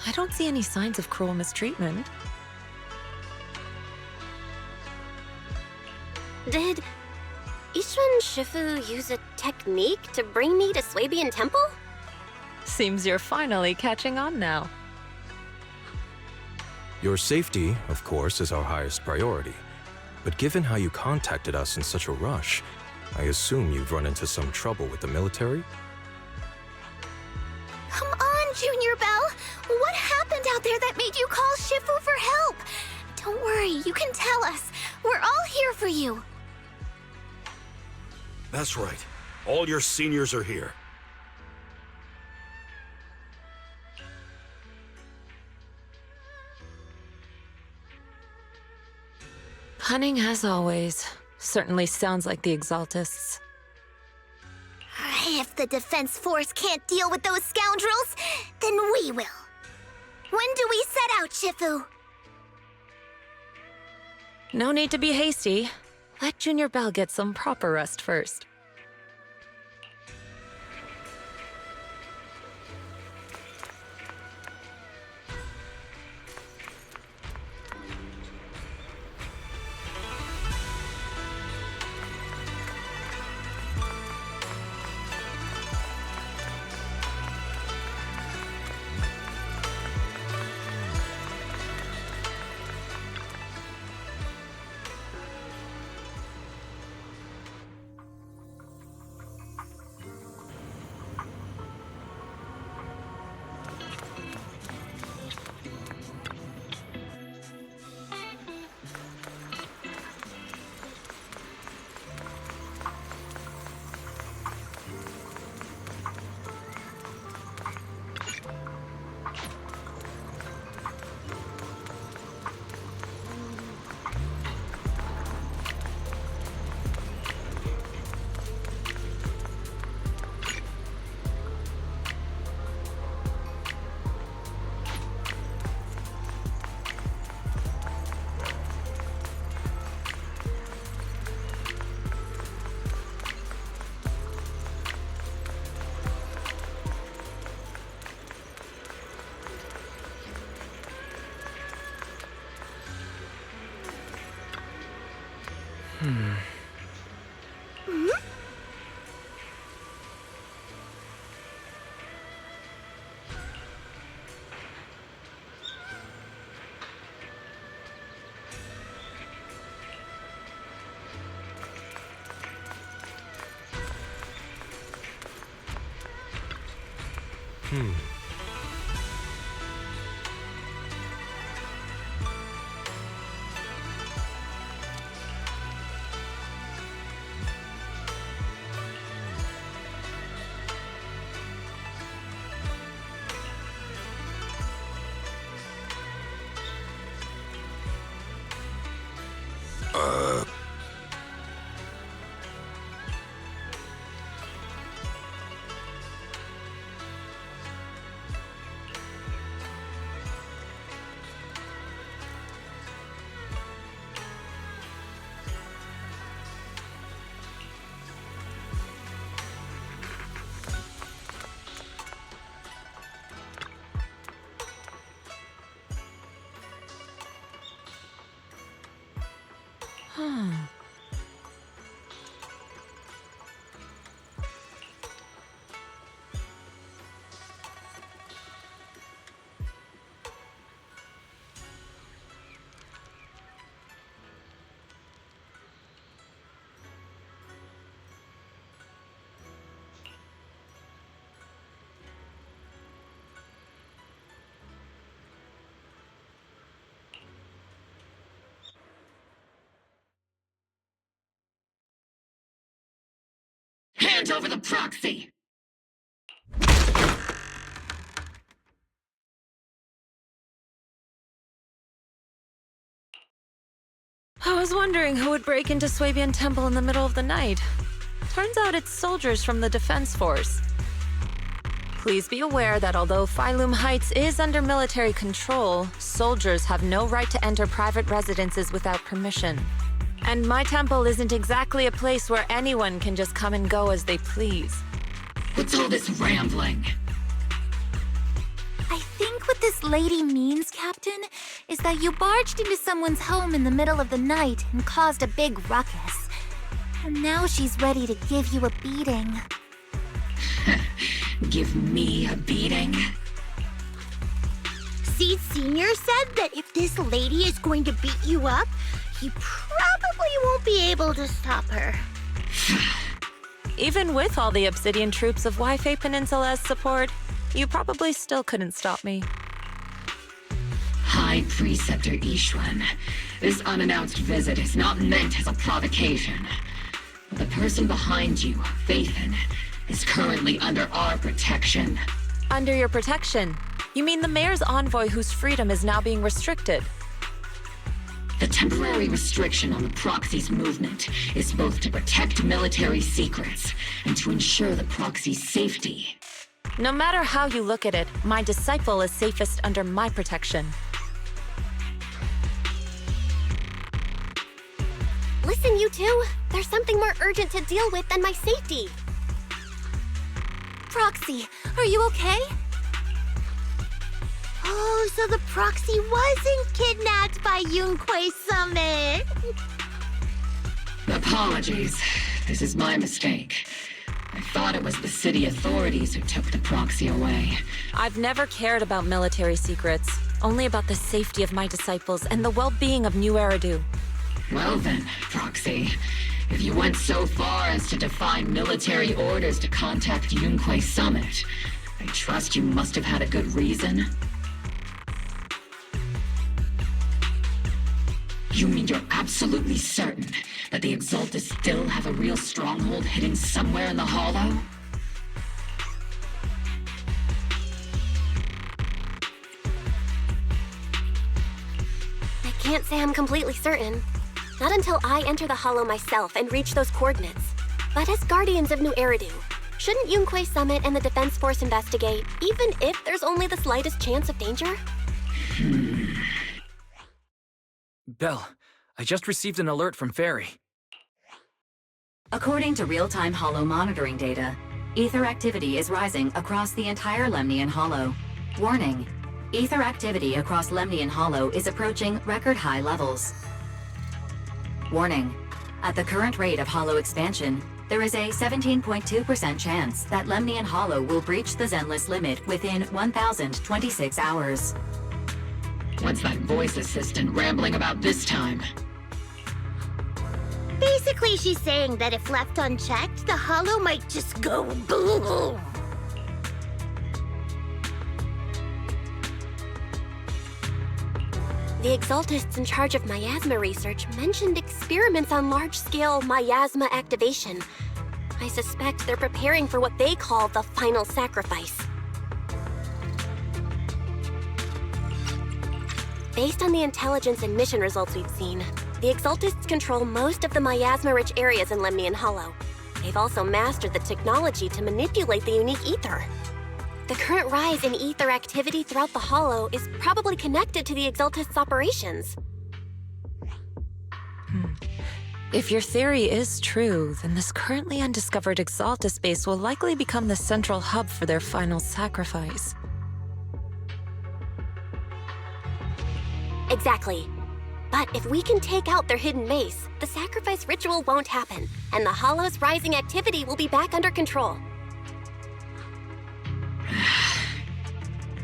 I don't see any signs of cruel mistreatment. Did Ishun Shifu use a technique to bring me to Swabian Temple? Seems you're finally catching on now. Your safety, of course, is our highest priority. But given how you contacted us in such a rush, I assume you've run into some trouble with the military? Come on, Junior Bell! What happened out there that made you call Shifu for help? Don't worry, you can tell us. We're all here for you. That's right. All your seniors are here. Cunning as always. Certainly sounds like the Exaltists. If the Defense Force can't deal with those scoundrels, then we will. When do we set out, Shifu? No need to be hasty. Let Junior Bell get some proper rest first. Hand over the proxy! I was wondering who would break into Swabian Temple in the middle of the night. Turns out it's soldiers from the Defense Force. Please be aware that although Phylum Heights is under military control, soldiers have no right to enter private residences without permission. And my temple isn't exactly a place where anyone can just come and go as they please. What's all this rambling? I think what this lady means, Captain, is that you barged into someone's home in the middle of the night and caused a big ruckus. And now she's ready to give you a beating. Give me a beating? Seed Sr. said that if this lady is going to beat you up, he probably won't be able to stop her. Even with all the Obsidian troops of Wi-Fi Peninsula's support, you probably still couldn't stop me. High Preceptor Ishwan, this unannounced visit is not meant as a provocation. The person behind you, Faithin, is currently under our protection. Under your protection? You mean the mayor's envoy whose freedom is now being restricted? The temporary restriction on the Proxy's movement is both to protect military secrets and to ensure the Proxy's safety. No matter how you look at it, my disciple is safest under my protection. Listen, you two. There's something more urgent to deal with than my safety. Proxy, are you okay? Oh, so the Proxy wasn't kidnapped by Yunquei Summit. Apologies. This is my mistake. I thought it was the city authorities who took the Proxy away. I've never cared about military secrets, only about the safety of my disciples and the well-being of New Eridu. Well then, Proxy, if you went so far as to defy military orders to contact Yunquei Summit, I trust you must have had a good reason. You mean you're absolutely certain that the Exaltus still have a real stronghold hidden somewhere in the Hollow? I can't say I'm completely certain. Not until I enter the Hollow myself and reach those coordinates. But as Guardians of New Eridu, shouldn't Yunquei Summit and the Defense Force investigate, even if there's only the slightest chance of danger? Belle, I just received an alert from Fairy. According to real-time Hollow monitoring data, ether activity is rising across the entire Lemnian Hollow. Warning, ether activity across Lemnian Hollow is approaching record-high levels. Warning, at the current rate of Hollow expansion, there is a 17.2% chance that Lemnian Hollow will breach the Zenless limit within 1,026 hours. What's that voice assistant rambling about this time? Basically, she's saying that if left unchecked, the Hollow might just go boom. The Exaltists in charge of miasma research mentioned experiments on large-scale miasma activation. I suspect they're preparing for what they call the final sacrifice. Based on the intelligence and mission results we've seen, the Exaltists control most of the miasma-rich areas in Lemnian Hollow. They've also mastered the technology to manipulate the unique ether. The current rise in ether activity throughout the Hollow is probably connected to the Exaltists' operations. If your theory is true, then this currently undiscovered Exaltist base will likely become the central hub for their final sacrifice. Exactly. But if we can take out their hidden base, the sacrifice ritual won't happen, and the Hollow's rising activity will be back under control.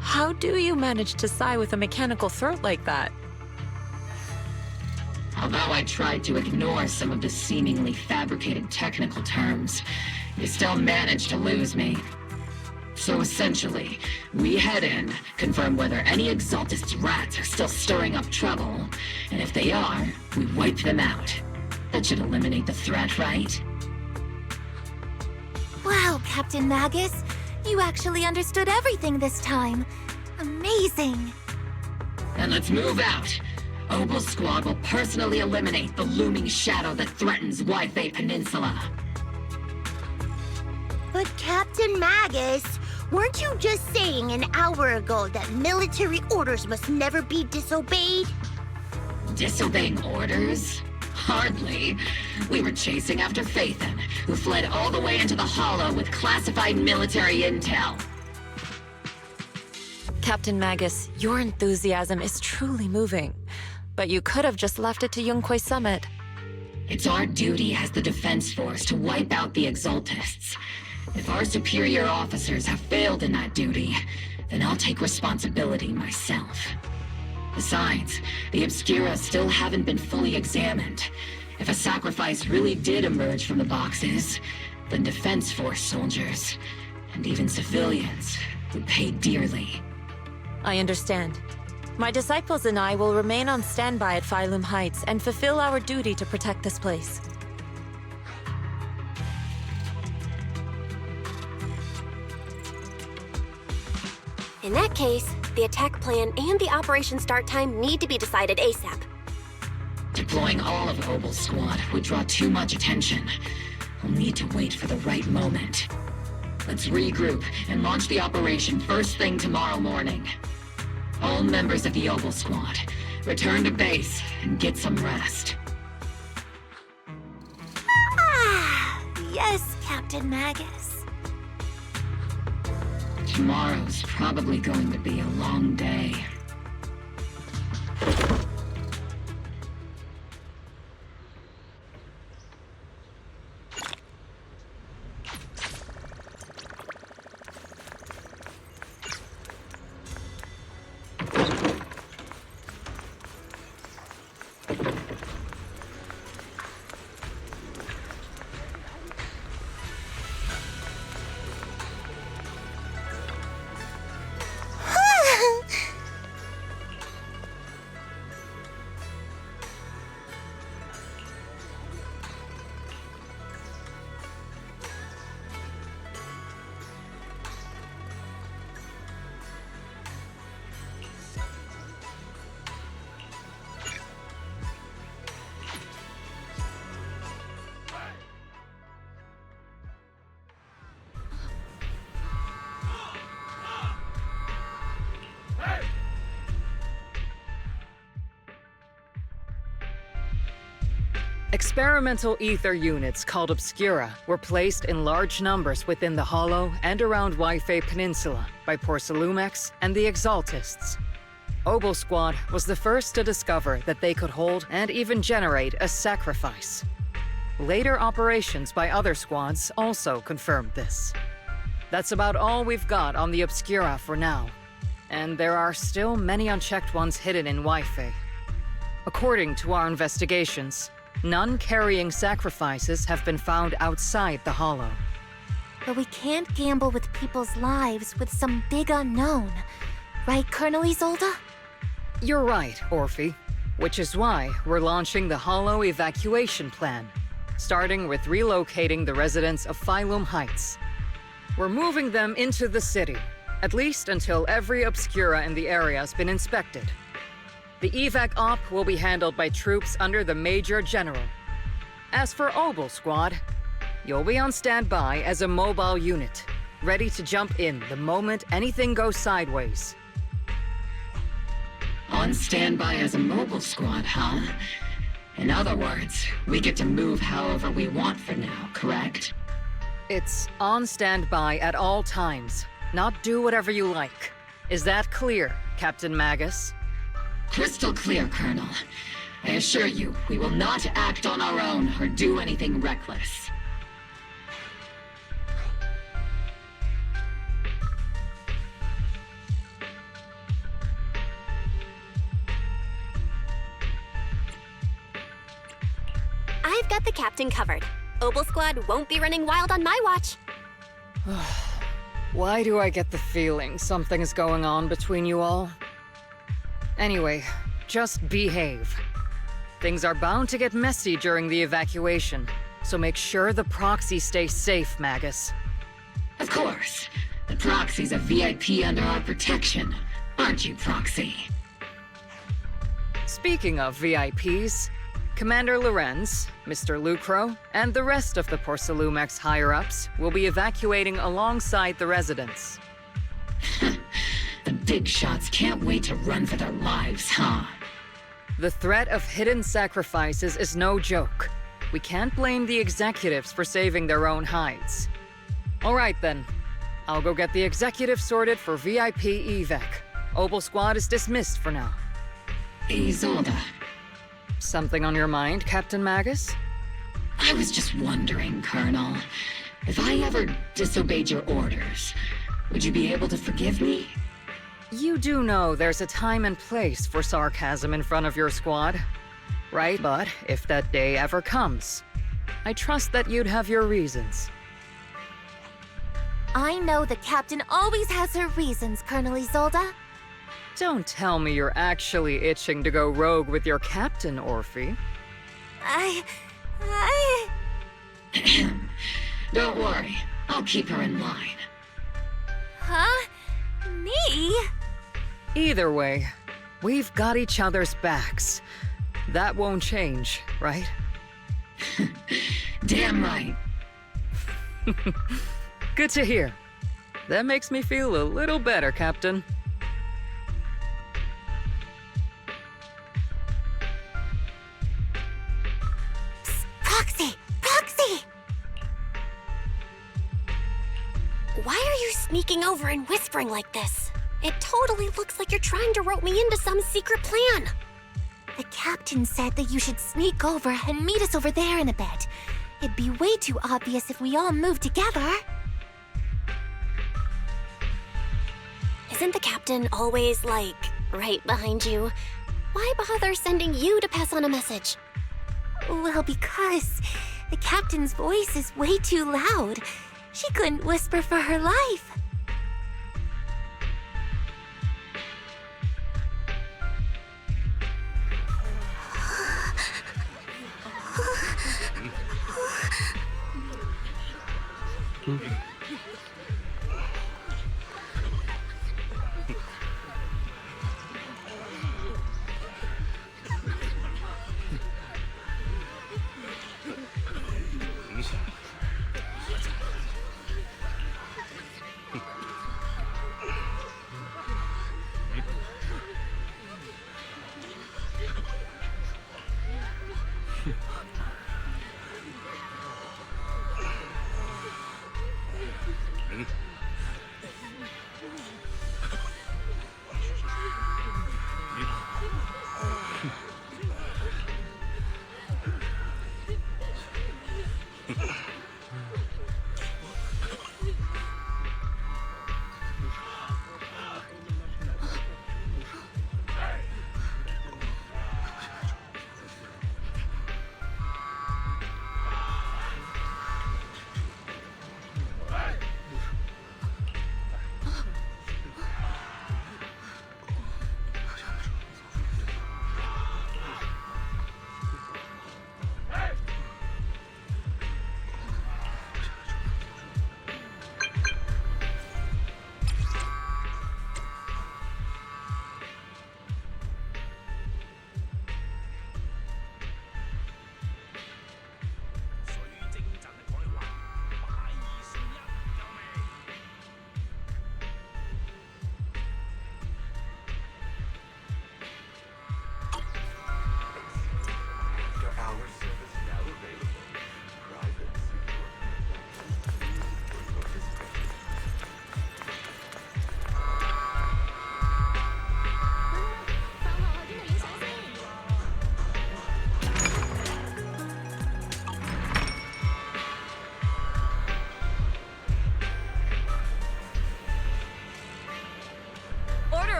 How do you manage to sigh with a mechanical throat like that? Although I tried to ignore some of the seemingly fabricated technical terms, you still managed to lose me. So essentially, we head in, confirm whether any Exaltist rats are still stirring up trouble, and if they are, we wipe them out. That should eliminate the threat, right? Wow, Captain Magus. You actually understood everything this time. Amazing. And let's move out. Obel Squad will personally eliminate the looming shadow that threatens Wi-Fi Peninsula. But Captain Magus, weren't you just saying an hour ago that military orders must never be disobeyed? Disobeying orders? Hardly. We were chasing after Phaethon, who fled all the way into the Hollow with classified military intel. Captain Magus, your enthusiasm is truly moving. But you could have just left it to Yunque Summit. It's our duty as the Defense Force to wipe out the Exaltists. If our superior officers have failed in that duty, then I'll take responsibility myself. Besides, the Obscura still haven't been fully examined. If a sacrifice really did emerge from the boxes, then Defense Force soldiers, and even civilians, would pay dearly. I understand. My disciples and I will remain on standby at Phylum Heights and fulfill our duty to protect this place. In that case, the attack plan and the operation start time need to be decided ASAP. Deploying all of Obel's squad would draw too much attention. We'll need to wait for the right moment. Let's regroup and launch the operation first thing tomorrow morning. All members of the Obel squad, return to base and get some rest. Ah, yes, Captain Magus. Tomorrow's probably going to be a long day. Experimental ether units called Obscura were placed in large numbers within the Hollow and around Wi-Fi Peninsula by Porcelumex and the Exaltists. Obel Squad was the first to discover that they could hold and even generate a sacrifice. Later operations by other squads also confirmed this. That's about all we've got on the Obscura for now, and there are still many unchecked ones hidden in Wi-Fi. According to our investigations, none carrying sacrifices have been found outside the Hollow. But we can't gamble with people's lives with some big unknown. Right, Colonel Isolde? You're right, Orphe. Which is why we're launching the Hollow evacuation plan, starting with relocating the residents of Phylum Heights. We're moving them into the city, at least until every Obscura in the area has been inspected. The evac op will be handled by troops under the Major General. As for Obel Squad, you'll be on standby as a mobile unit, ready to jump in the moment anything goes sideways. On standby as a mobile squad, huh? In other words, we get to move however we want for now, correct? It's on standby at all times, not do whatever you like. Is that clear, Captain Magus? Crystal clear, Colonel. I assure you, we will not act on our own or do anything reckless. I've got the captain covered. Obel Squad won't be running wild on my watch. Why do I get the feeling something's going on between you all? Anyway, just behave. Things are bound to get messy during the evacuation, so make sure the proxy stays safe, Magus. Of course. The Proxy's a VIP under our protection. Aren't you, Proxy? Speaking of VIPs, Commander Lorenz, Mr. Lucro, and the rest of the Porcelumex higher-ups will be evacuating alongside the residents. The big shots can't wait to run for their lives, huh? The threat of hidden sacrifices is no joke. We can't blame the executives for saving their own hides. All right then. I'll go get the executive sorted for VIP evac. Obel Squad is dismissed for now. Isolde. Something on your mind, Captain Magus? I was just wondering, Colonel. If I ever disobeyed your orders, would you be able to forgive me? You do know there's a time and place for sarcasm in front of your squad, right? But if that day ever comes, I trust that you'd have your reasons. I know the captain always has her reasons, Colonel Isolde. Don't tell me you're actually itching to go rogue with your captain, Orphe. Don't worry, I'll keep her in line. Huh? Me? Either way, we've got each other's backs. That won't change, right? Damn right. Good to hear. That makes me feel a little better, Captain. Proxy! Proxy! Why are you sneaking over and whispering like this? It totally looks like you're trying to rope me into some secret plan. The captain said that you should sneak over and meet us over there in a bit. It'd be way too obvious if we all moved together. Isn't the captain always, like, right behind you? Why bother sending you to pass on a message? Well, because the captain's voice is way too loud. She couldn't whisper for her life.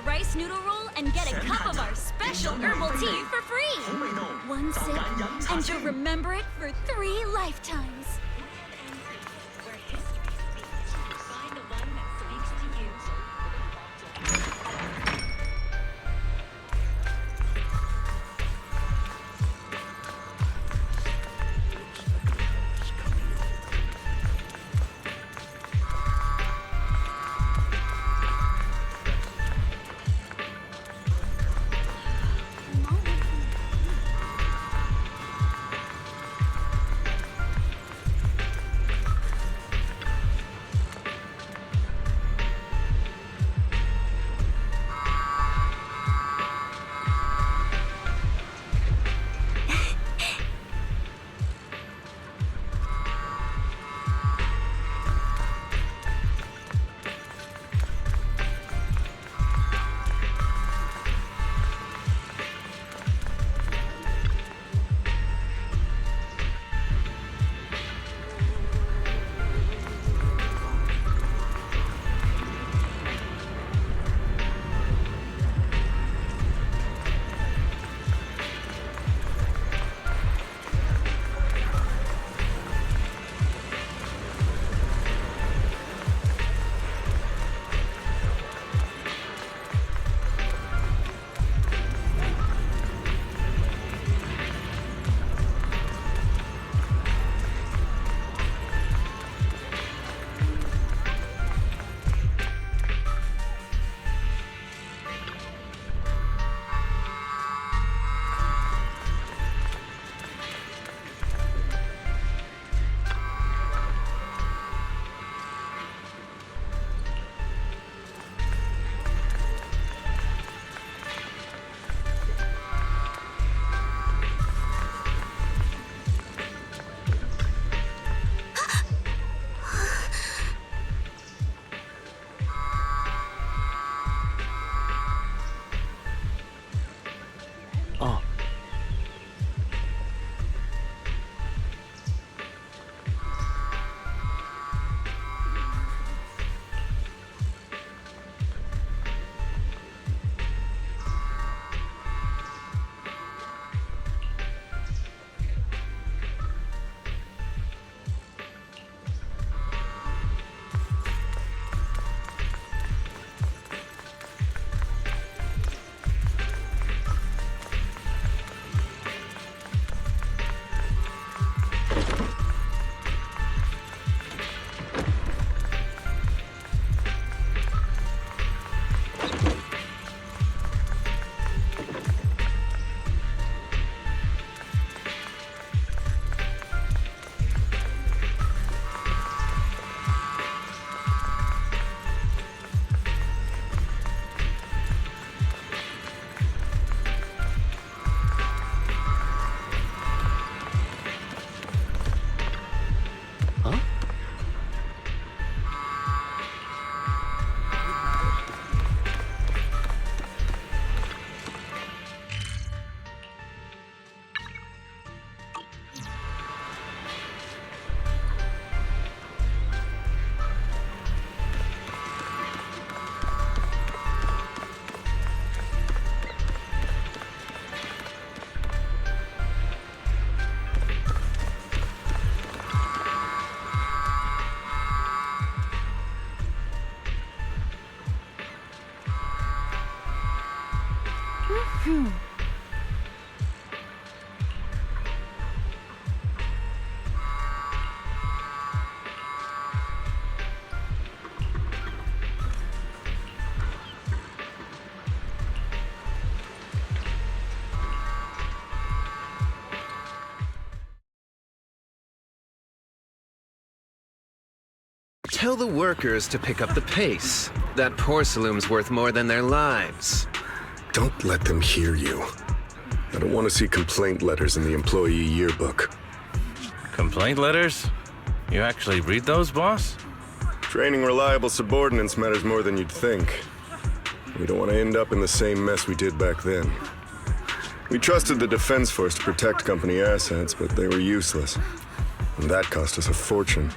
rice noodle roll and get a cup of our special herbal tea for free. One sip, and you'll remember it for 3 lifetimes. Tell the workers to pick up the pace. That porcelain's worth more than their lives. Don't let them hear you. I don't want to see complaint letters in the employee yearbook. Complaint letters? You actually read those, boss? Training reliable subordinates matters more than you'd think. We don't want to end up in the same mess we did back then. We trusted the Defense Force to protect company assets, but they were useless. And that cost us a fortune.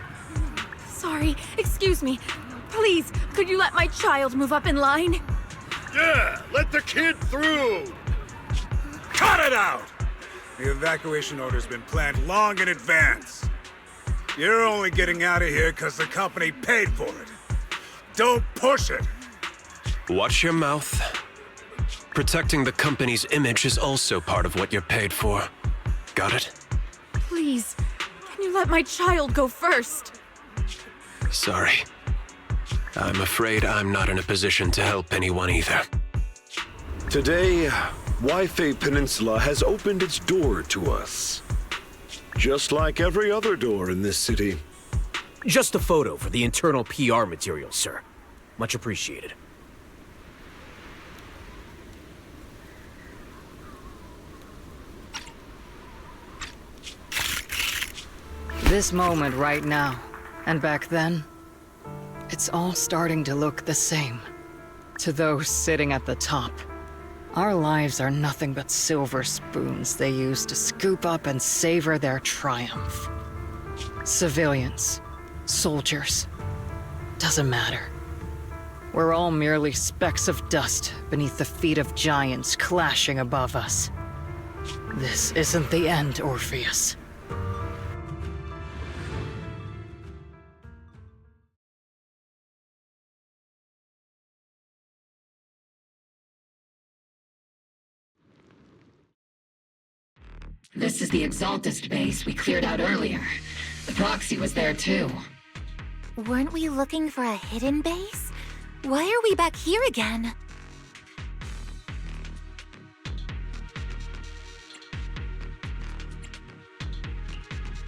Sorry, excuse me. Please, could you let my child move up in line? Yeah, let the kid through! Cut it out! The evacuation order's been planned long in advance. You're only getting out of here because the company paid for it. Don't push it! Watch your mouth. Protecting the company's image is also part of what you're paid for. Got it? Please, can you let my child go first? Sorry. I'm afraid I'm not in a position to help anyone either. Today, Wi-Fi Peninsula has opened its door to us. Just like every other door in this city. Just a photo for the internal PR material, sir. Much appreciated. This moment right now, and back then, it's all starting to look the same. To those sitting at the top, our lives are nothing but silver spoons they use to scoop up and savor their triumph. Civilians, soldiers, doesn't matter. We're all merely specks of dust beneath the feet of giants clashing above us. This isn't the end, Orpheus. This is the Exaltist base we cleared out earlier. The proxy was there too. Weren't we looking for a hidden base? Why are we back here again?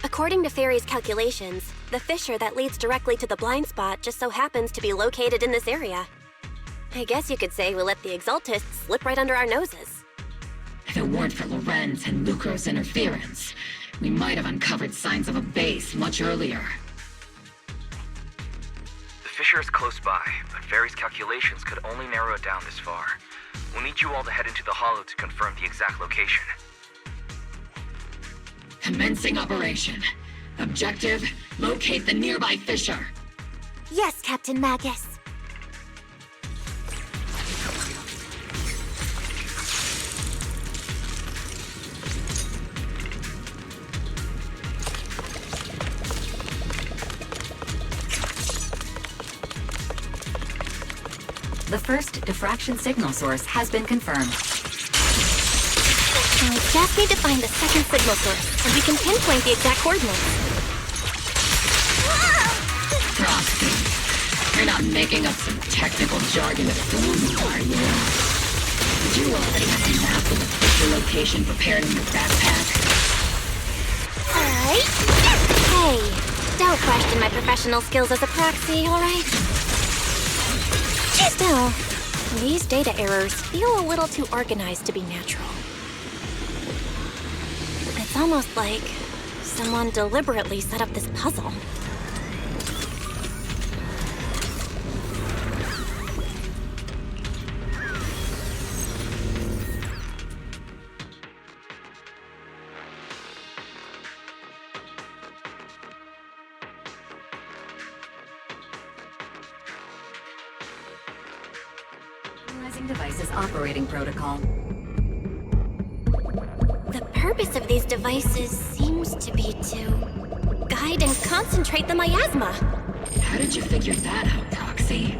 According to Fairy's calculations, the fissure that leads directly to the blind spot just so happens to be located in this area. I guess you could say we let the Exaltists slip right under our noses. If it weren't for Lorenz and Lucro's interference, we might have uncovered signs of a base much earlier. The fissure is close by, but Fairy's calculations could only narrow it down this far. We'll need you all to head into the hollow to confirm the exact location. Commencing operation. Objective, locate the nearby fissure. Yes, Captain Magus. The first diffraction signal source has been confirmed. We just need to find the second signal source, and we can pinpoint the exact coordinates. Proxy, you're not making up some technical jargon to fool me, are you? Did you already have a map of the fissure location prepared in your backpack? Alright. Hey, don't question my professional skills as a proxy, alright? Still, these data errors feel a little too organized to be natural. It's almost like someone deliberately set up this puzzle. Analyzing devices operating protocol. The purpose of these devices seems to be to guide and concentrate the miasma. How did you figure that out, Proxy?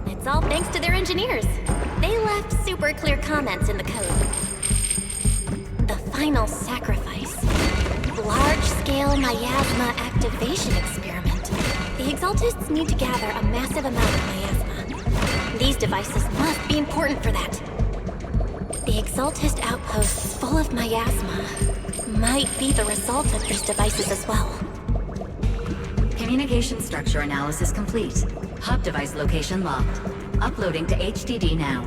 It's all thanks to their engineers. They left super clear comments in the code. The final sacrifice. Large-scale miasma activation experiment. The Exaltists need to gather a massive amount of miasma. These devices must be important for that. The Exaltist outposts full of miasma might be the result of these devices as well. Communication structure analysis complete. Hub device location locked. Uploading to HDD now.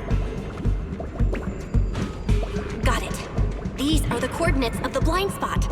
Got it. These are the coordinates of the blind spot.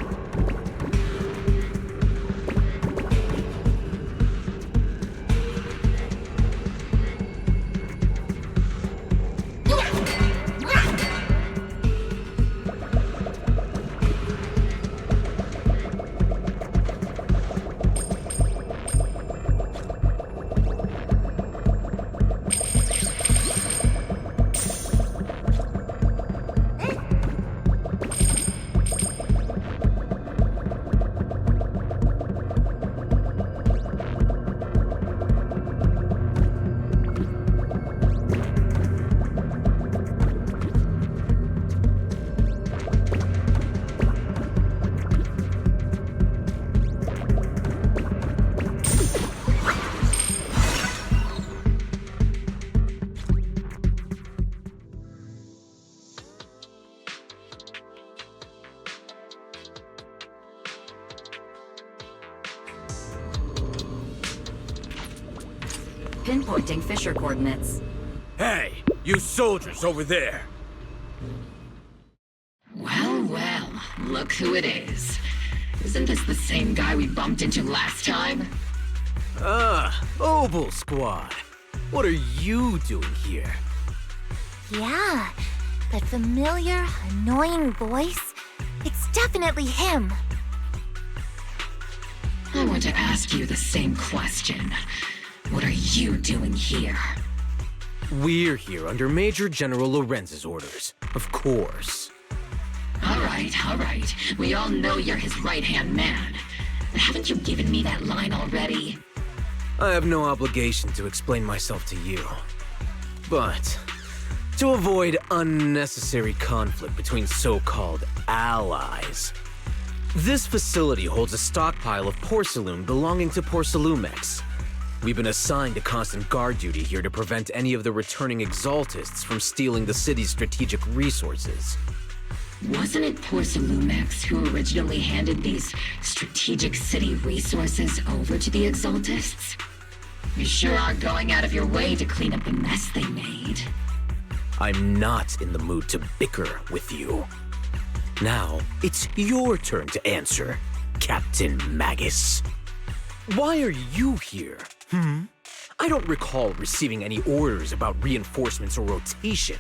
Pinpointing fissure coordinates. Hey, you soldiers over there! Well, well, look who it is. Isn't this the same guy we bumped into last time? Obel Squad. What are you doing here? Yeah, that familiar, annoying voice. It's definitely him. I want to ask you the same question. What are you doing here? We're here under Major General Lorenz's orders, of course. All right. We all know you're his right-hand man. But haven't you given me that line already? I have no obligation to explain myself to you. But to avoid unnecessary conflict between so-called allies, this facility holds a stockpile of porcelain belonging to Porcelumex. We've been assigned to constant guard duty here to prevent any of the returning exaltists from stealing the city's strategic resources. Wasn't it Porcelumex who originally handed these strategic city resources over to the exaltists? You sure are going out of your way to clean up the mess they made. I'm not in the mood to bicker with you. Now, it's your turn to answer, Captain Magus. Why are you here? I don't recall receiving any orders about reinforcements or rotation.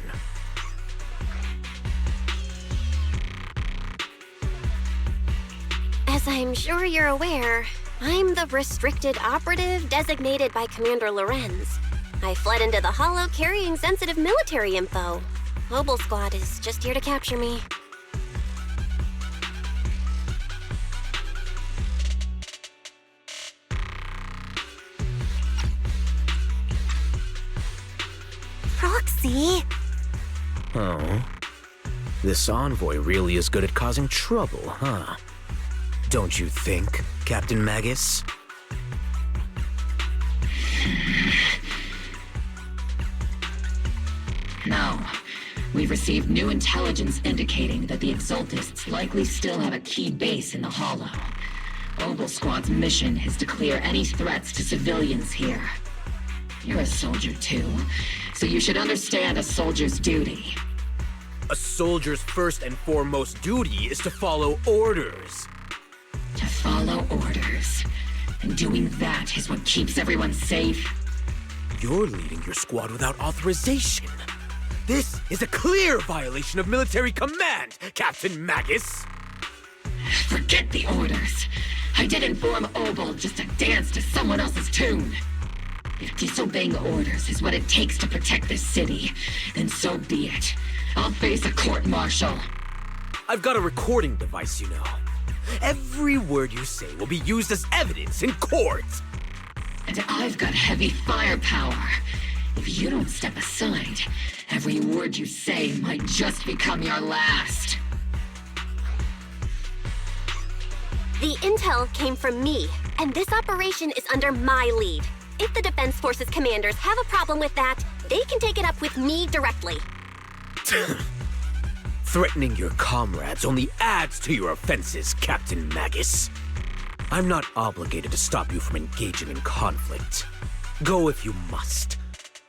As I'm sure you're aware, I'm the restricted operative designated by Commander Lorenz. I fled into the Hollow carrying sensitive military info. Obel Squad is just here to capture me. Proxy? Oh. This envoy really is good at causing trouble, huh? Don't you think, Captain Magus? No. We've received new intelligence indicating that the Exaltists likely still have a key base in the Hollow. Obel Squad's mission is to clear any threats to civilians here. You're a soldier too, so you should understand a soldier's duty. A soldier's first and foremost duty is to follow orders. To follow orders. And doing that is what keeps everyone safe. You're leading your squad without authorization. This is a clear violation of military command, Captain Magus! Forget the orders. I didn't form Obel just to dance to someone else's tune. If disobeying orders is what it takes to protect this city, then so be it. I'll face a court-martial. I've got a recording device, you know. Every word you say will be used as evidence in court. And I've got heavy firepower. If you don't step aside, every word you say might just become your last. The intel came from me, and this operation is under my lead. If the Defense Forces commanders have a problem with that, they can take it up with me directly. Threatening your comrades only adds to your offenses, Captain Magus. I'm not obligated to stop you from engaging in conflict. Go if you must.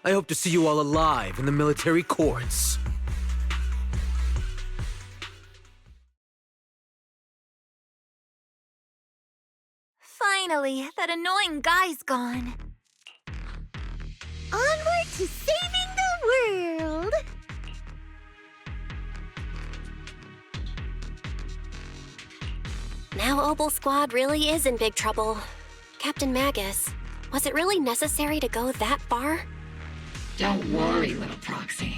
I hope to see you all alive in the military courts. Finally, that annoying guy's gone. Onward to saving the world! Now Obel Squad really is in big trouble. Captain Magus, was it really necessary to go that far? Don't worry, little proxy.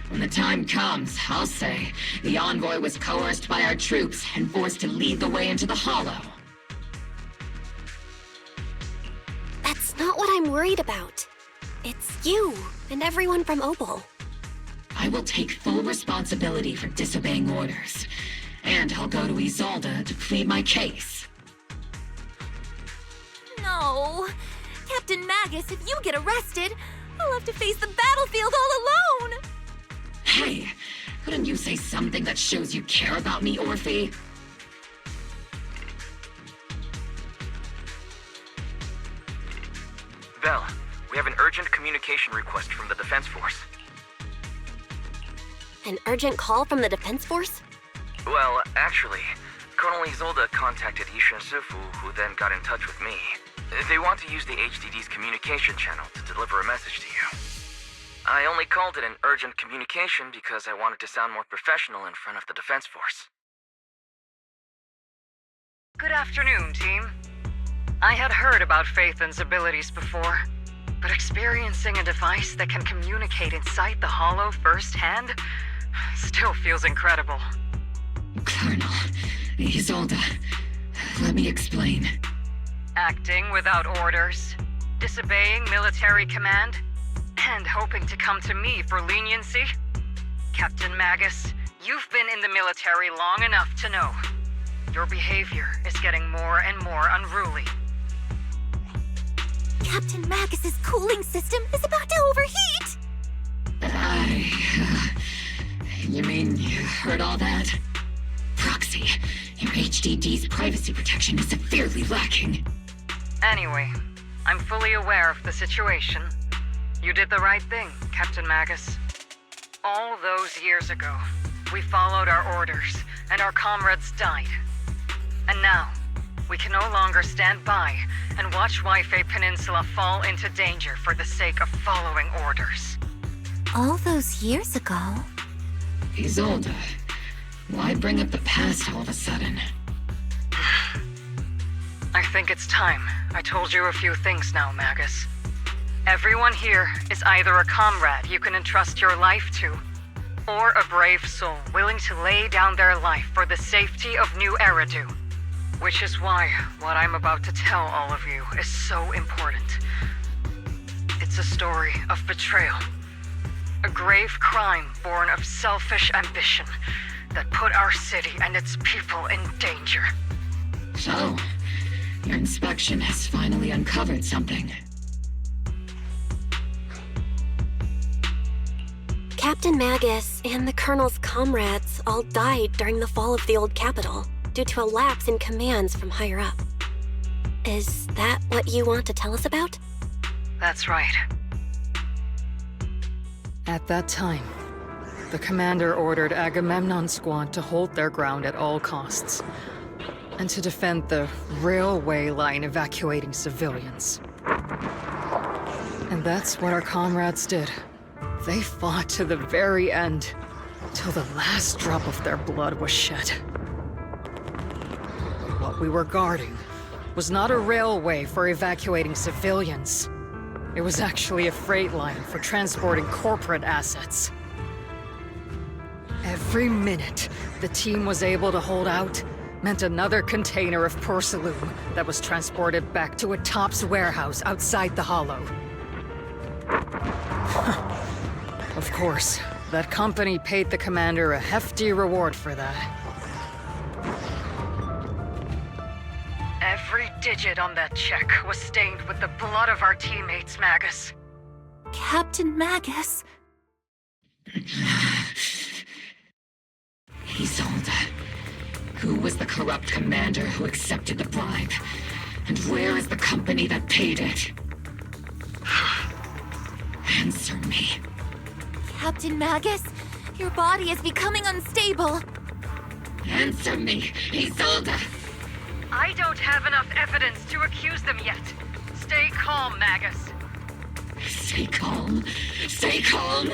When the time comes, I'll say the envoy was coerced by our troops and forced to lead the way into the Hollow. That's not what I'm worried about. It's you and everyone from Obel. I will take full responsibility for disobeying orders. And I'll go to Isolde to plead my case. No. Captain Magus, if you get arrested, I'll have to face the battlefield all alone! Hey, couldn't you say something that shows you care about me, Orphe? Belle, We have an urgent communication request from the Defense Force. An urgent call from the Defense Force? Well, actually, Colonel Isolde contacted Yishin Sifu, who then got in touch with me. They want to use the HDD's communication channel to deliver a message to you. I only called it an urgent communication because I wanted to sound more professional in front of the Defense Force. Good afternoon, team. I had heard about Phaethan's abilities before, but experiencing a device that can communicate inside the Hollow firsthand still feels incredible. Colonel, Isolde, let me explain. Acting without orders, disobeying military command, and hoping to come to me for leniency? Captain Magus, you've been in the military long enough to know. Your behavior is getting more and more unruly. Captain Magus's cooling system is about to overheat! You mean you heard all that? Proxy, your HDD's privacy protection is severely lacking. Anyway, I'm fully aware of the situation. You did the right thing, Captain Magus. All those years ago, we followed our orders, and our comrades died. And now, we can no longer stand by and watch Waifei Peninsula fall into danger for the sake of following orders. All those years ago? Isolde, why bring up the past all of a sudden? I think it's time I told you a few things now, Magus. Everyone here is either a comrade you can entrust your life to, or a brave soul willing to lay down their life for the safety of New Eridu. Which is why what I'm about to tell all of you is so important. It's a story of betrayal. A grave crime born of selfish ambition that put our city and its people in danger. So, your inspection has finally uncovered something. Captain Magus and the Colonel's comrades all died during the fall of the old capital due to a lapse in commands from higher up. Is that what you want to tell us about? That's right. At that time, the commander ordered Agamemnon's squad to hold their ground at all costs, and to defend the railway line evacuating civilians. And that's what our comrades did. They fought to the very end, till the last drop of their blood was shed. But what we were guarding was not a railway for evacuating civilians. It was actually a freight line for transporting corporate assets. Every minute the team was able to hold out meant another container of porcelain that was transported back to a Topps warehouse outside the Hollow. Of course, that company paid the commander a hefty reward for that. Every digit on that check was stained with the blood of our teammates, Magus. Captain Magus? Isolde, who was the corrupt commander who accepted the bribe? And where is the company that paid it? Answer me. Captain Magus, your body is becoming unstable. Answer me, Isolde! I don't have enough evidence to accuse them yet. Stay calm, Magus. Stay calm? Stay calm?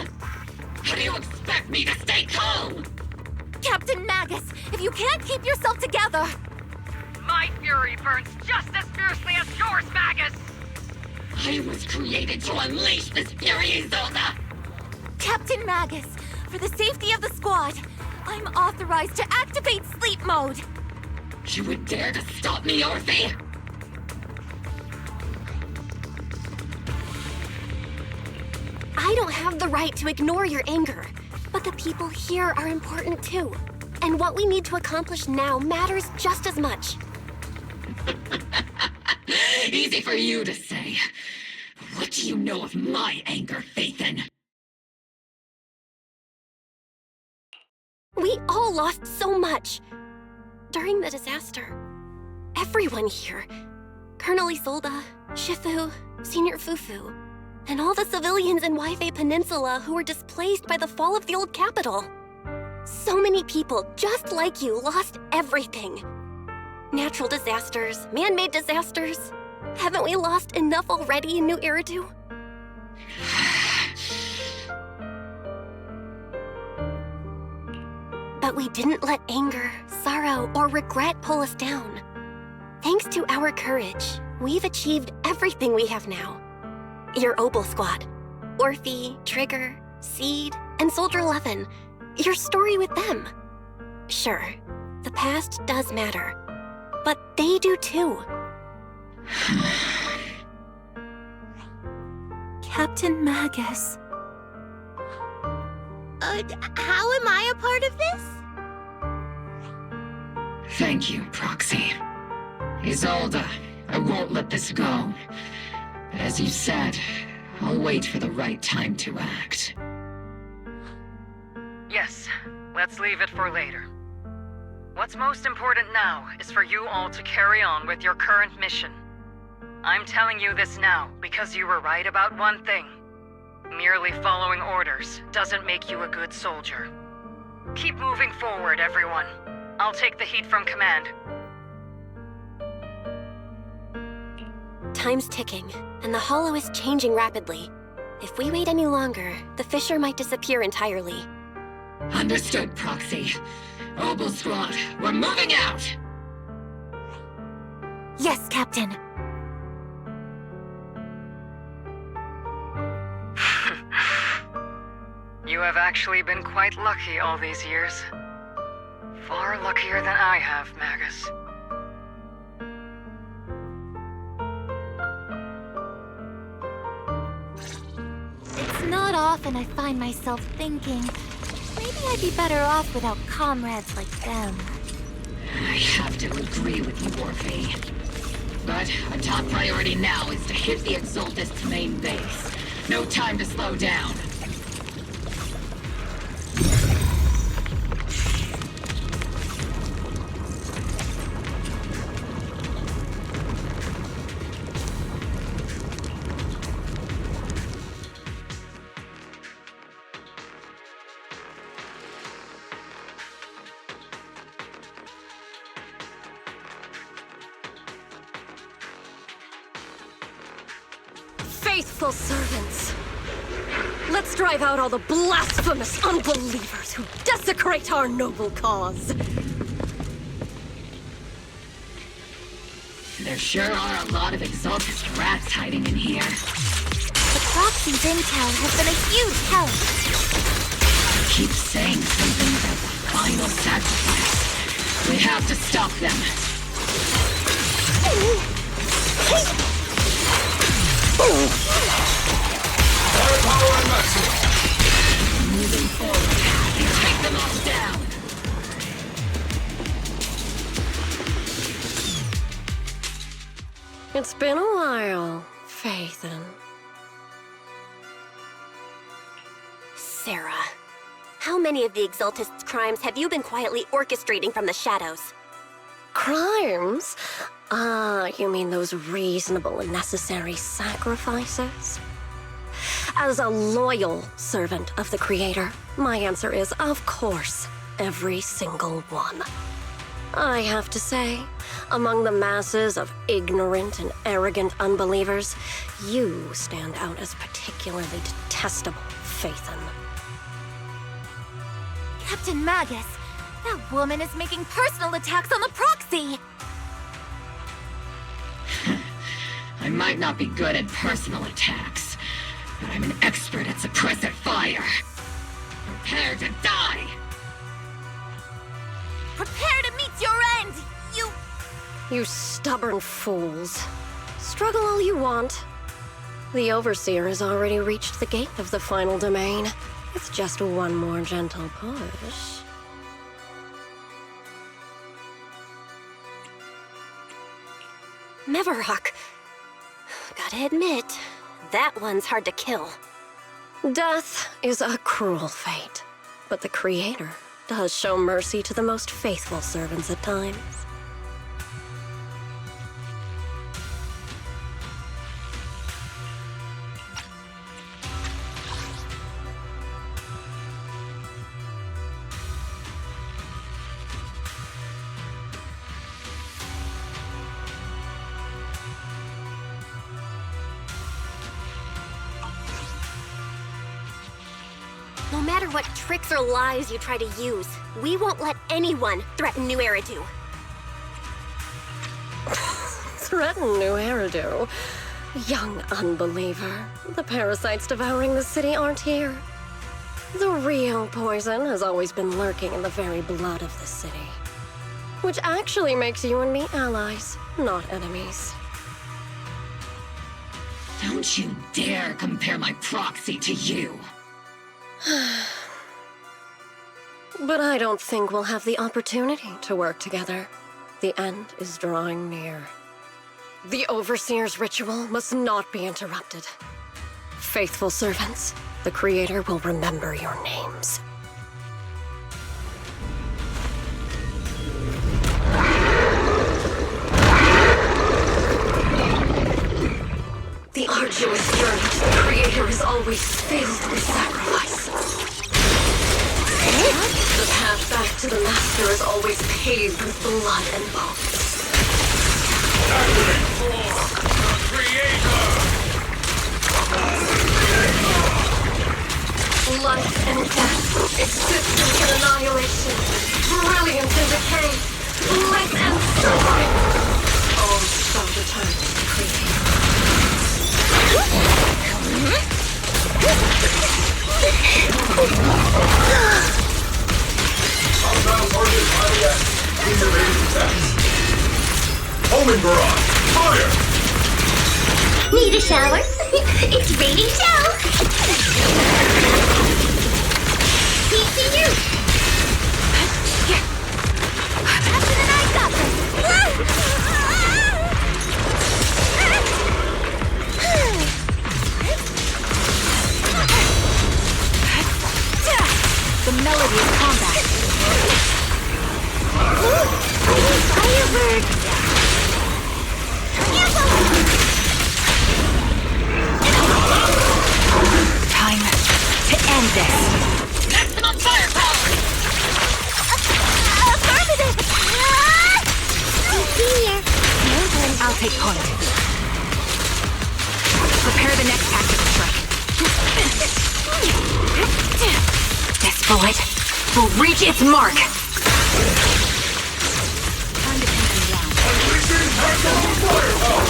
How do you expect me to stay calm? Captain Magus, if you can't keep yourself together... My fury burns just as fiercely as yours, Magus! I was created to unleash this fury, Isolde! Captain Magus, for the safety of the squad, I'm authorized to activate sleep mode. You would dare to stop me, Orphe? I don't have the right to ignore your anger, but the people here are important too. And what we need to accomplish now matters just as much. Easy for you to say. What do you know of my anger, Phaethan? We all lost so much. During the disaster, everyone here, Colonel Isolde, Shifu, Senior Fufu, And all the civilians in Waifei Peninsula who were displaced by the fall of the old capital. So many people just like you lost everything. Natural disasters, man-made disasters. Haven't we lost enough already in New Eridu? But we didn't let anger, sorrow, or regret pull us down. Thanks to our courage, we've achieved everything we have now. Your Obel Squad, Orphe, Trigger, Seed, and Soldier 11. Your story with them. Sure, the past does matter, but they do too. Captain Magus. How am I a part of this? Thank you, Proxy. Isolde, I won't let this go. But as you said, I'll wait for the right time to act. Yes, let's leave it for later. What's most important now is for you all to carry on with your current mission. I'm telling you this now because you were right about one thing. Merely following orders doesn't make you a good soldier. Keep moving forward, everyone. I'll take the heat from command. Time's ticking, and the Hollow is changing rapidly. If we wait any longer, the fissure might disappear entirely. Understood, Proxy. Obel Squad, we're moving out! Yes, Captain. You have actually been quite lucky all these years. Far luckier than I have, Magus. It's not often I find myself thinking, maybe I'd be better off without comrades like them. I have to agree with you, Orphe. But our top priority now is to hit the Exaltist's main base. No time to slow down. Faithful servants, let's drive out all the blasphemous unbelievers who desecrate our noble cause. There sure are a lot of Exaltist rats hiding in here. The Proxy's intel has been a huge help. Keep saying something about the final sacrifice. We have to stop them. Firepower and maximum. Moving forward. Take them all down. It's been a while, Phaethon. Sarah, how many of the Exaltist's crimes have you been quietly orchestrating from the shadows? Crimes? You mean those reasonable and necessary sacrifices? As a loyal servant of the Creator, my answer is, of course, every single one. I have to say, among the masses of ignorant and arrogant unbelievers, you stand out as particularly detestable, Phaethon. Captain Magus, that woman is making personal attacks on the Proxy! I might not be good at personal attacks, but I'm an expert at suppressive fire. Prepare to die! Prepare to meet your end, you... You stubborn fools. Struggle all you want. The Overseer has already reached the gate of the final domain. It's just one more gentle push. Mevarok. Gotta admit, that one's hard to kill. Death is a cruel fate, but the Creator does show mercy to the most faithful servants at times. matter what tricks or lies you try to use, we won't let anyone threaten New Eridu. Threaten New Eridu? Young unbeliever. The parasites devouring the city aren't here. The real poison has always been lurking in the very blood of the city. Which actually makes you and me allies, not enemies. Don't you dare compare my proxy to you. But I don't think we'll have the opportunity to work together. The end is drawing near. The Overseer's ritual must not be interrupted. Faithful servants, the Creator will remember your names. The arduous journey to the Creator is always filled with sacrifices. The path back to the Master is always paved with blood and bones. Gathering forth the Creator! Life and death, existence and annihilation, brilliance and decay, bliss and suffering, all shall return to the Creator. Compound target highly active. Intermittent attacks. Homing barrage! Fire! Need a shower? It's raining too! Teaching you! Here! Captain and I got this! The melody of combat. Firebird! Time to end this. Maximum firepower! Affirmative! Here! I'll take point. Prepare the next tactical strike. This bullet will reach its mark. Time to pin them down. Unleashing maximum firepower!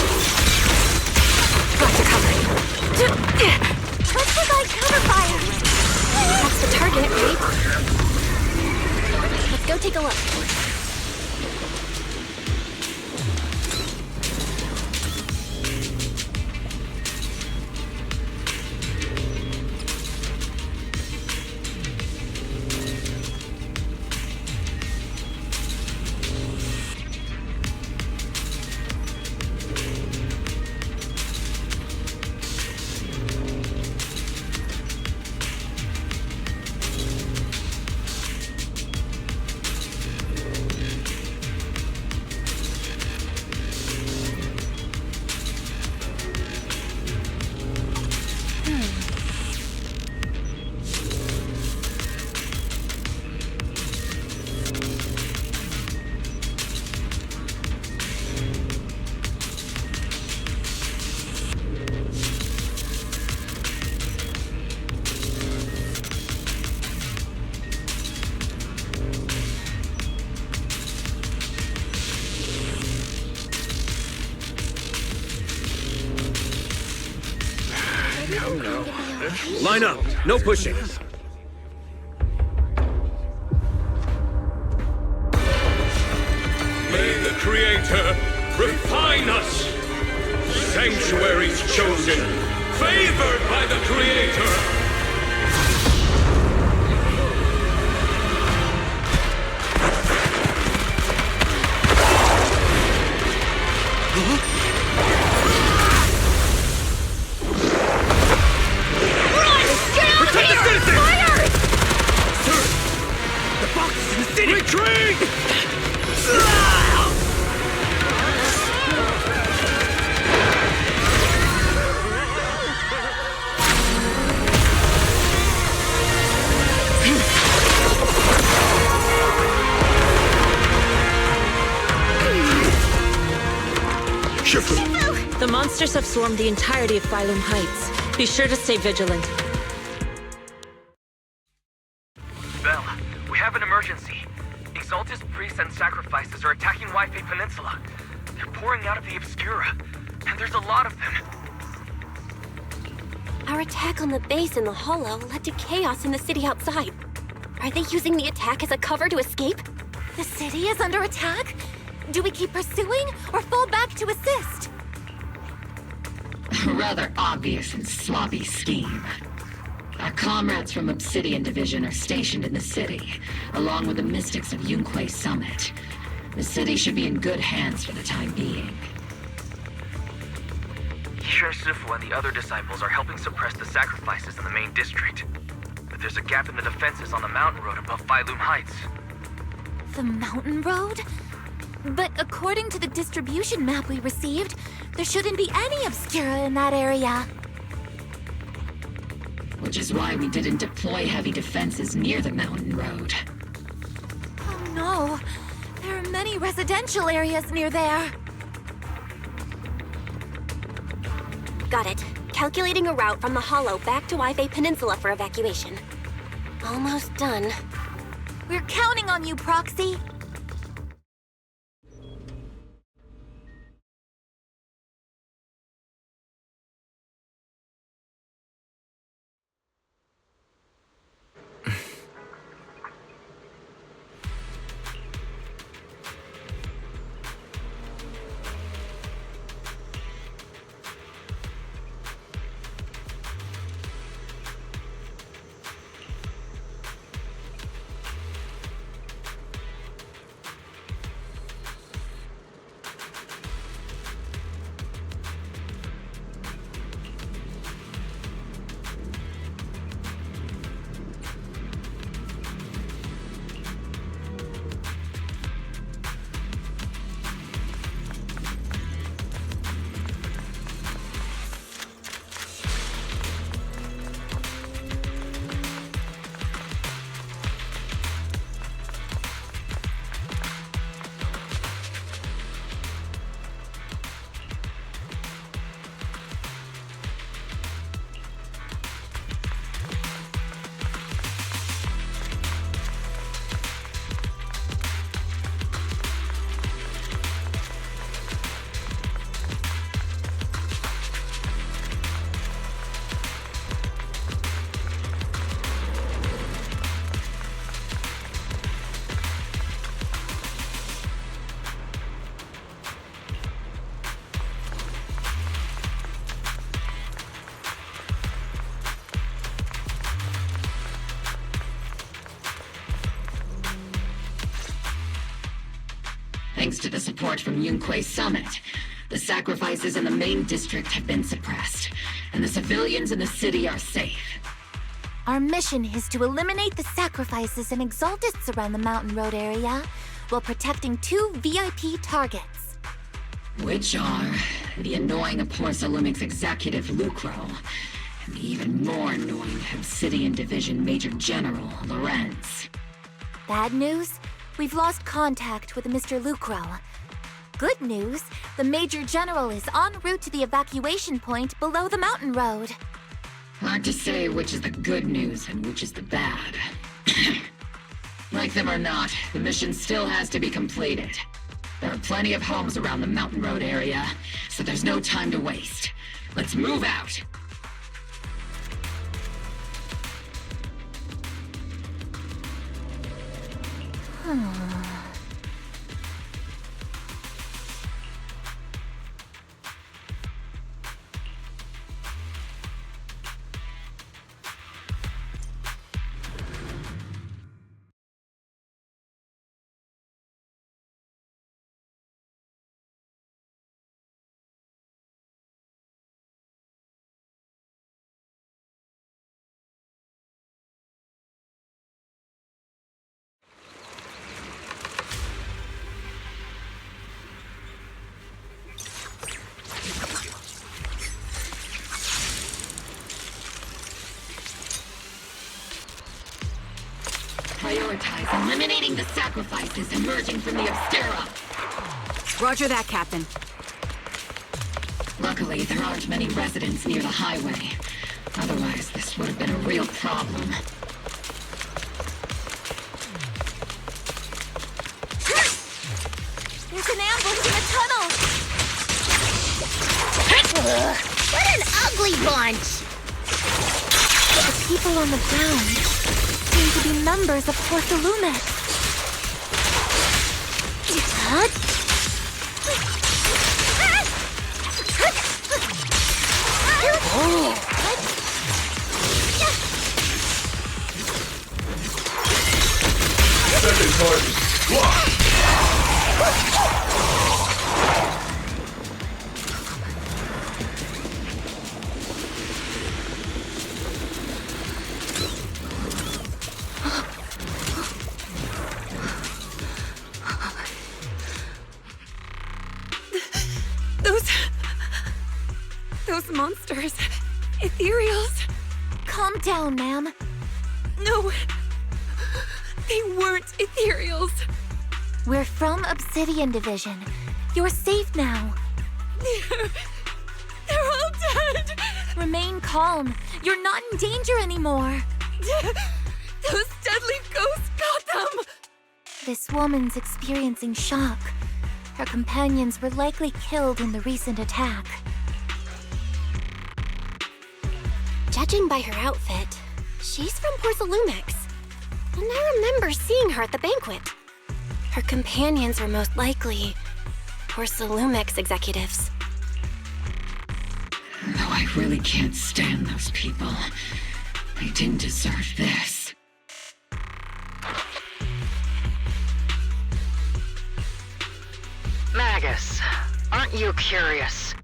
Got you covered. Let's provide cover fire. That's the target, right? Let's go take a look. Line up. No pushing. May the Creator refine us! Sanctuaries chosen, favored by the Creator! The monsters have swarmed the entirety of Phylum Heights. Be sure to stay vigilant. emergency. Exaltist priests and sacrifices are attacking Wi-Fi Peninsula. They're pouring out of the Obscura, and there's a lot of them. Our attack on the base in the Hollow led to chaos in the city outside. Are they using the attack as a cover to escape? The city is under attack? Do we keep pursuing or fall back to assist? A rather obvious and sloppy scheme. Our comrades from Obsidian Division are stationed in the city, along with the mystics of Yunquay Summit. The city should be in good hands for the time being. Yisher Sifu and the other disciples are helping suppress the sacrifices in the main district. But there's a gap in the defenses on the mountain road above Failum Heights. The mountain road? But according to the distribution map we received, there shouldn't be any Obscura in that area. Which is why we didn't deploy heavy defenses near the mountain road. Oh no, there are many residential areas near there. Got it. Calculating a route from the Hollow back to Wi-Fi Peninsula for evacuation. Almost done. We're counting on you, Proxy. Thanks to the support from Yunquay Summit, the sacrifices in the main district have been suppressed, and the civilians in the city are safe. Our mission is to eliminate the sacrifices and exaltists around the mountain road area while protecting 2 VIP targets. Which are the annoying Porcelumix executive Lucro, and the even more annoying Obsidian Division Major General Lorenz. Bad news? We've lost contact with Mr. Lucro. Good news, the Major General is en route to the evacuation point below the mountain road. Hard to say which is the good news and which is the bad. Like them or not, the mission still has to be completed. There are plenty of homes around the mountain road area, so there's no time to waste. Let's move out! Prioritize eliminating the sacrifices emerging from the Obscura. Roger that, Captain. Luckily, there aren't many residents near the highway. Otherwise, this would have been a real problem. us in ambush in the tunnel! What an ugly bunch! The people on the ground seem to be members of Porthalumex. Second target, blocked! Those monsters. Ethereals. Calm down, ma'am. No. They weren't ethereals. We're from Obsidian Division. You're safe now. They're all dead. Remain calm. You're not in danger anymore. Those deadly ghosts got them. This woman's experiencing shock. Her companions were likely killed in the recent attack. Judging by her outfit, she's from Porthalumex. And I remember seeing her at the banquet. Her companions were most likely Porthalumex executives. Though I really can't stand those people. They didn't deserve this. Magus, aren't you curious?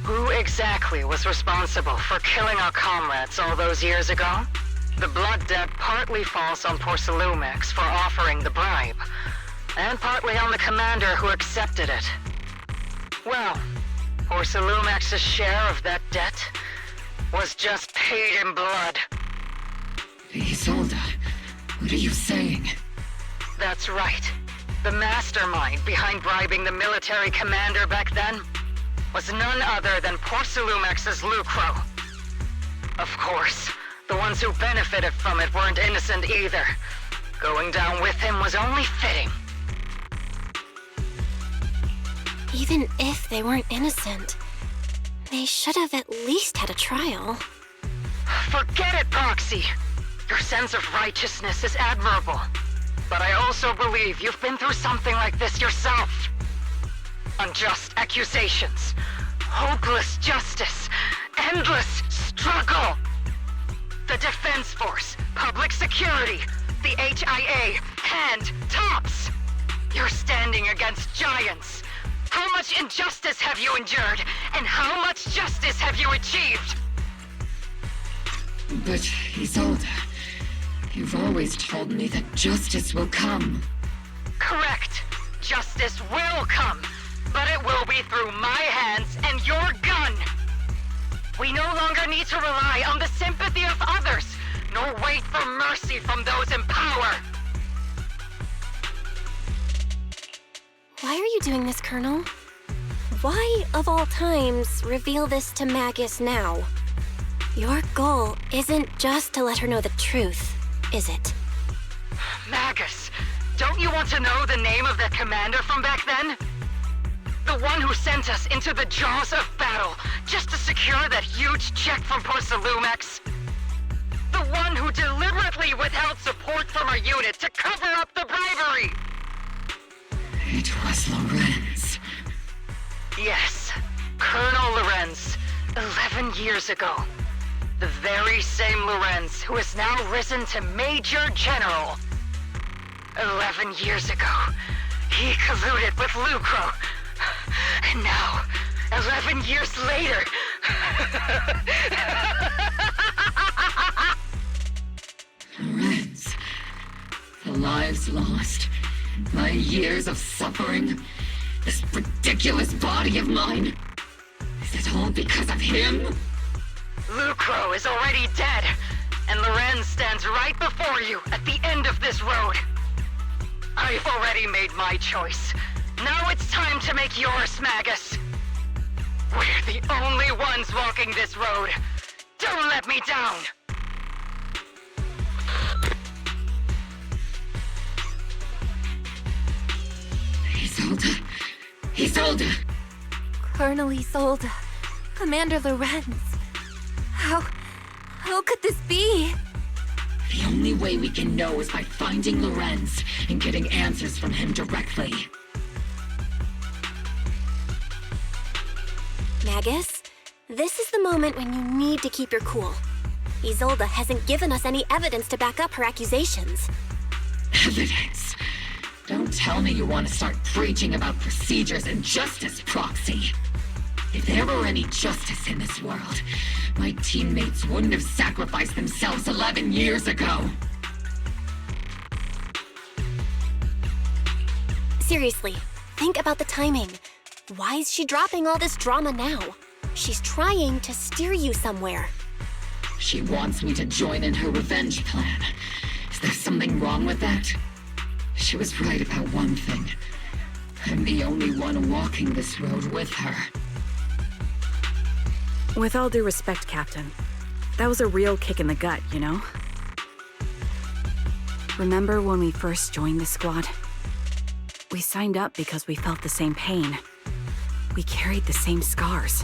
Who exactly was responsible for killing our comrades all those years ago? The blood debt partly falls on Porthalumex for offering the bribe, and partly on the commander who accepted it. Well, Porthalumex's share of that debt was just paid in blood. Isolde, what are you saying? That's right. The mastermind behind bribing the military commander back then was none other than Porthalumex's Lucro. Of course, the ones who benefited from it weren't innocent either. Going down with him was only fitting. Even if they weren't innocent, they should have at least had a trial. Forget it, Proxy! Your sense of righteousness is admirable. But I also believe you've been through something like this yourself. Unjust accusations, hopeless justice, endless struggle. The Defense Force, public security, the HIA, and TOPS. You're standing against giants. How much injustice have you endured, and how much justice have you achieved? But, Isolde, you've always told me that justice will come. Correct. Justice will come, but it will be through my hands and your gun. We no longer need to rely on the sympathy of others, nor wait for mercy from those in power. Why are you doing this, Colonel? Why, of all times, reveal this to Magus now? Your goal isn't just to let her know the truth, is it? Magus, don't you want to know the name of that commander from back then? The one who sent us into the jaws of battle just to secure that huge check from Porthalumex? The one who deliberately withheld support from our unit to cover up the bribery! It was Lorenz. Yes, Colonel Lorenz, 11 years ago. The very same Lorenz who has now risen to Major General. 11 years ago, he colluded with Lucro. And now, 11 years later... Lorenz, the lives lost, my years of suffering, this ridiculous body of mine. Is it all because of him? Lucro is already dead, and Lorenz stands right before you at the end of this road. I've already made my choice. Now it's time to make yours, Magus. We're the only ones walking this road. Don't let me down! Isolde, Isolde! Colonel Isolde. Commander Lorenz. How could this be? The only way we can know is by finding Lorenz and getting answers from him directly. Magus, this is the moment when you need to keep your cool. Isolde hasn't given us any evidence to back up her accusations. Evidence? Don't tell me you want to start preaching about procedures and justice, Proxy. If there were any justice in this world, my teammates wouldn't have sacrificed themselves 11 years ago. Seriously, think about the timing. Why is she dropping all this drama now? She's trying to steer you somewhere. She wants me to join in her revenge plan. Is there something wrong with that? She was right about one thing. I'm the only one walking this road with her. With all due respect, Captain, that was a real kick in the gut, you know? Remember when we first joined the squad? We signed up because we felt the same pain. We carried the same scars.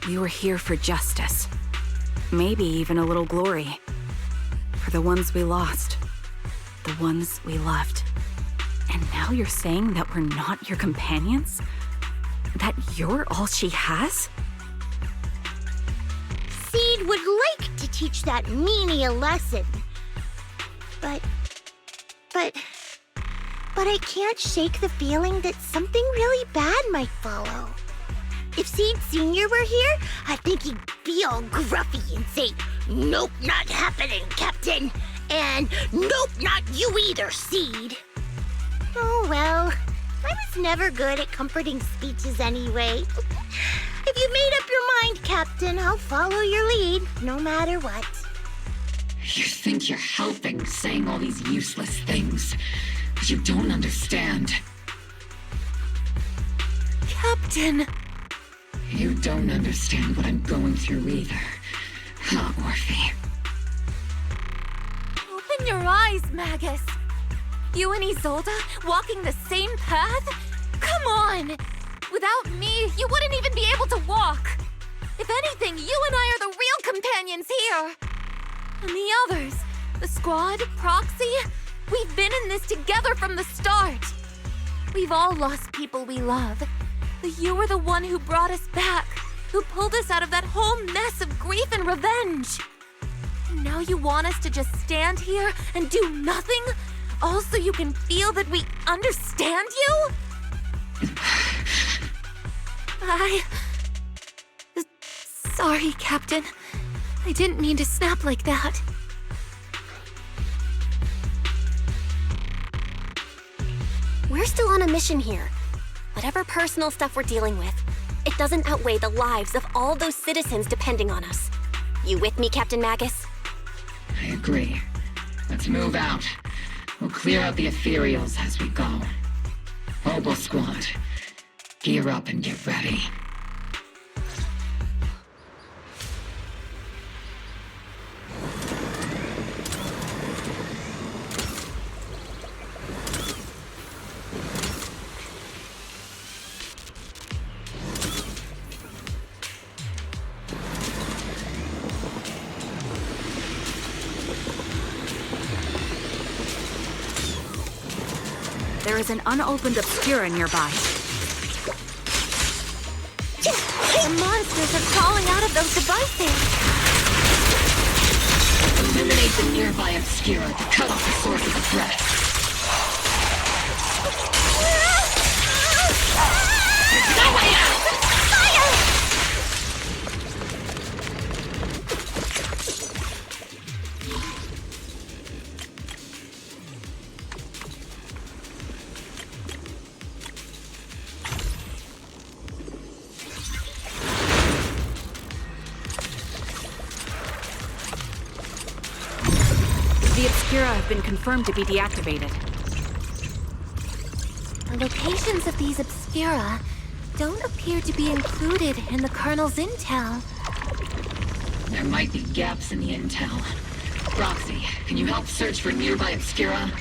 We were here for justice. Maybe even a little glory. For the ones we lost. The ones we loved. And now you're saying that we're not your companions? That you're all she has? Seed would like to teach that meanie a lesson. But I can't shake the feeling that something really bad might follow. If Seed Sr. were here, I think he'd be all gruffy and say, "Nope, not happening, Captain." And "Nope, not you either, Seed." Oh well, I was never good at comforting speeches anyway. If you made up your mind, Captain, I'll follow your lead, no matter what. You think you're helping saying all these useless things, but you don't understand. Captain! You don't understand what I'm going through either, huh, Orphe? Open your eyes, Magus! You and Isolde walking the same path? Come on! Without me, you wouldn't even be able to walk! If anything, you and I are the real companions here! And the others, the squad, Proxy, we've been in this together from the start! We've all lost people we love, but you were the one who brought us back, who pulled us out of that whole mess of grief and revenge! And now you want us to just stand here and do nothing? All so you can feel that we understand you? Sorry, Captain. I didn't mean to snap like that. We're still on a mission here. Whatever personal stuff we're dealing with, it doesn't outweigh the lives of all those citizens depending on us. You with me, Captain Magus? I agree. Let's move out. We'll clear out the ethereals as we go. Mobile Squad, gear up and get ready. There is an unopened Obscura nearby. The monsters are crawling out of those devices! Eliminate the nearby Obscura to cut off the source of the threat. There's no way out! The Obscura have been confirmed to be deactivated. The locations of these Obscura don't appear to be included in the Colonel's intel. There might be gaps in the intel. Roxy, can you help search for nearby Obscura?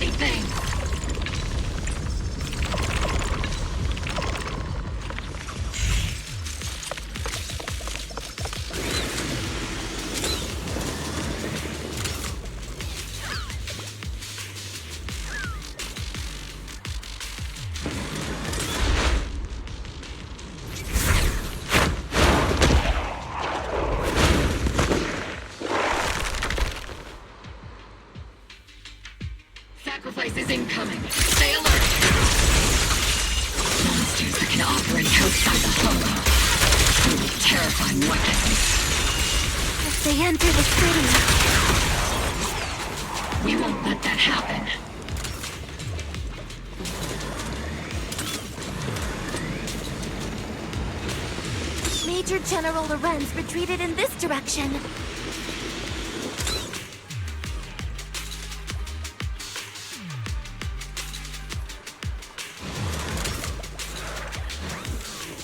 everything! Sacrifice is incoming. Stay alert! Monsters that can operate outside the hollow. Truly terrifying weapons. If they enter the city... We won't let that happen. Major General Lorenz retreated in this direction.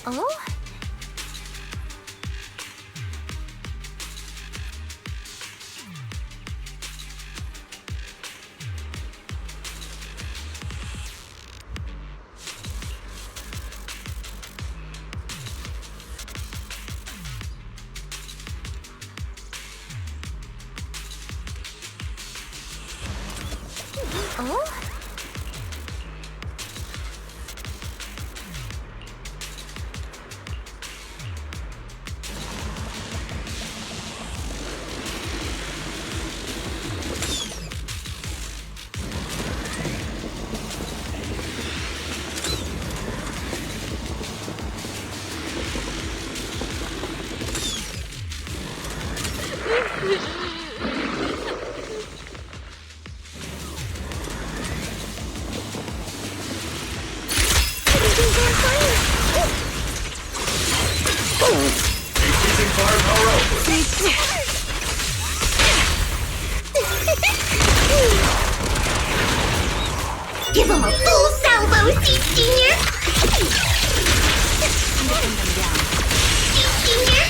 Oh? Oh? Give him a full salvo, Senior! Senior!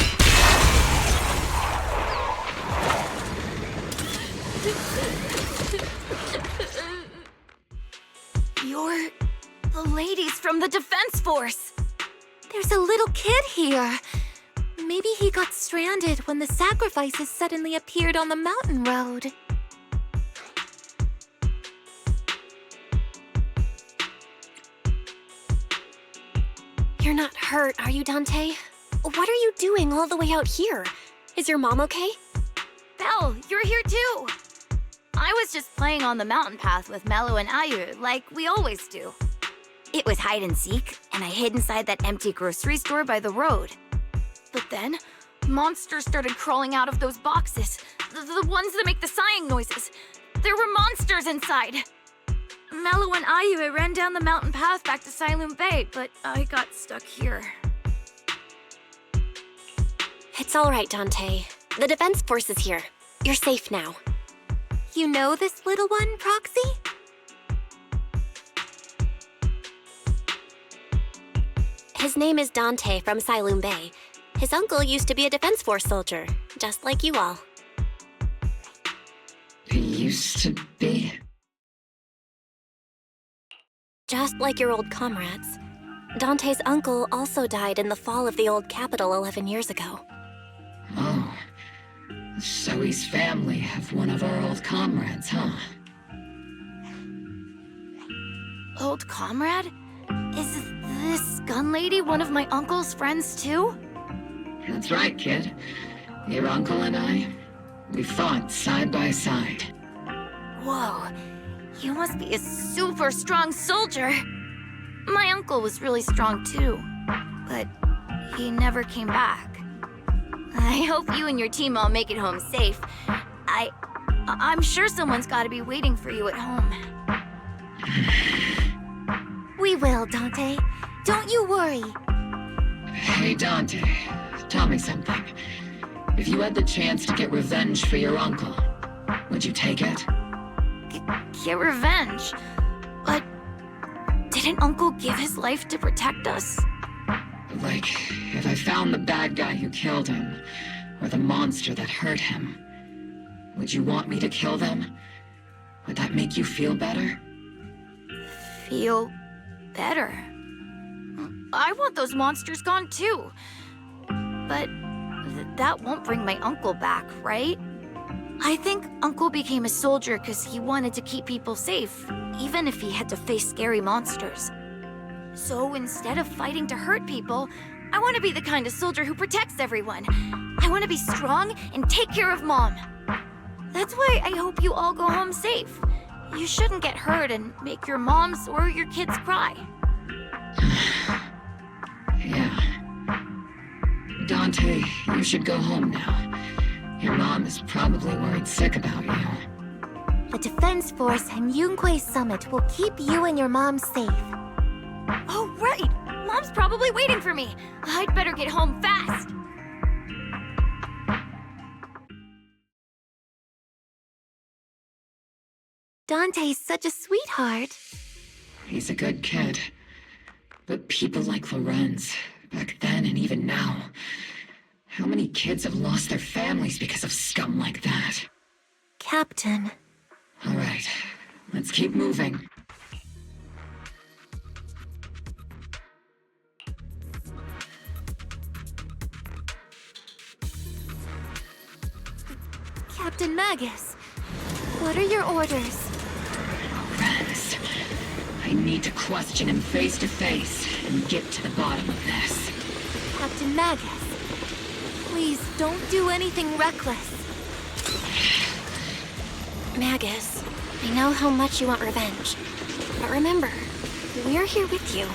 You're the ladies from the Defense Force. There's a little kid here. Maybe he got stranded when the sacrifices suddenly appeared on the mountain road. You're not hurt, are you, Dante? What are you doing all the way out here? Is your mom okay? Belle, you're here too! I was just playing on the mountain path with Mello and Ayu, like we always do. It was hide and seek, and I hid inside that empty grocery store by the road. But then, monsters started crawling out of those boxes. The ones that make the sighing noises. There were monsters inside! Mello and Ayu ran down the mountain path back to Sailoon Bay, but I got stuck here. It's all right, Dante. The Defense Force is here. You're safe now. You know this little one, Proxy? His name is Dante from Sailoon Bay. His uncle used to be a Defense Force soldier, just like you all. He used to be? Just like your old comrades. Dante's uncle also died in the fall of the old capital 11 years ago. Oh. So his family have one of our old comrades, huh? Old comrade? Is this gun lady one of my uncle's friends too? That's right, kid. Your uncle and I, we fought side by side. Whoa, you must be a super strong soldier. My uncle was really strong too, but he never came back. I hope you and your team all make it home safe. I'm sure someone's gotta be waiting for you at home. We will, Dante. Don't you worry. Hey, Dante, tell me something. If you had the chance to get revenge for your uncle, would you take it? Get revenge? But didn't Uncle give his life to protect us? Like, if I found the bad guy who killed him, or the monster that hurt him, would you want me to kill them? Would that make you feel better? Feel better? I want those monsters gone too. But that won't bring my uncle back, right? I think Uncle became a soldier because he wanted to keep people safe, even if he had to face scary monsters. So instead of fighting to hurt people, I want to be the kind of soldier who protects everyone. I want to be strong and take care of Mom. That's why I hope you all go home safe. You shouldn't get hurt and make your moms or your kids cry. Yeah. Dante, you should go home now. Your mom is probably worried sick about you. The Defense Force and Yunque Summit will keep you and your mom safe. Oh, right! Mom's probably waiting for me. I'd better get home fast. Dante's such a sweetheart. He's a good kid. But people like Lorenz, back then and even now, how many kids have lost their families because of scum like that? Captain. All right, let's keep moving. Captain Magus, what are your orders? Lorenz, I need to question him face to face and get to the bottom of this. Captain Magus, please don't do anything reckless. Magus, I know how much you want revenge. But remember, we're here with you.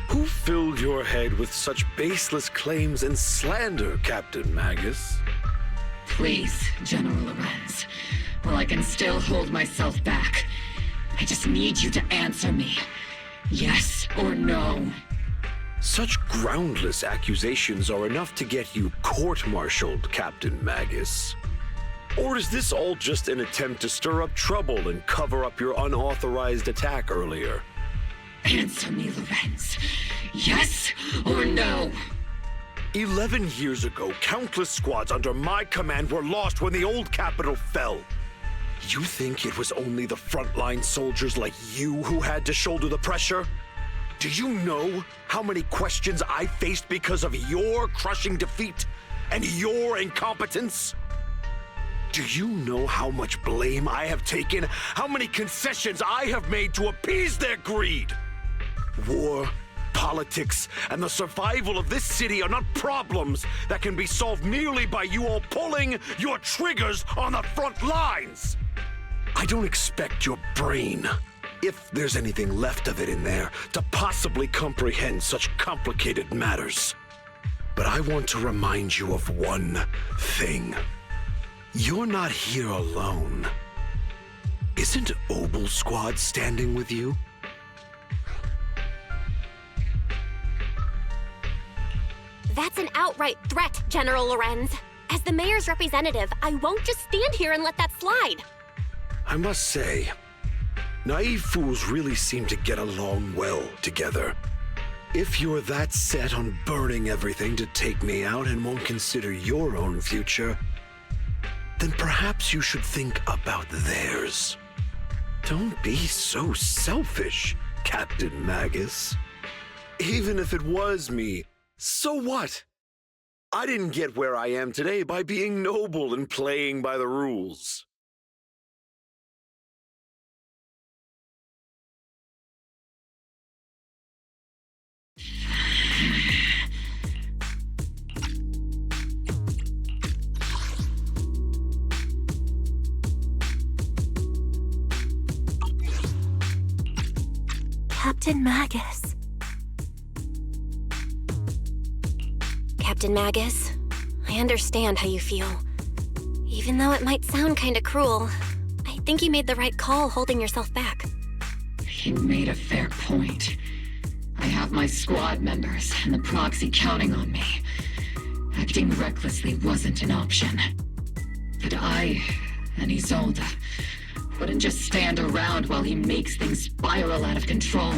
Who filled your head with such baseless claims and slander, Captain Magus? Please, General Lorenz. While I can still hold myself back, I just need you to answer me. Yes or no? Such groundless accusations are enough to get you court-martialed, Captain Magus. Or is this all just an attempt to stir up trouble and cover up your unauthorized attack earlier? Answer me, Lorenz. Yes or no? 11 years ago, countless squads under my command were lost when the old capital fell. You think it was only the frontline soldiers like you who had to shoulder the pressure? Do you know how many questions I faced because of your crushing defeat and your incompetence? Do you know how much blame I have taken? How many concessions I have made to appease their greed? War, politics, and the survival of this city are not problems that can be solved merely by you all pulling your triggers on the front lines. I don't expect your brain, if there's anything left of it in there, to possibly comprehend such complicated matters. But I want to remind you of one thing. You're not here alone. Is Isn't Obel's squad standing with you? That's an outright threat, General Lorenz. As the mayor's representative, I won't just stand here and let that slide. I must say, naive fools really seem to get along well together. If you're that set on burning everything to take me out and won't consider your own future, then perhaps you should think about theirs. Don't be so selfish, Captain Magus. Even if it was me, so what? I didn't get where I am today by being noble and playing by the rules. Captain Magus. Captain Magus, I understand how you feel. Even though it might sound kinda cruel, I think you made the right call holding yourself back. He made a fair point. I have my squad members and the proxy counting on me. Acting recklessly wasn't an option. But I and Isolde wouldn't just stand around while he makes things spiral out of control.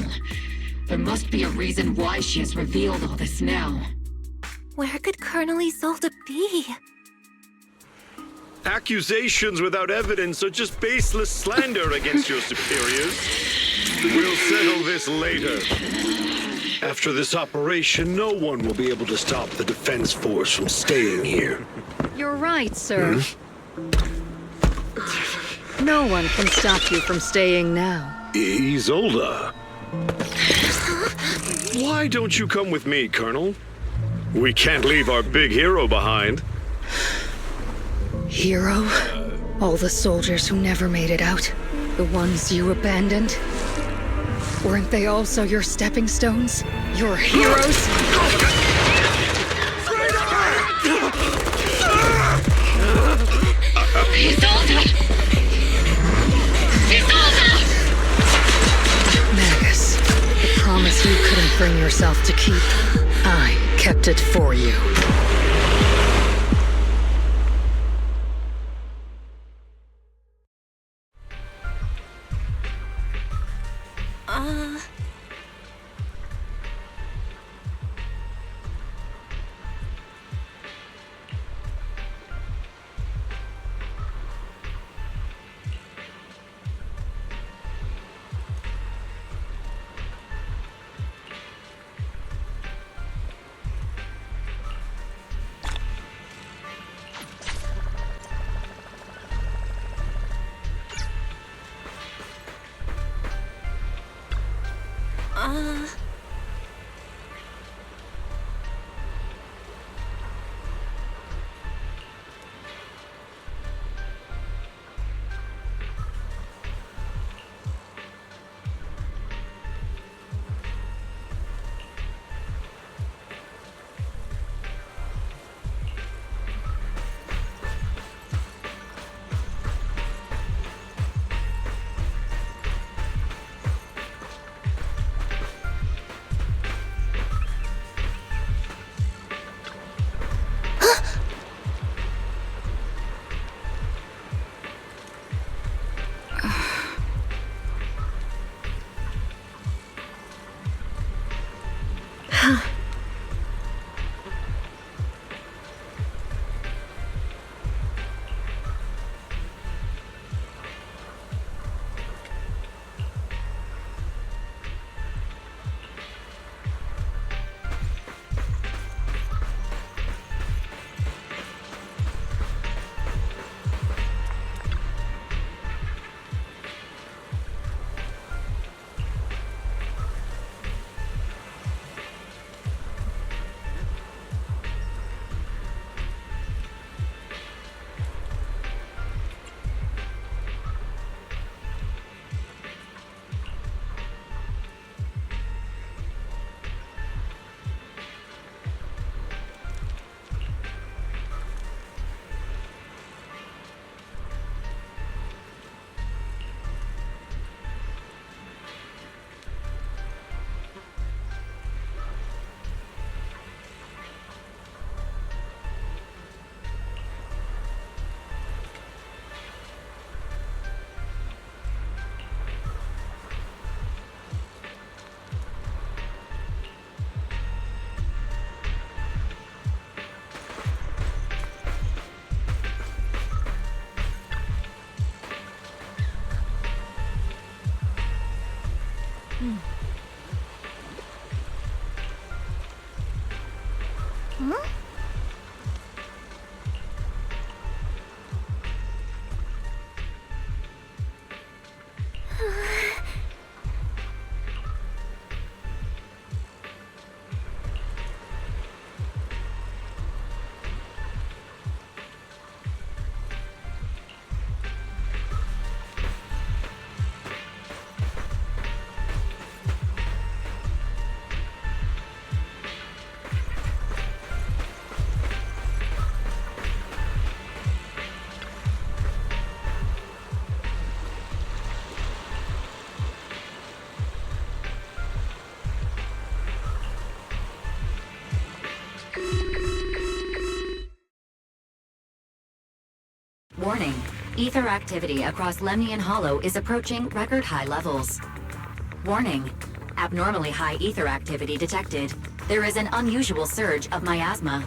There must be a reason why she has revealed all this now. Where could Colonel Isolde be? Accusations without evidence are just baseless slander against your superiors. We'll settle this later. After this operation, no one will be able to stop the Defense Force from staying here. You're right, sir. No one can stop you from staying now. Isolde. Why don't you come with me, Colonel? We can't leave our big hero behind. Hero? All the soldiers who never made it out? The ones you abandoned? Weren't they also your stepping stones? Your heroes? Magus, the promise you couldn't bring yourself to keep, I kept it for you. Hmm? Warning. Ether activity across Lemnian Hollow is approaching record high levels. Warning. Abnormally high ether activity detected. There is an unusual surge of miasma.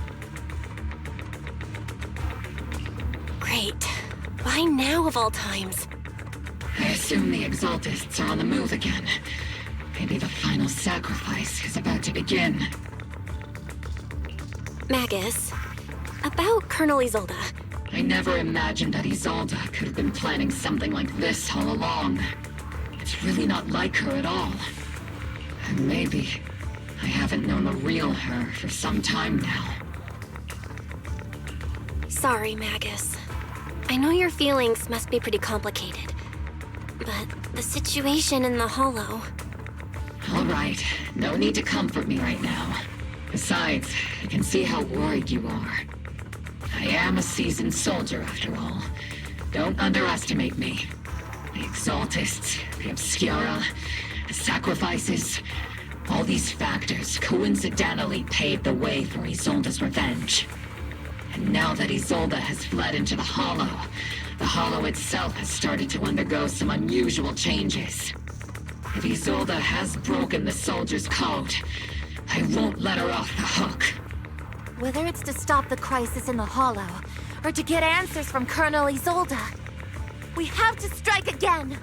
Great. Why now of all times? I assume the Exaltists are on the move again. Maybe the final sacrifice is about to begin. Magus, about Colonel Isolde. I never imagined that Isolde could have been planning something like this all along. It's really not like her at all. And maybe I haven't known the real her for some time now. Sorry, Magus. I know your feelings must be pretty complicated. But the situation in the Hollow... All right, no need to comfort me right now. Besides, I can see how worried you are. I am a seasoned soldier, after all. Don't underestimate me. The Exaltists, the Obscura, the sacrifices, all these factors coincidentally paved the way for Isolde's revenge. And now that Isolde has fled into the Hollow itself has started to undergo some unusual changes. If Isolde has broken the soldier's code, I won't let her off the hook. Whether it's to stop the crisis in the Hollow, or to get answers from Colonel Isolde, we have to strike again!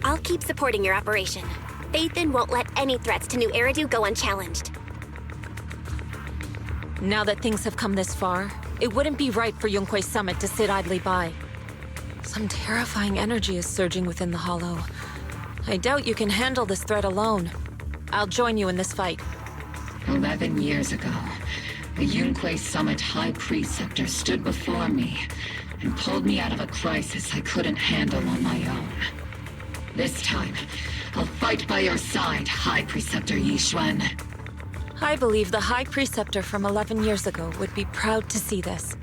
I'll keep supporting your operation. Phaethon won't let any threats to New Eridu go unchallenged. Now that things have come this far, it wouldn't be right for Yunque's summit to sit idly by. Some terrifying energy is surging within the Hollow. I doubt you can handle this threat alone. I'll join you in this fight. 11 years ago, the Yunque Summit High Preceptor stood before me and pulled me out of a crisis I couldn't handle on my own. This time, I'll fight by your side, High Preceptor Yixuan. I believe the High Preceptor from 11 years ago would be proud to see this.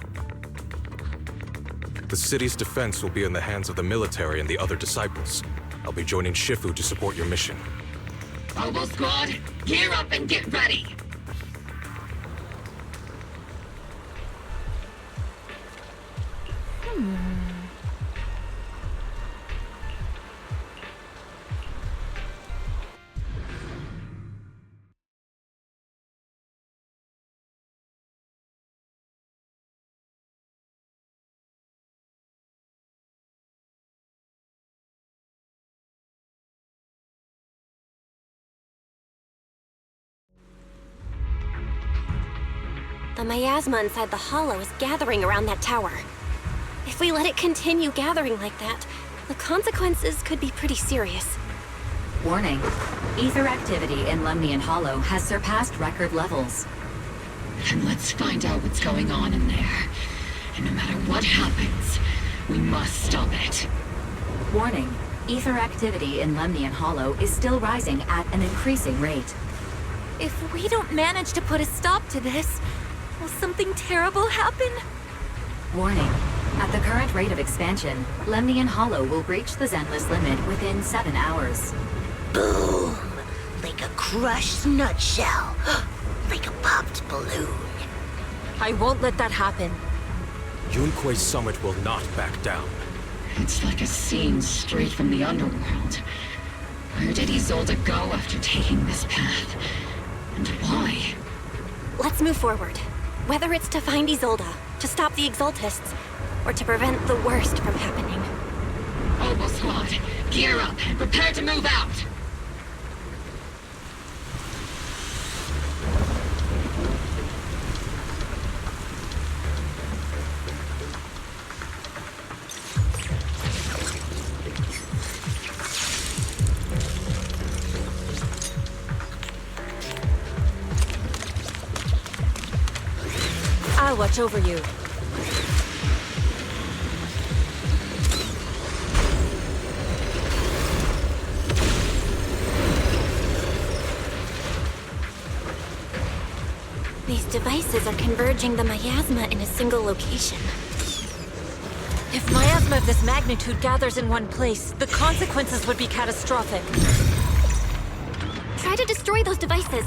The city's defense will be in the hands of the military and the other disciples. I'll be joining Shifu to support your mission. Robo Squad, gear up and get ready! The miasma inside the Hollow is gathering around that tower. If we let it continue gathering like that, the consequences could be pretty serious. Warning. Ether activity in Lemnian Hollow has surpassed record levels. Then let's find out what's going on in there. And no matter what happens, we must stop it. Warning. Ether activity in Lemnian Hollow is still rising at an increasing rate. If we don't manage to put a stop to this, will something terrible happen? Warning. At the current rate of expansion, Lemnian Hollow will reach the Zenless limit within 7 hours. Boom! Like a crushed nutshell. Like a popped balloon. I won't let that happen. Yunque's summit will not back down. It's like a scene straight from the underworld. Where did Isolde go after taking this path? And why? Let's move forward. Whether it's to find Isolde, to stop the Exaltists, or to prevent the worst from happening. Mobile squad, gear up and prepare to move out! I'll watch over you. These devices are converging the miasma in a single location. If miasma of this magnitude gathers in one place, the consequences would be catastrophic. Try to destroy those devices.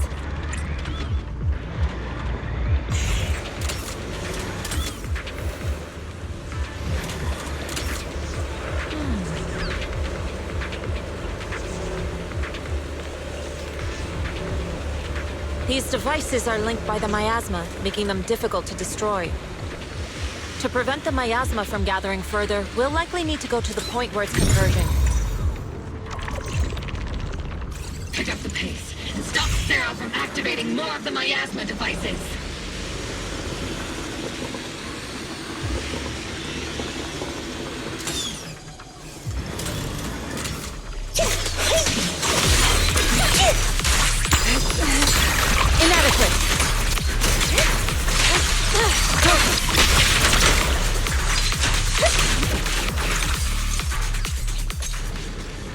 These devices are linked by the miasma, making them difficult to destroy. To prevent the miasma from gathering further, we'll likely need to go to the point where it's converging. Pick up the pace and stop Sarah from activating more of the miasma devices. Inadequate!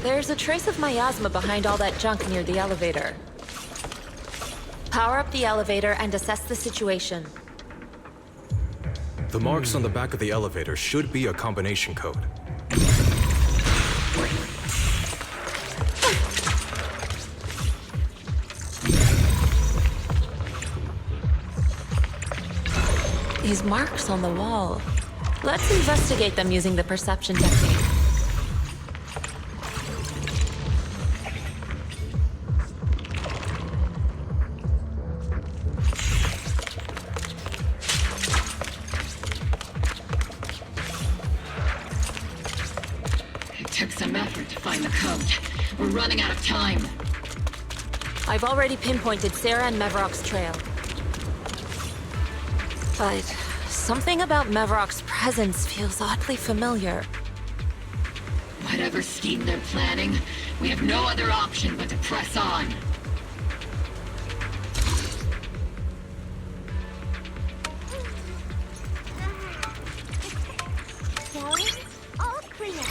There's a trace of miasma behind all that junk near the elevator. Power up the elevator and assess the situation. The marks on the back of the elevator should be a combination code. These marks on the wall. Let's investigate them using the perception technique. It took some effort to find the code. We're running out of time. I've already pinpointed Sarah and Mevrock's trail. But something about Mevrock's presence feels oddly familiar. Whatever scheme they're planning, we have no other option but to press on. All clear.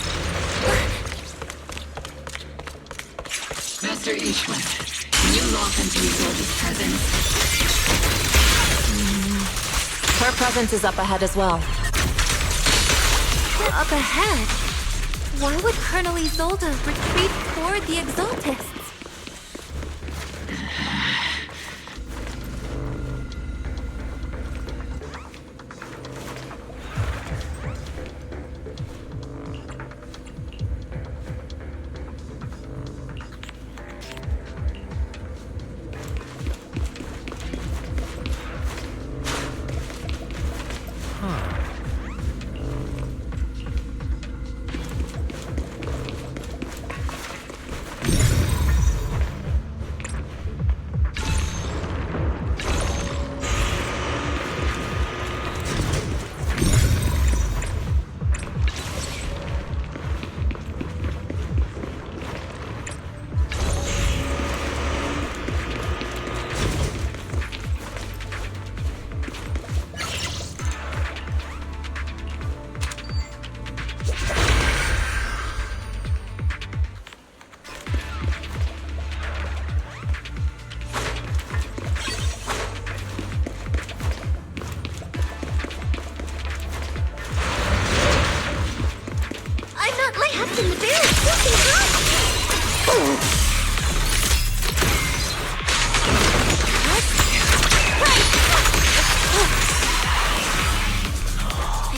Master Ishwin, can you lock into Isolde's presence? Her presence is up ahead as well. Up ahead? Why would Colonel Isolde retreat toward the Exaltists?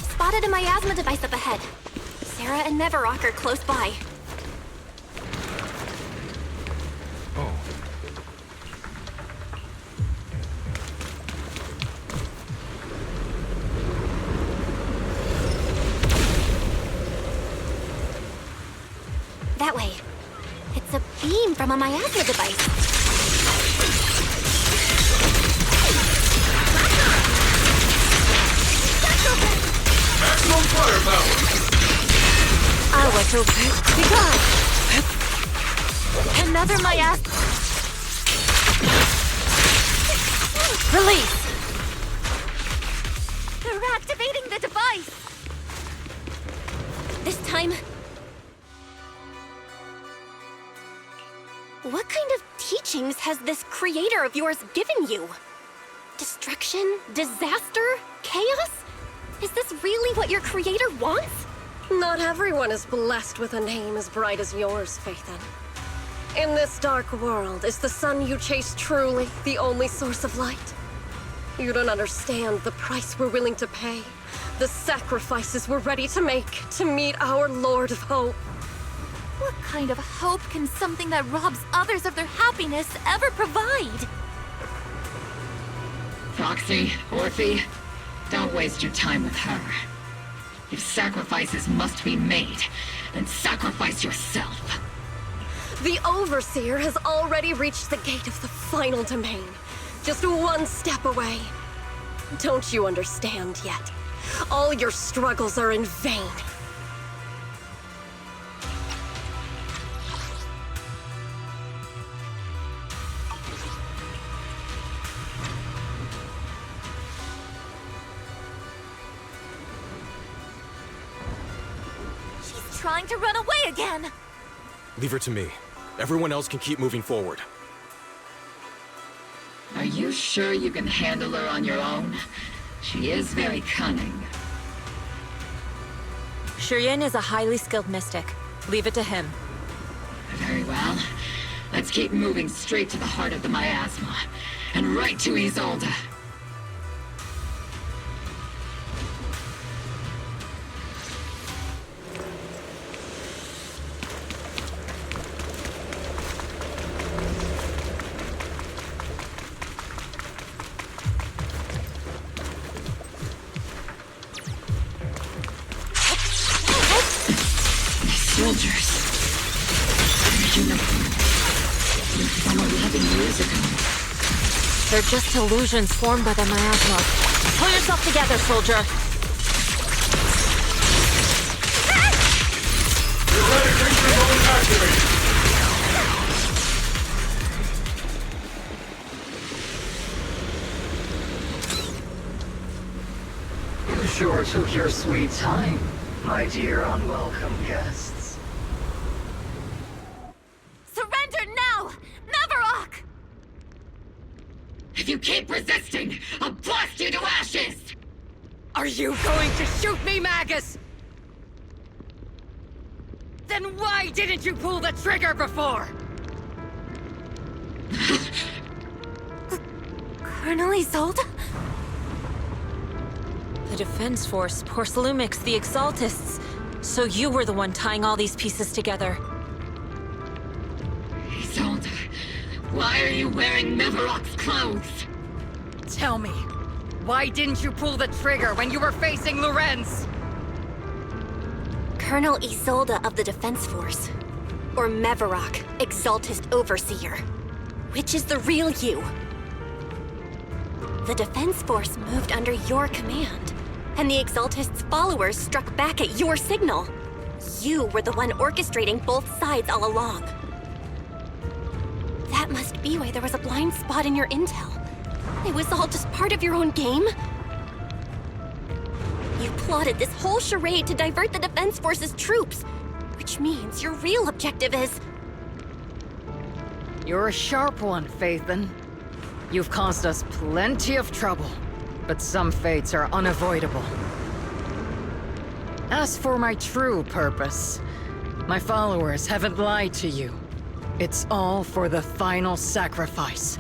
Spotted a miasma device up ahead. Sarah and Mevrock are close by. from a miasma device. Maximum firepower! Our to begone. Another miasma. Release. They're activating the device. This time... What kind of teachings has this creator of yours given you? Destruction? Disaster? Chaos? Is this really what your creator wants? Not everyone is blessed with a name as bright as yours, Phaethon. In this dark world, is the sun you chase truly the only source of light? You don't understand the price we're willing to pay, the sacrifices we're ready to make to meet our Lord of Hope. What kind of hope can something that robs others of their happiness ever provide? Proxy, Orphe, don't waste your time with her. If sacrifices must be made, then sacrifice yourself. The Overseer has already reached the gate of the final domain, just one step away. Don't you understand yet? All your struggles are in vain. Trying to run away again! Leave her to me. Everyone else can keep moving forward. Are you sure you can handle her on your own? She is very cunning. Shiryen is a highly skilled mystic. Leave it to him. Very well. Let's keep moving straight to the heart of the miasma. And right to Isolde. Soldiers. From 11 years ago. They're just illusions formed by the miasma. Pull yourself together, soldier. Genetic control activated. You sure took your sweet time, my dear unwelcome guests. Surrender now! Mavarok! If you keep resisting, I'll blast you to ashes! Are you going to shoot me, Magus? Then why didn't you pull the trigger before? Colonel Isolde? The Defense Force, Porcelumix, the Exaltists. So you were the one tying all these pieces together. Isolde, why are you wearing Mavarok's clothes? Tell me, why didn't you pull the trigger when you were facing Lorenz? Colonel Isolde of the Defense Force. Or Mavarok, Exaltist Overseer. Which is the real you? The Defense Force moved under your command, and the Exaltist's followers struck back at your signal. You were the one orchestrating both sides all along. That must be why there was a blind spot in your intel. It was all just part of your own game? You plotted this whole charade to divert the Defense Force's troops, which means your real objective is... You're a sharp one, Phaethon. You've caused us plenty of trouble, but some fates are unavoidable. As for my true purpose, my followers haven't lied to you. It's all for the final sacrifice.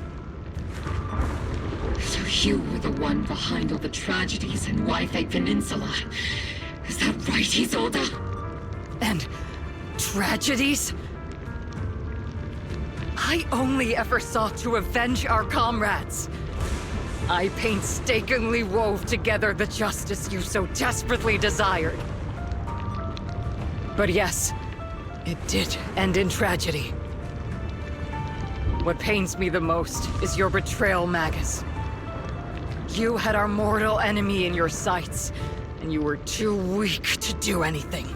So you were the one behind all the tragedies in Whitefate Peninsula. Is that right, Isolde? And tragedies? I only ever sought to avenge our comrades. I painstakingly wove together the justice you so desperately desired. But yes, it did end in tragedy. What pains me the most is your betrayal, Magus. You had our mortal enemy in your sights, and you were too weak to do anything.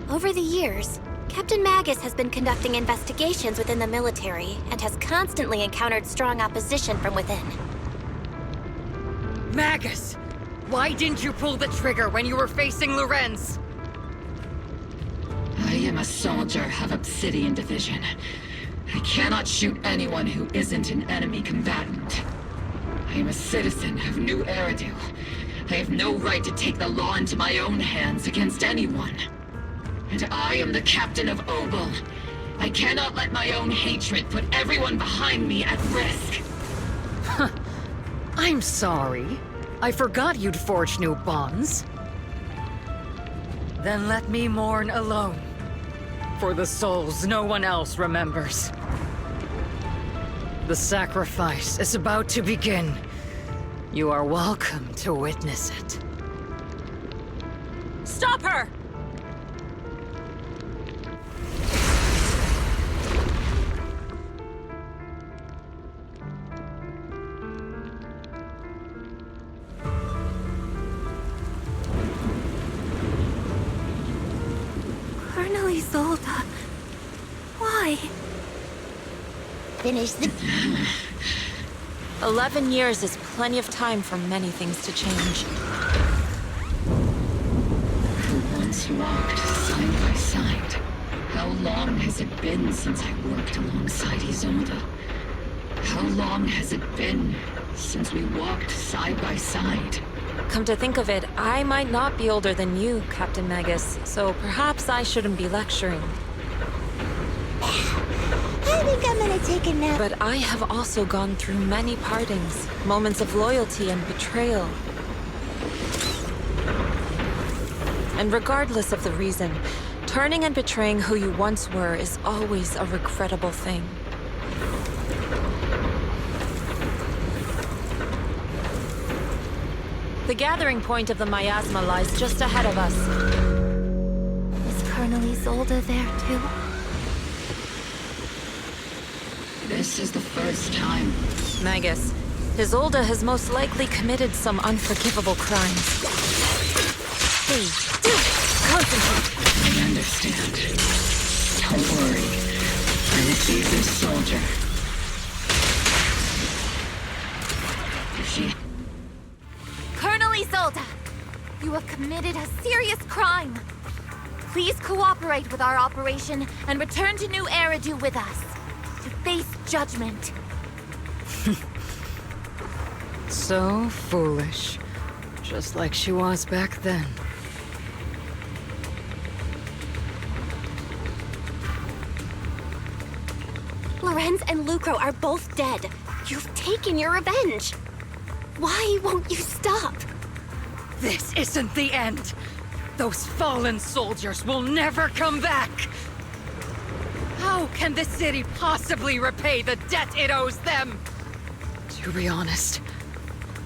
Over the years, Captain Magus has been conducting investigations within the military and has constantly encountered strong opposition from within. Magus! Why didn't you pull the trigger when you were facing Lorenz? I am a soldier of Obsidian Division. I cannot shoot anyone who isn't an enemy combatant. I am a citizen of New Eridu. I have no right to take the law into my own hands against anyone. And I am the captain of Obel. I cannot let my own hatred put everyone behind me at risk. I'm sorry. I forgot you'd forged new bonds. Then let me mourn alone. For the souls no one else remembers. The sacrifice is about to begin. You are welcome to witness it. Stop her! Colonel Isolde. Why? Finish the... 11 years is plenty of time for many things to change. Who once walked side by side? How long has it been since I worked alongside Isolde? How long has it been since we walked side by side? Come to think of it, I might not be older than you, Captain Magus, so perhaps I shouldn't be lecturing. I think I'm gonna take a nap. But I have also gone through many partings, moments of loyalty and betrayal. And regardless of the reason, turning and betraying who you once were is always a regrettable thing. The gathering point of the miasma lies just ahead of us. Is Colonel Isolde there too? This is the first time. Magus, Isolde has most likely committed some unforgivable crimes. Please, concentrate. I understand. Don't worry. I'm a seasoned soldier. If she... Colonel Isolde! You have committed a serious crime. Please cooperate with our operation and return to New Eridu with us to face judgment. So foolish. Just like she was back then. Lorenz and Lucro are both dead. You've taken your revenge. Why won't you stop? This isn't the end. Those fallen soldiers will never come back. How can the city possibly repay the debt it owes them? To be honest,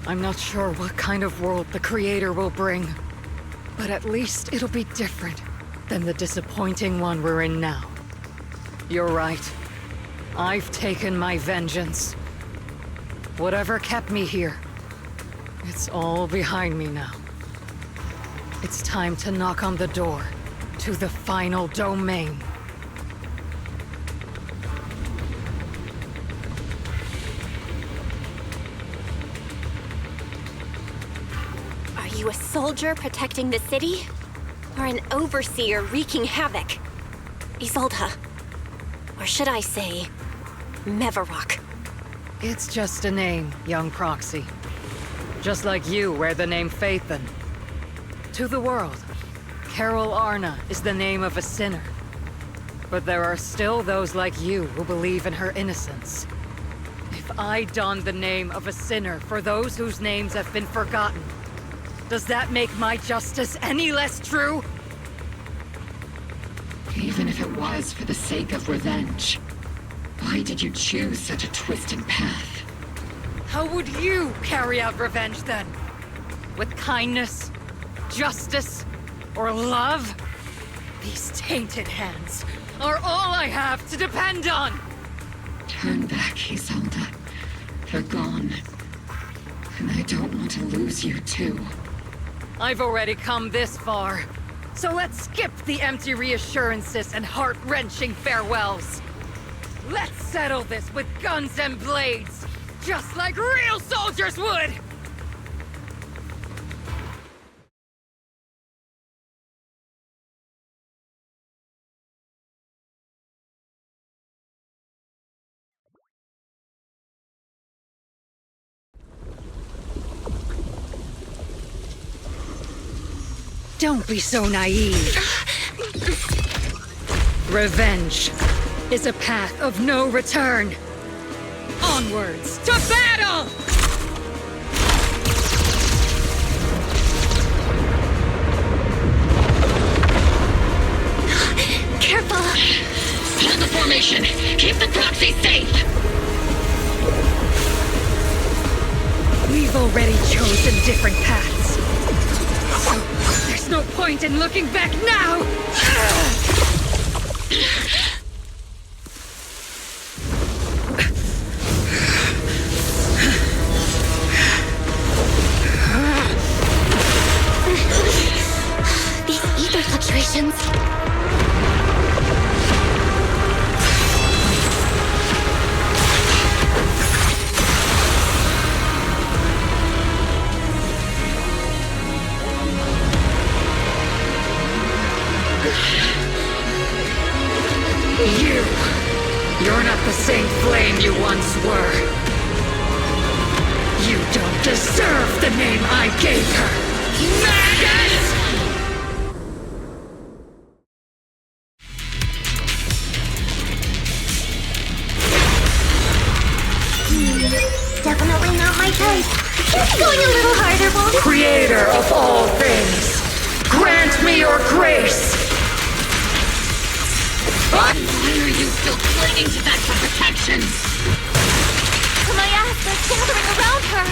I'm not sure what kind of world the Creator will bring. But at least it'll be different than the disappointing one we're in now. You're right. I've taken my vengeance. Whatever kept me here, it's all behind me now. It's time to knock on the door to the final domain. Are you a soldier protecting the city? Or an overseer wreaking havoc? Isolde. Or should I say, Mevarok? It's just a name, young Proxy. Just like you wear the name Phaethon. To the world, Carol Arna is the name of a sinner. But there are still those like you who believe in her innocence. If I don the name of a sinner for those whose names have been forgotten, does that make my justice any less true? Even if it was for the sake of revenge, why did you choose such a twisted path? How would you carry out revenge then? With kindness, justice, or love? These tainted hands are all I have to depend on! Turn back, Isolde. They're gone. And I don't want to lose you, too. I've already come this far. So let's skip the empty reassurances and heart-wrenching farewells. Let's settle this with guns and blades, just like real soldiers would! Don't be so naive. Revenge is a path of no return. Onwards to battle! Careful! Hold the formation! Keep the proxy safe! We've already chosen different paths. So there's no point in looking back now! These ether fluctuations. You're not the same flame you once were. You don't deserve the name I gave her. Maggot! Definitely not my type. Keep going a little harder, won't it? Creator of all things, grant me your grace! Why are you still clinging to that for protection? My ass is gathering around her!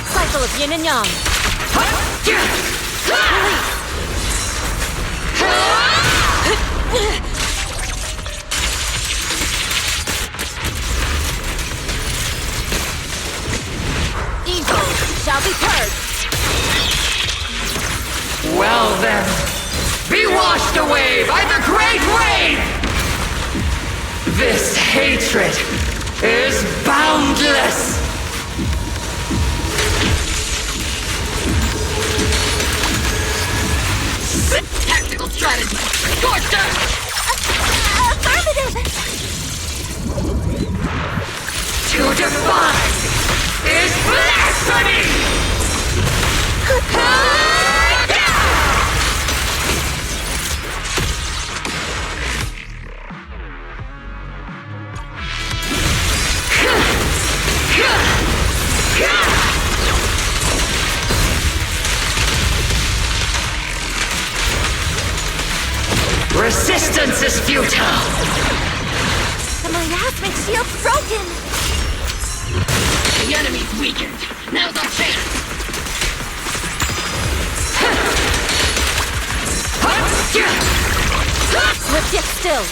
Cycle of yin and yang. Evil shall be purged! Well then, be washed away by the great rain! This hatred is boundless! Tactical strategy! Scorcher! Affirmative! To defy is blasphemy! Resistance is futile! The miasmic shield's broken! The enemy's weakened. Now's our chance. Sit still!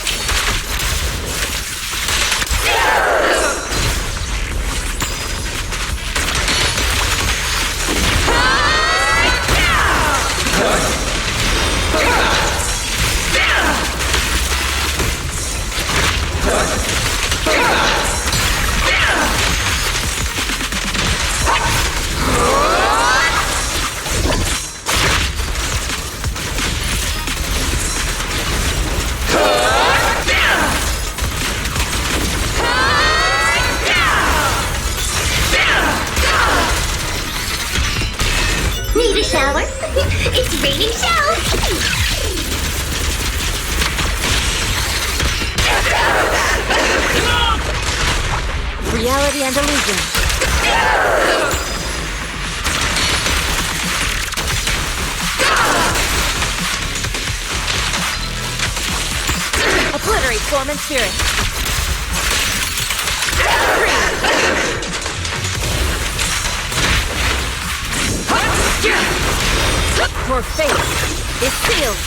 Need a shower? It's raining shells! Reality and illusion. Obliterate form and spirit. Your fate is sealed.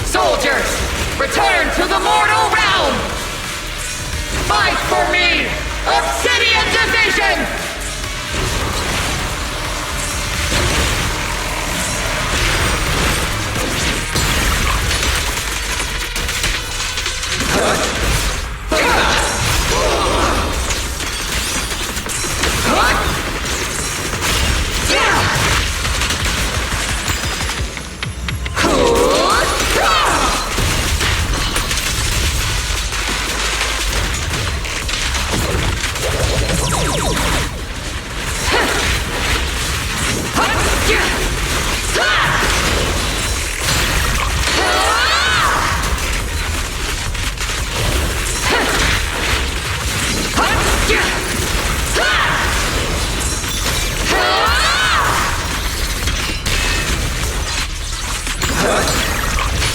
Soldiers, return to the mortal realm! Fight for me, Obsidian Division!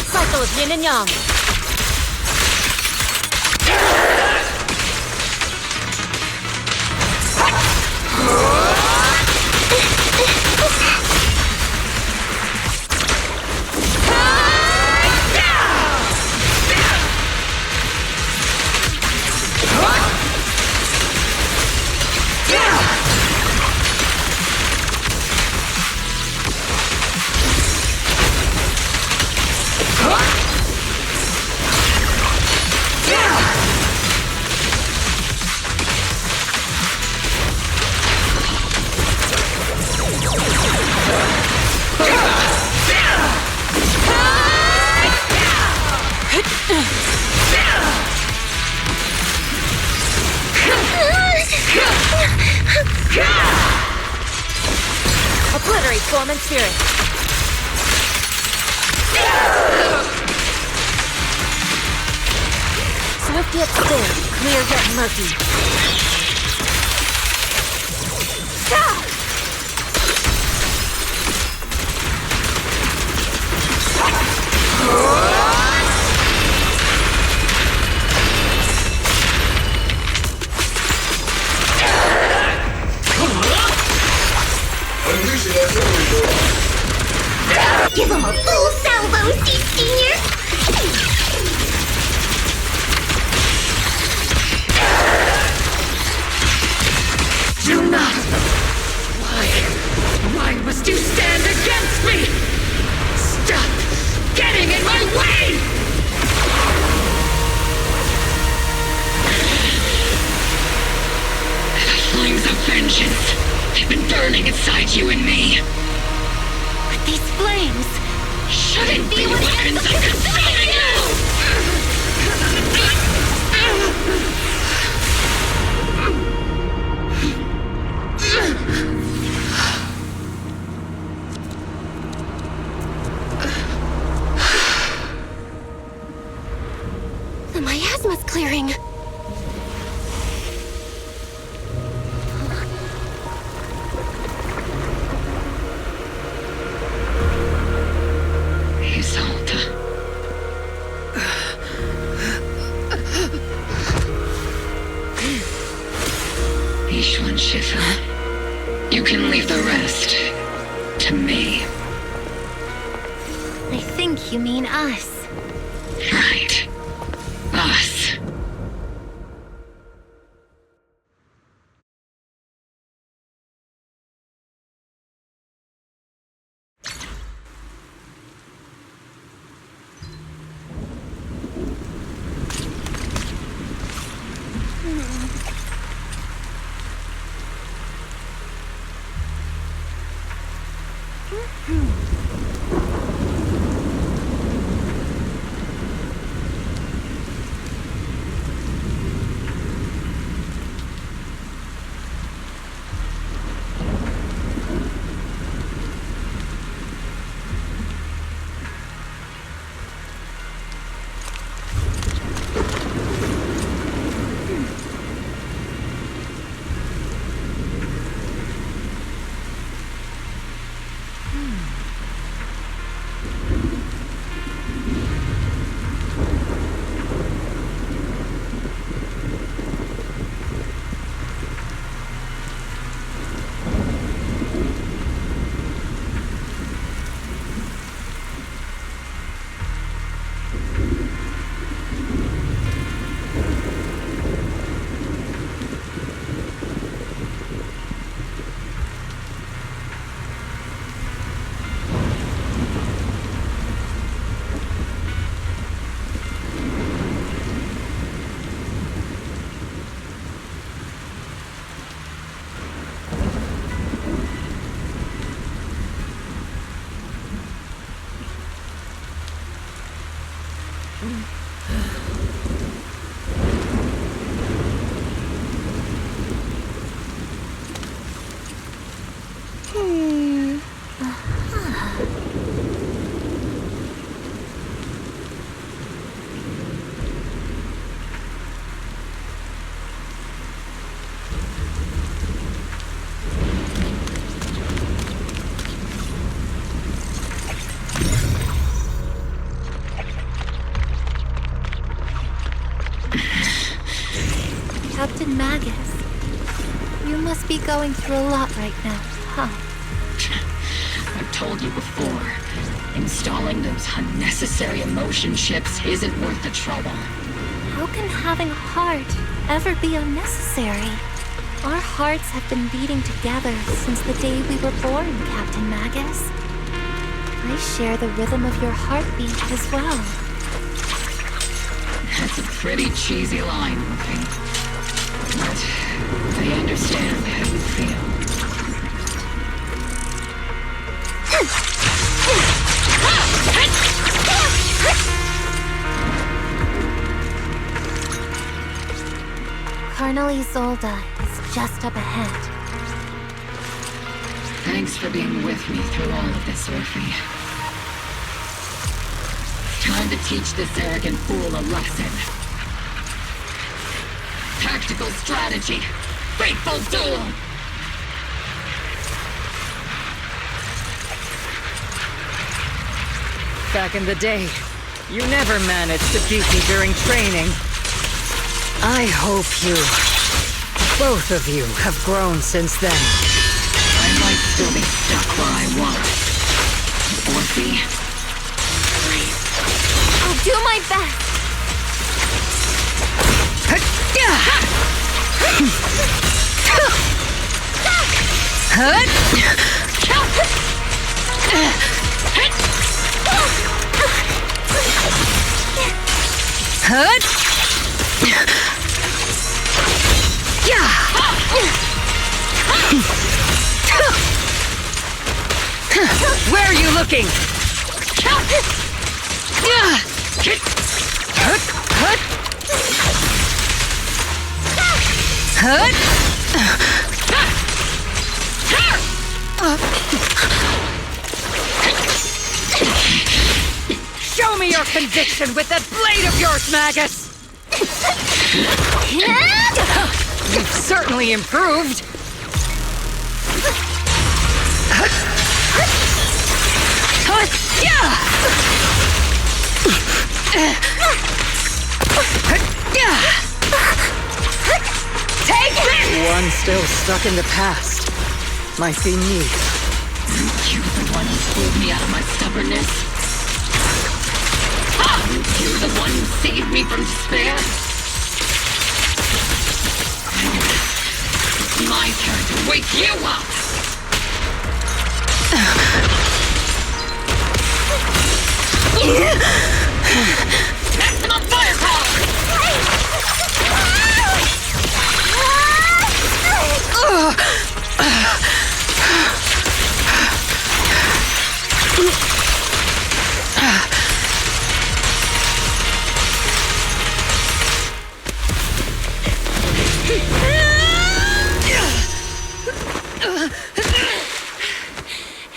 Cycle of yin and yang. Obliterate form and spirit. Swift yet still, clear yet murky. Give him a full salvo, Senior! Do not! Why must you stand against me? Stop getting in my way! The flames of vengeance have been burning inside you and me. But these flames shouldn't be weapons of consuming you! The miasma's clearing. Isolde. Ishwan Shifu. You can leave the rest to me. I think you mean us. Right. Us. Captain Magus, you must be going through a lot right now, huh? I've told you before, installing those unnecessary emotion chips isn't worth the trouble. How can having a heart ever be unnecessary? Our hearts have been beating together since the day we were born, Captain Magus. I share the rhythm of your heartbeat as well. That's a pretty cheesy line, looking. But I understand how you feel. Colonel Isolde is just up ahead. Thanks for being with me through all of this, Orphe. Time to teach this arrogant fool a lesson. Tactical strategy. Fateful duel. Back in the day, you never managed to beat me during training. I hope you, both of you, have grown since then. I might still be stuck where I was. Orphe, I'll do my best. Where are you looking? Show me your conviction with that blade of yours, Magus! You've certainly improved. Take this! One still stuck in the past. Might be me. you're the one who pulled me out of my stubbornness. You're the one who saved me from despair. It's my turn to wake you up. Maximum firepower!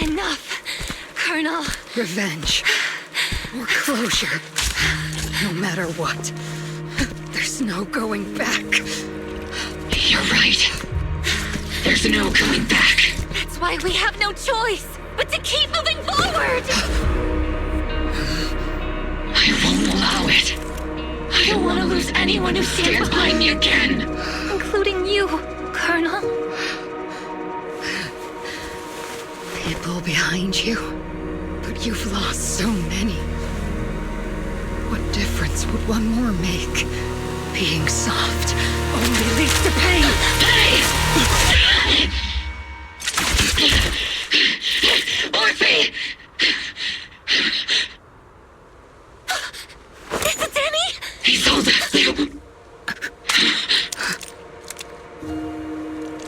Enough, Colonel. Revenge. Or closure. No matter what. There's no going back. You're right. There's no coming back. That's why we have no choice but to keep moving forward! I won't allow it. I don't want to lose anyone who stands behind me again. Including you, Colonel. People behind you. But you've lost so many. What difference would one more make? Being soft only leads to pain. Hey! Orphe! Is it Danny? Isolde!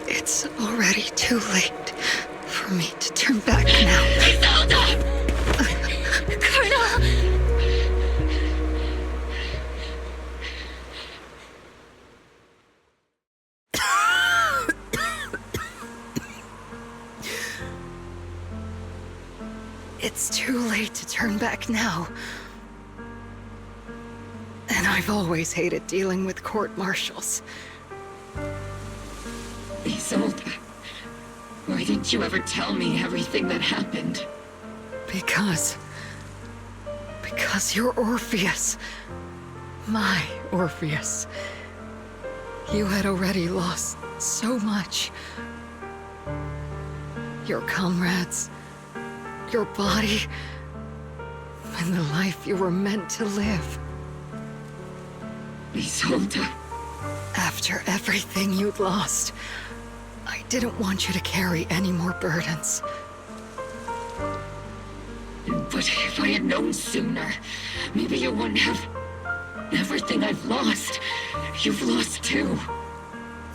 It's already too late for me to turn back now. Isolde! Colonel! It's too late to turn back now. And I've always hated dealing with court-martials. Isolde, why didn't you ever tell me everything that happened? Because you're Orpheus. My Orpheus. You had already lost so much. Your comrades, your body, and the life you were meant to live. Isolde. After everything you'd lost, I didn't want you to carry any more burdens. But if I had known sooner, maybe you wouldn't have... Everything I've lost, you've lost too.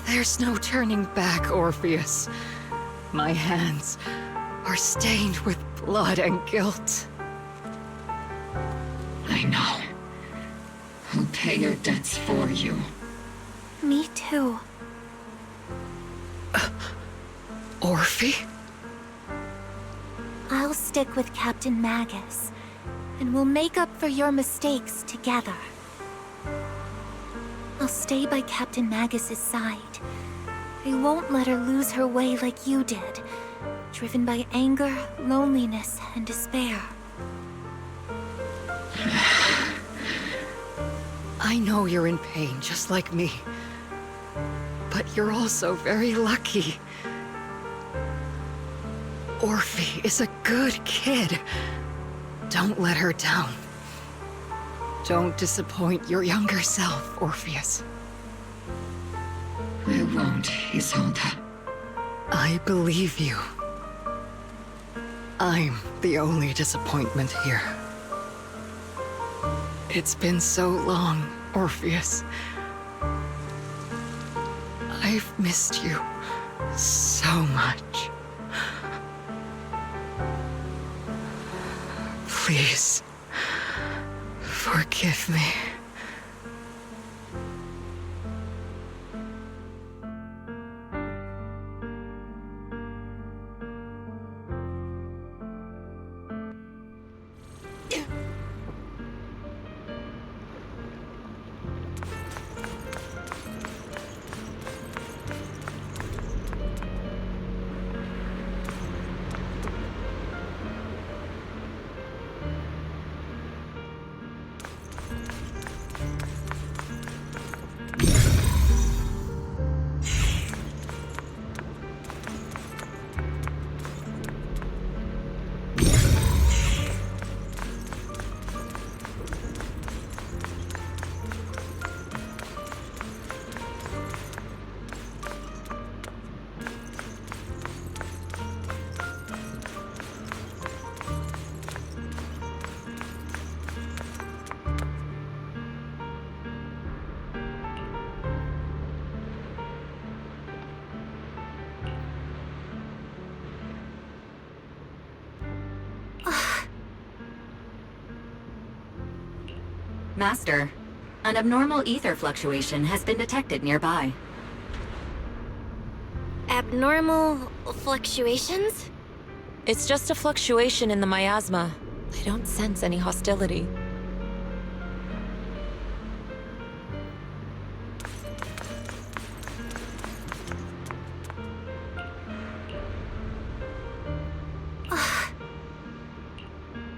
There's no turning back, Orpheus. My hands are stained with blood and guilt. I know. I'll pay your debts for you. Me too. Orphe? I'll stick with Captain Magus, and we'll make up for your mistakes together. I'll stay by Captain Magus's side. I won't let her lose her way like you did, driven by anger, loneliness, and despair. I know you're in pain, just like me. But you're also very lucky. Orphe is a good kid. Don't let her down. Don't disappoint your younger self, Orpheus. I won't, Isolde. I believe you. I'm the only disappointment here. It's been so long, Orpheus. I've missed you so much. Please, forgive me. Master, an abnormal ether fluctuation has been detected nearby. Abnormal fluctuations? It's just a fluctuation in the miasma. I don't sense any hostility.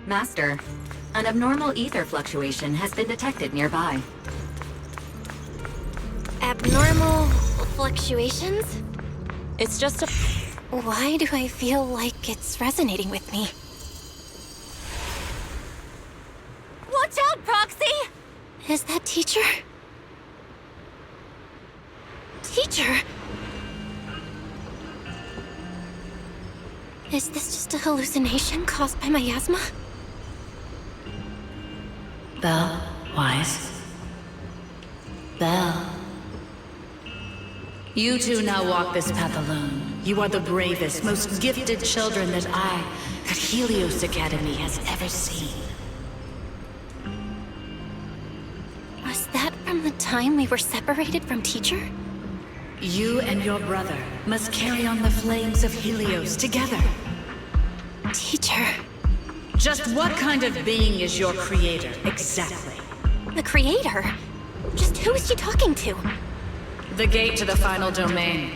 Master, an abnormal ether fluctuation has been detected nearby. Abnormal fluctuations? It's just a... Why do I feel like it's resonating with me? Watch out, Proxy! Is that teacher? Teacher? Is this just a hallucination caused by miasma? Belle, Wise. Belle. You two now walk this path alone. You are the bravest, most gifted children that Helios Academy has ever seen. Was that from the time we were separated from teacher? You and your brother must carry on the flames of Helios together. Teacher. Just what kind of being is your creator, exactly? The creator? Just who is she talking to? The gate to the final domain.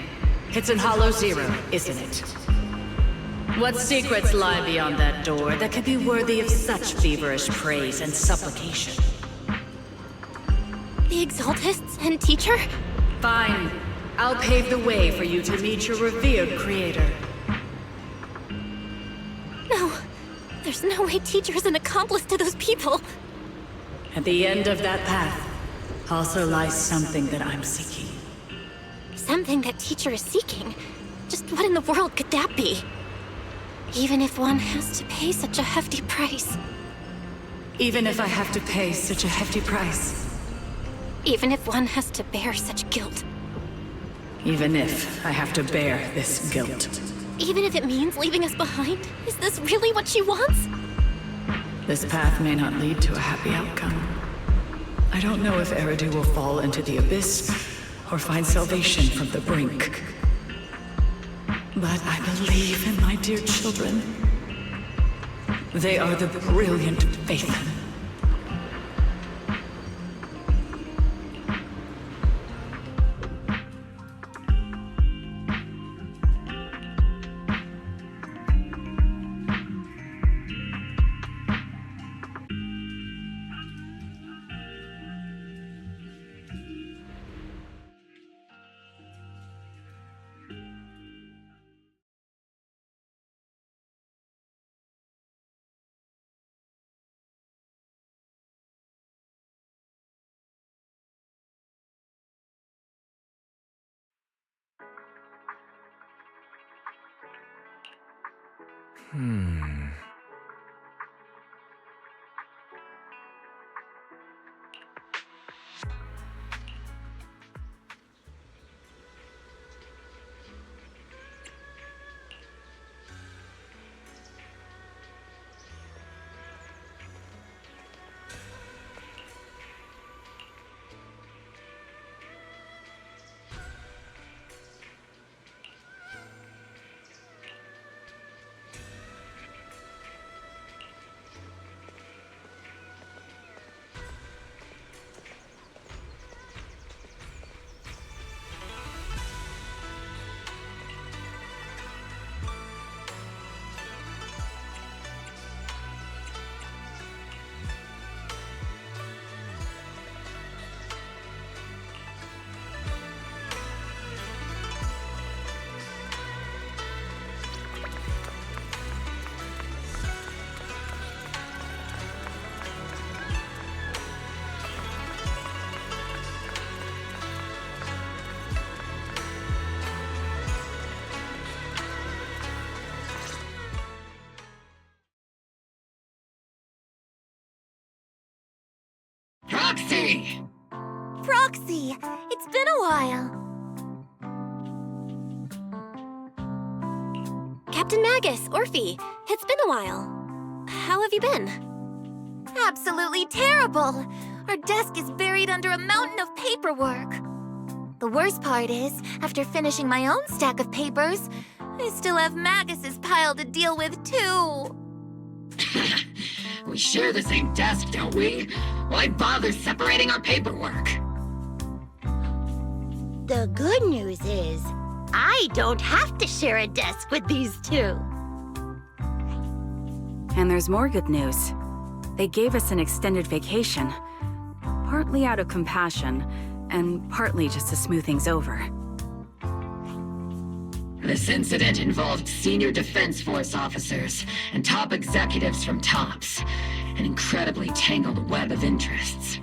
It's in Hollow Zero, isn't it? What secrets lie beyond that door that could be worthy of such feverish praise and supplication? The Exaltists and teacher? Fine. I'll pave the way for you to meet your revered creator. No. There's no way Teacher is an accomplice to those people. At the end of that path also lies something that I'm seeking. Something that Teacher is seeking? Just what in the world could that be? Even if one has to pay such a hefty price. Even if I have to pay such a hefty price. Even if one has to bear such guilt. Even if I have to bear this guilt. Even if it means leaving us behind? Is this really what she wants? This path may not lead to a happy outcome. I don't know if Eridu will fall into the abyss or find salvation from the brink. But I believe in my dear children. They are the brilliant Faithen. Proxy! Proxy! It's been a while. Captain Magus, Orphe, it's been a while. How have you been? Absolutely terrible! Our desk is buried under a mountain of paperwork. The worst part is, after finishing my own stack of papers, I still have Magus's pile to deal with, too. We share the same desk, don't we? Why bother separating our paperwork? The good news is, I don't have to share a desk with these two. And there's more good news. They gave us an extended vacation. Partly out of compassion, and partly just to smooth things over. This incident involved senior Defense Force officers and top executives from TOPS. An incredibly tangled web of interests.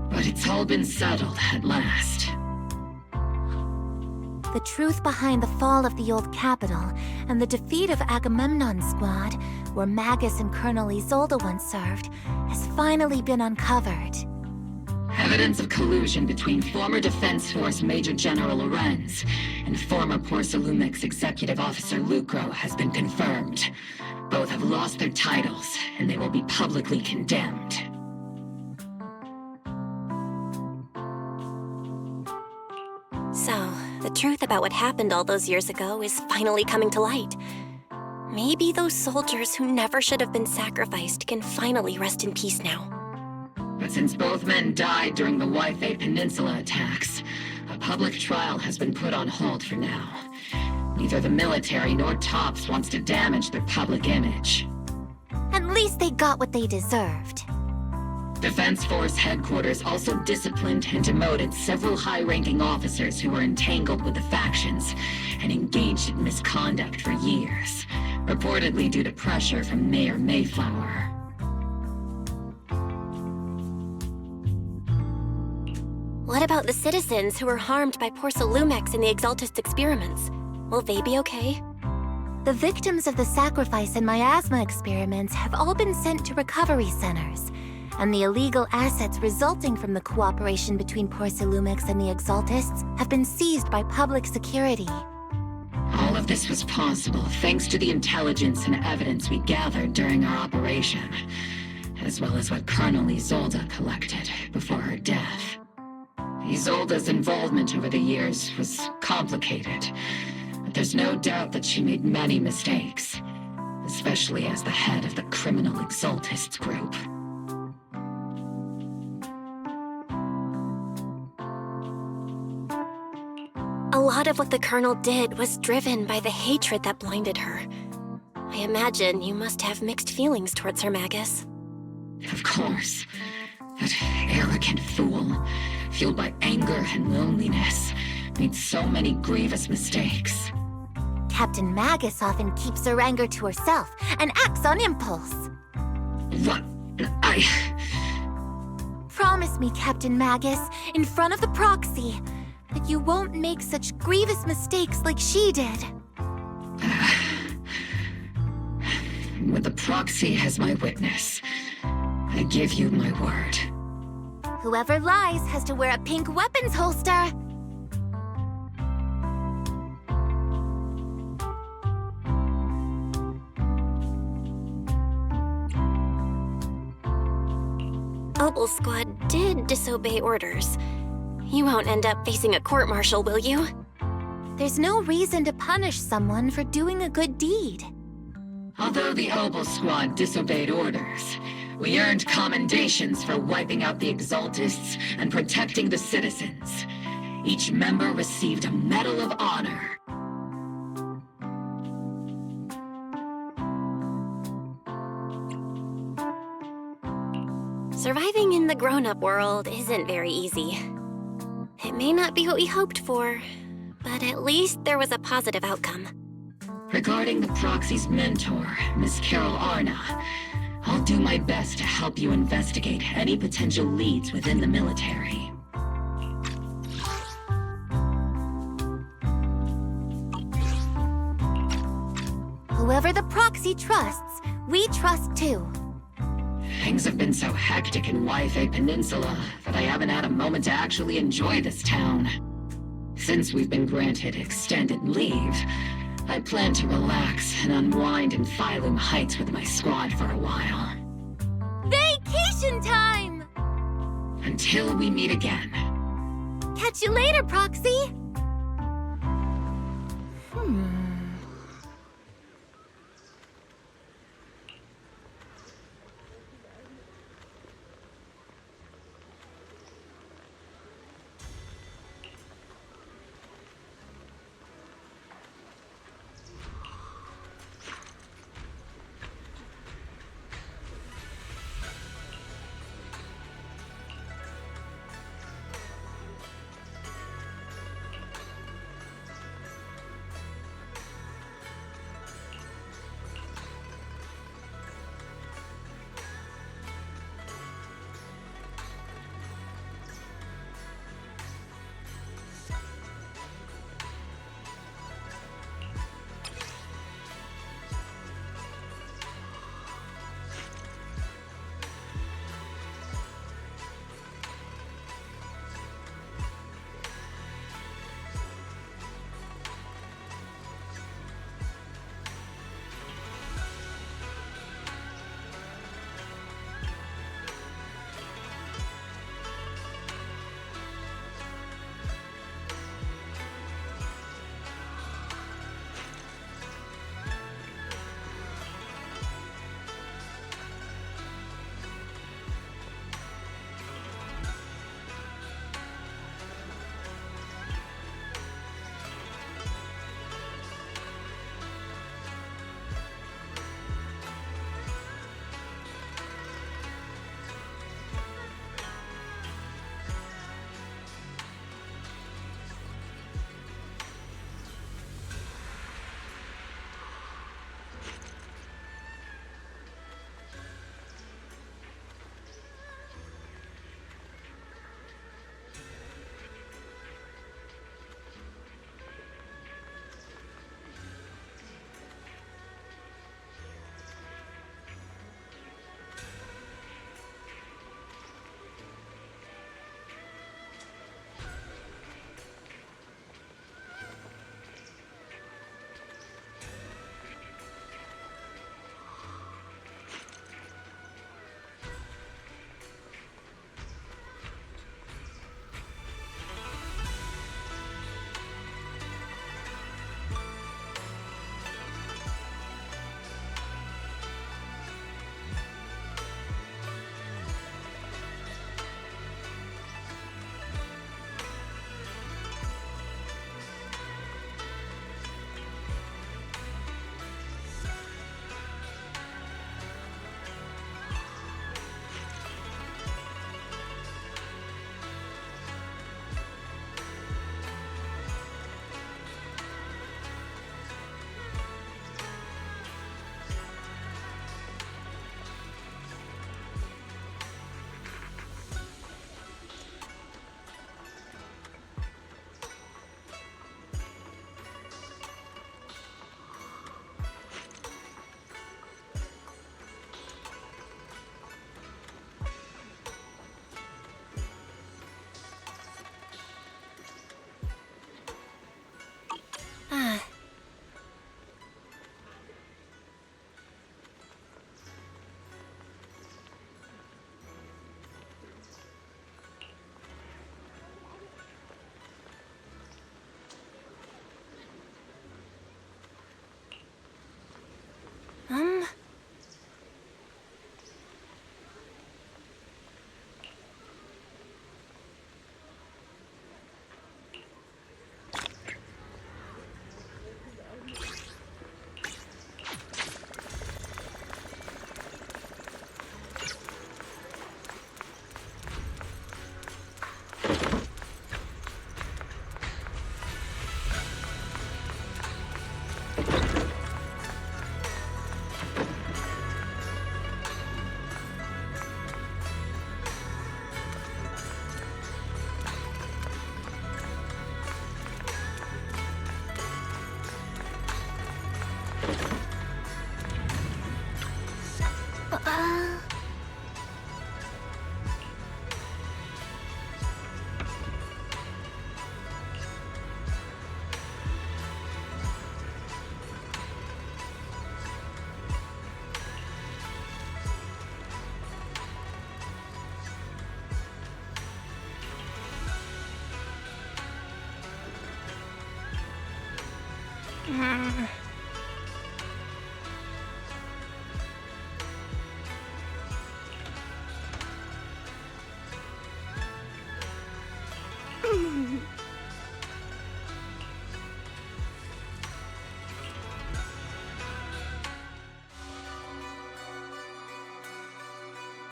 But it's all been settled at last. The truth behind the fall of the old capital and the defeat of Agamemnon's squad, where Magus and Colonel Isolde once served, has finally been uncovered. Evidence of collusion between former Defense Force Major General Lorenz and former Porcelumex Executive Officer Lucro has been confirmed. Both have lost their titles, and they will be publicly condemned. So, the truth about what happened all those years ago is finally coming to light. Maybe those soldiers who never should have been sacrificed can finally rest in peace now. But since both men died during the Waifei Peninsula attacks, a public trial has been put on hold for now. Neither the military nor TOPS wants to damage their public image. At least they got what they deserved. Defense Force headquarters also disciplined and demoted several high-ranking officers who were entangled with the factions and engaged in misconduct for years, reportedly due to pressure from Mayor Mayflower. What about the citizens who were harmed by Porcelumex in the Exaltist experiments? Will they be okay? The victims of the sacrifice and miasma experiments have all been sent to recovery centers, and the illegal assets resulting from the cooperation between Porcelumex and the Exaltists have been seized by public security. All of this was possible thanks to the intelligence and evidence we gathered during our operation, as well as what Colonel Isolde collected before her death. Isolde's involvement over the years was complicated, but there's no doubt that she made many mistakes, especially as the head of the criminal Exaltists group. A lot of what the Colonel did was driven by the hatred that blinded her. I imagine you must have mixed feelings towards her, Magus. Of course. That arrogant fool, fueled by anger and loneliness, made so many grievous mistakes. Captain Magus often keeps her anger to herself and acts on impulse. What? Promise me, Captain Magus, in front of the proxy, that you won't make such grievous mistakes like she did. With the proxy as my witness, I give you my word. Whoever lies has to wear a pink weapons holster. Opal Squad did disobey orders. You won't end up facing a court-martial, will you? There's no reason to punish someone for doing a good deed. Although the Opal Squad disobeyed orders, we earned commendations for wiping out the Exaltists and protecting the citizens. Each member received a Medal of Honor. Surviving in the grown-up world isn't very easy. It may not be what we hoped for, but at least there was a positive outcome. Regarding the proxy's mentor, Miss Carol Arna, I'll do my best to help you investigate any potential leads within the military. Whoever the proxy trusts, we trust too. Things have been so hectic in Yfei Peninsula that I haven't had a moment to actually enjoy this town. Since we've been granted extended leave, I plan to relax and unwind in Phylum Heights with my squad for a while. Vacation time! Until we meet again. Catch you later, Proxy!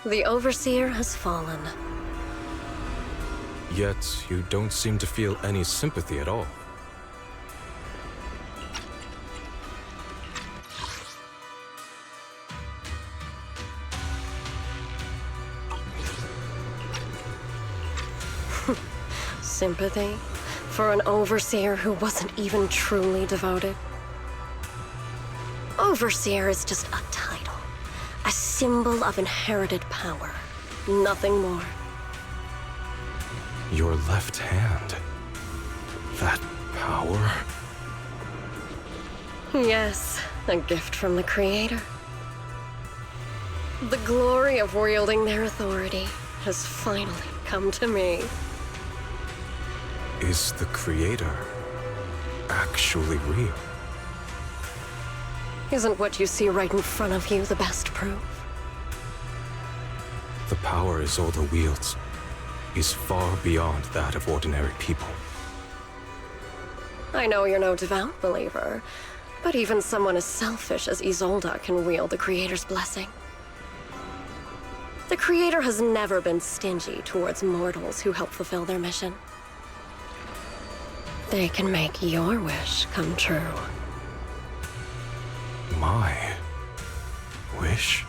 The Overseer has fallen. Yet, you don't seem to feel any sympathy at all. Sympathy? For an Overseer who wasn't even truly devoted? Overseer is just a title. A symbol of inherited power. Nothing more. Your left hand. That power? Yes, a gift from the Creator. The glory of wielding their authority has finally come to me. Is the Creator actually real? Isn't what you see right in front of you the best proof? The power Isolde wields is far beyond that of ordinary people. I know you're no devout believer, but even someone as selfish as Isolde can wield the Creator's blessing. The Creator has never been stingy towards mortals who help fulfill their mission. They can make your wish come true. My wish?